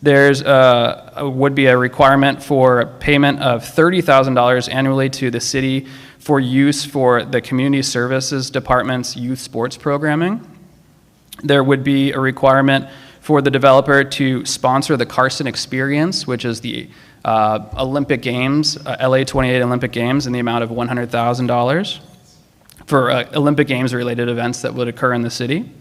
Speaker 11: There's would be a requirement for payment of $30,000 annually to the city for use for the Community Services Department's youth sports programming. There would be a requirement for the developer to sponsor the Carson Experience, which is the Olympic Games, LA 28 Olympic Games, in the amount of $100,000 for Olympic Games related events that would occur in the city.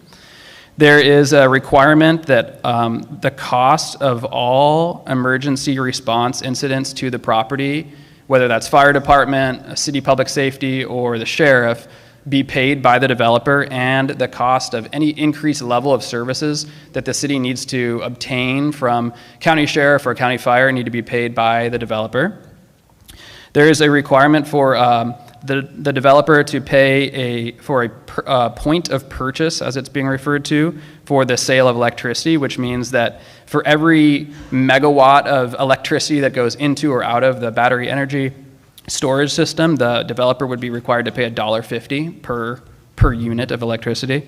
Speaker 11: There is a requirement that the cost of all emergency response incidents to the property whether that's fire department, a city public safety, or the sheriff, be paid by the developer, and the cost of any increased level of services that the city needs to obtain from county sheriff or county fire need to be paid by the developer. There is a requirement for the developer to pay for a point of purchase, as it's being referred to, for the sale of electricity, which means that for every megawatt of electricity that goes into or out of the battery energy storage system, the developer would be required to pay $1.50 per unit of electricity.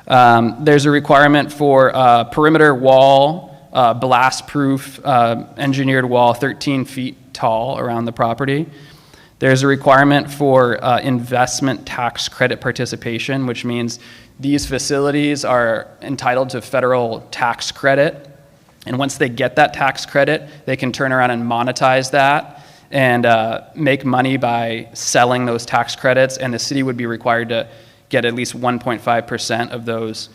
Speaker 11: There's a requirement for perimeter wall, blast-proof engineered wall 13 feet tall around the property. There's a requirement for investment tax credit participation, which means these facilities are entitled to federal tax credit. And once they get that tax credit, they can turn around and monetize that and make money by selling those tax credits. And the city would be required to get at least 1.5% of those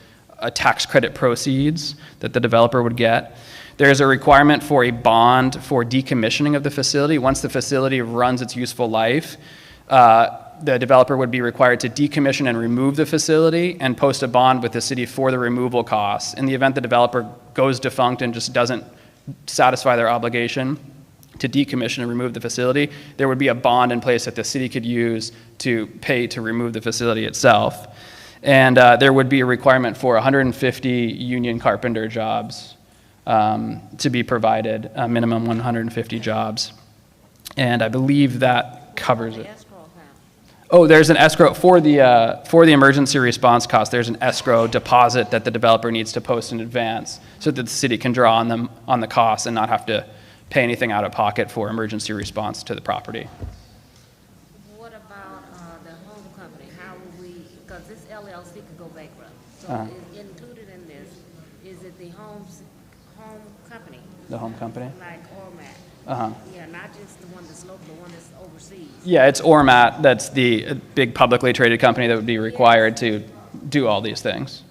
Speaker 11: tax credit proceeds that the developer would get. There's a requirement for a bond for decommissioning of the facility. Once the facility runs its useful life, the developer would be required to decommission and remove the facility and post a bond with the city for the removal costs. In the event the developer goes defunct and just doesn't satisfy their obligation to decommission and remove the facility, there would be a bond in place that the city could use to pay to remove the facility itself. And there would be a requirement for 150 union carpenter jobs to be provided, a minimum 150 jobs. And I believe that covers it. Oh, there's an escrow for the emergency response cost. There's an escrow deposit that the developer needs to post in advance so that the city can draw on the costs and not have to pay anything out of pocket for emergency response to the property.
Speaker 1: What about the home company? How will we, because this LLC could go bankrupt. So is included in this, is it the home company?
Speaker 11: The home company?
Speaker 1: Like Ormat. Yeah, not just the one that's local, the one that's overseas.
Speaker 11: Yeah, it's Ormat. That's the big publicly traded company that would be required to do all these things.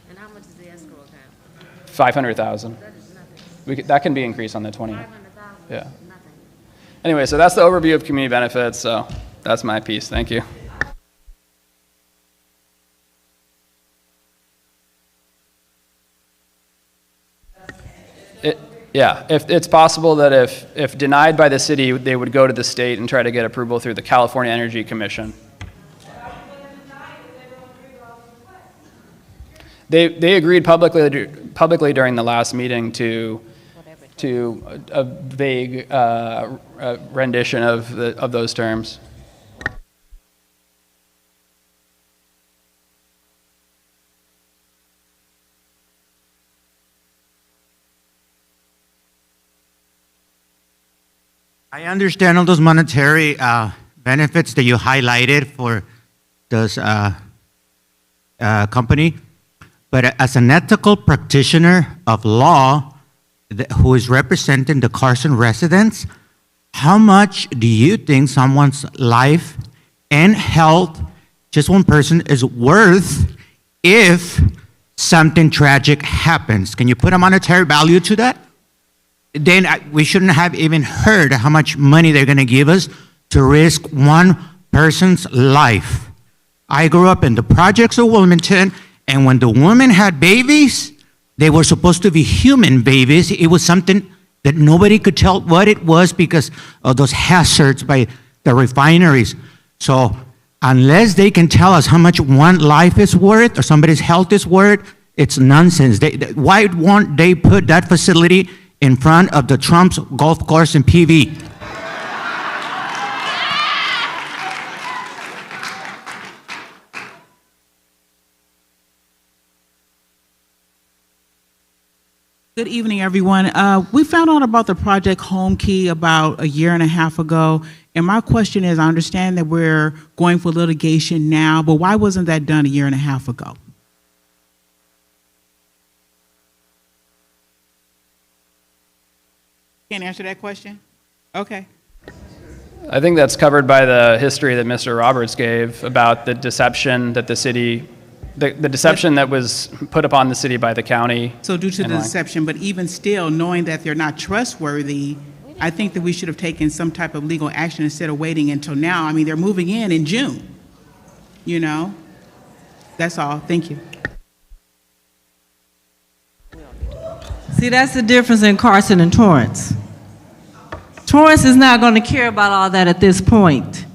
Speaker 1: And how much is the escrow account?
Speaker 11: 500,000.
Speaker 1: That is nothing.
Speaker 11: That can be increased on the 20th.
Speaker 1: 500,000.
Speaker 11: Yeah.
Speaker 1: Nothing.
Speaker 11: Anyway, so that's the overview of community benefits. So that's my piece. Thank you. Yeah, if it's possible that if denied by the city, they would go to the state and try to get approval through the California Energy Commission. They agreed publicly during the last meeting to a vague rendition of those terms.
Speaker 12: I understand all those monetary benefits that you highlighted for this company, but as an ethical practitioner of law who is representing the Carson residents, how much do you think someone's life and health, just one person, is worth if something tragic happens? Can you put a monetary value to that? Then we shouldn't have even heard how much money they're going to give us to risk one person's life. I grew up in the projects of Wilmington, and when the women had babies, they were supposed to be human babies. It was something that nobody could tell what it was because of those hazards by the refineries. So unless they can tell us how much one life is worth or somebody's health is worth, it's nonsense. Why won't they put that facility in front of the Trump's golf course in PV?
Speaker 13: Good evening, everyone. We found out about the Project Home Key about 1.5 years ago, and my question is, I understand that we're going for litigation now, but why wasn't that done 1.5 years ago? Can't answer that question? Okay.
Speaker 11: I think that's covered by the history that Mr. Roberts gave about the deception that the city, the deception that was put upon the city by the county.
Speaker 13: So due to the deception, but even still, knowing that they're not trustworthy, I think that we should have taken some type of legal action instead of waiting until now. I mean, they're moving in June, you know? That's all. Thank you.
Speaker 14: See, that's the difference in Carson and Torrance. Torrance is not going to care about all that at this point.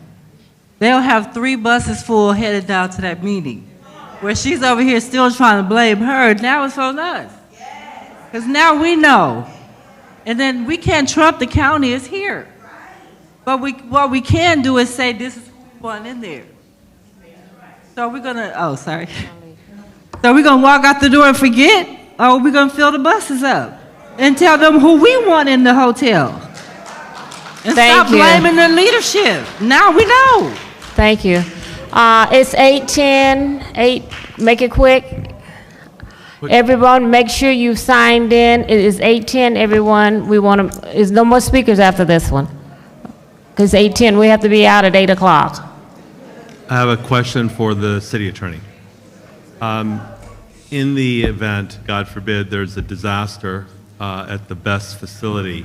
Speaker 14: They'll have 3 buses full headed down to that meeting. Where she's over here still trying to blame her, now it's on us. Because now we know. And then we can't trump the county is here. But what we can do is say this is who we want in there. So we're going to, oh, sorry. So we're going to walk out the door and forget? Or we're going to fill the buses up and tell them who we want in the hotel? And stop blaming the leadership. Now we know.
Speaker 18: Thank you. It's 8:10. Make it quick. Everyone, make sure you've signed in. It is 8:10, everyone. We want to, there's no more speakers after this one. Because 8:10, we have to be out at 8 o'clock.
Speaker 15: I have a question for the city attorney. In the event, God forbid, there's a disaster at the BEST facility,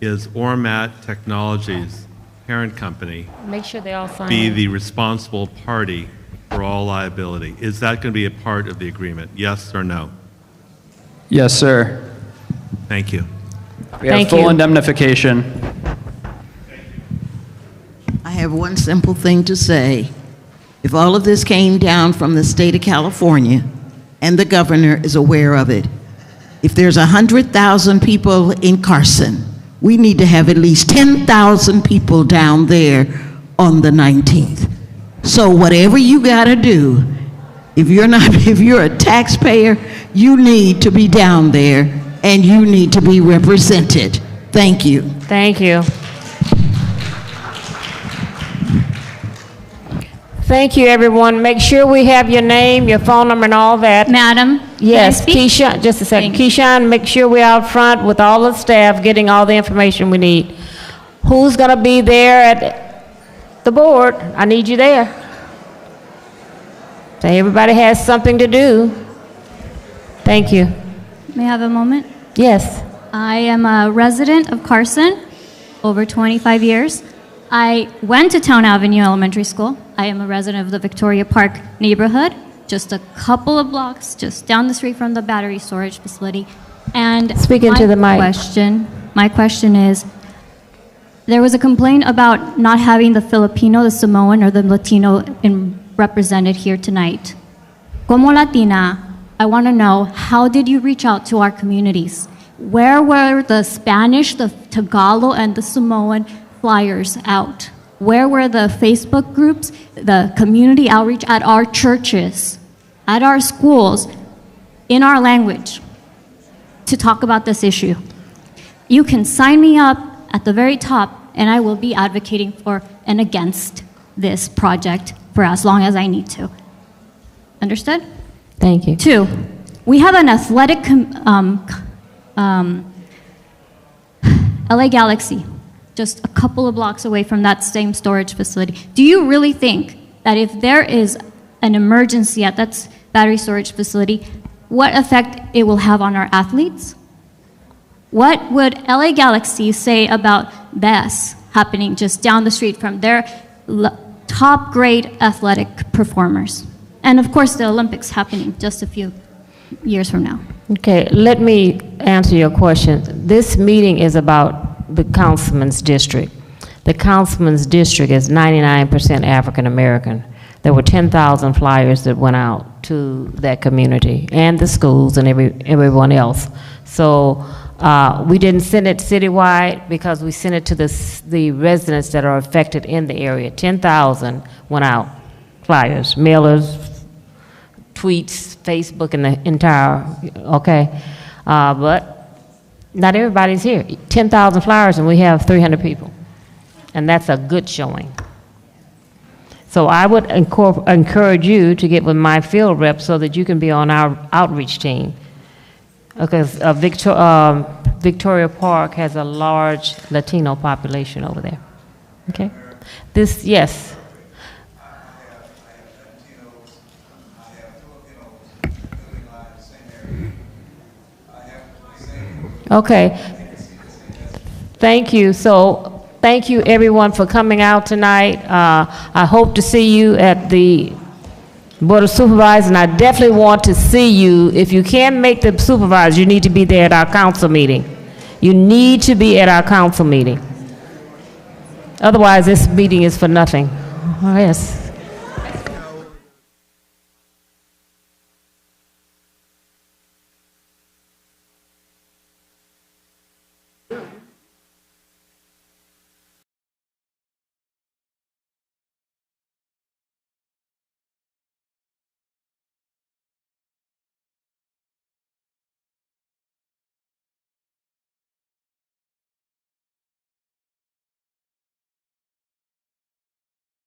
Speaker 15: is Ormat Technologies parent company
Speaker 18: Make sure they all sign
Speaker 15: be
Speaker 18: in.
Speaker 15: the responsible party for all liability? Is that going to be a part of the agreement? Yes or no?
Speaker 11: Yes, sir.
Speaker 15: Thank you.
Speaker 11: We have full indemnification.
Speaker 16: I have one simple thing to say. If all of this came down from the state of California, and the governor is aware of it, if there's 100,000 people in Carson, we need to have at least 10,000 people down there on the 19th. So whatever you gotta do, if you're a taxpayer, you need to be down there and you need to be represented. Thank you.
Speaker 18: Thank you. Thank you, everyone. Make sure we have your name, your phone number, and all that.
Speaker 24: Madam?
Speaker 18: Yes,
Speaker 24: can I speak?
Speaker 18: Keisha, just a second. Keisha, make sure we're out front with all the staff getting all the information we need. Who's going to be there at the board? I need you there. So everybody has something to do. Thank you.
Speaker 24: May I have a moment?
Speaker 18: Yes.
Speaker 24: I am a resident of Carson, over 25 years. I went to Town Avenue Elementary School. I am a resident of the Victoria Park neighborhood, just a couple of blocks, just down the street from the battery storage facility. And
Speaker 18: Speak into the mic.
Speaker 24: My question is, there was a complaint about not having the Filipino, the Samoan, or the Latino represented here tonight. Como Latina, I want to know, how did you reach out to our communities? Where were the Spanish, the Tagalog, and the Samoan flyers out? Where were the Facebook groups, the community outreach at our churches, at our schools, in our language, to talk about this issue? You can sign me up at the very top, and I will be advocating for and against this project for as long as I need to. Understood?
Speaker 18: Thank you.
Speaker 24: 2, we have an athletic LA Galaxy, just a couple of blocks away from that same storage facility. Do you really think that if there is an emergency at that battery storage facility, what effect it will have on our athletes? What would LA Galaxy say about BES happening just down the street from their top grade athletic performers? And of course, the Olympics happening just a few years from now.
Speaker 18: Okay, let me answer your question. This meeting is about the councilman's district. The councilman's district is 99% African American. There were 10,000 flyers that went out to that community and the schools and everyone else. So we didn't send it citywide because we sent it to the residents that are affected in the area. 10,000 went out, flyers, mailers, tweets, Facebook, and the entire, okay? But not everybody's here. 10,000 flyers and we have 300 people. And that's a good showing. So I would encourage you to get with my field rep so that you can be on our outreach team. Because Victoria Park has a large Latino population over there. Okay? This, yes. Okay. Thank you. So, thank you everyone for coming out tonight. I hope to see you at the Board of Supervisors, and I definitely want to see you. If you can't make the supervisors, you need to be there at our council meeting. You need to be at our council meeting. Otherwise, this meeting is for nothing. Oh, yes.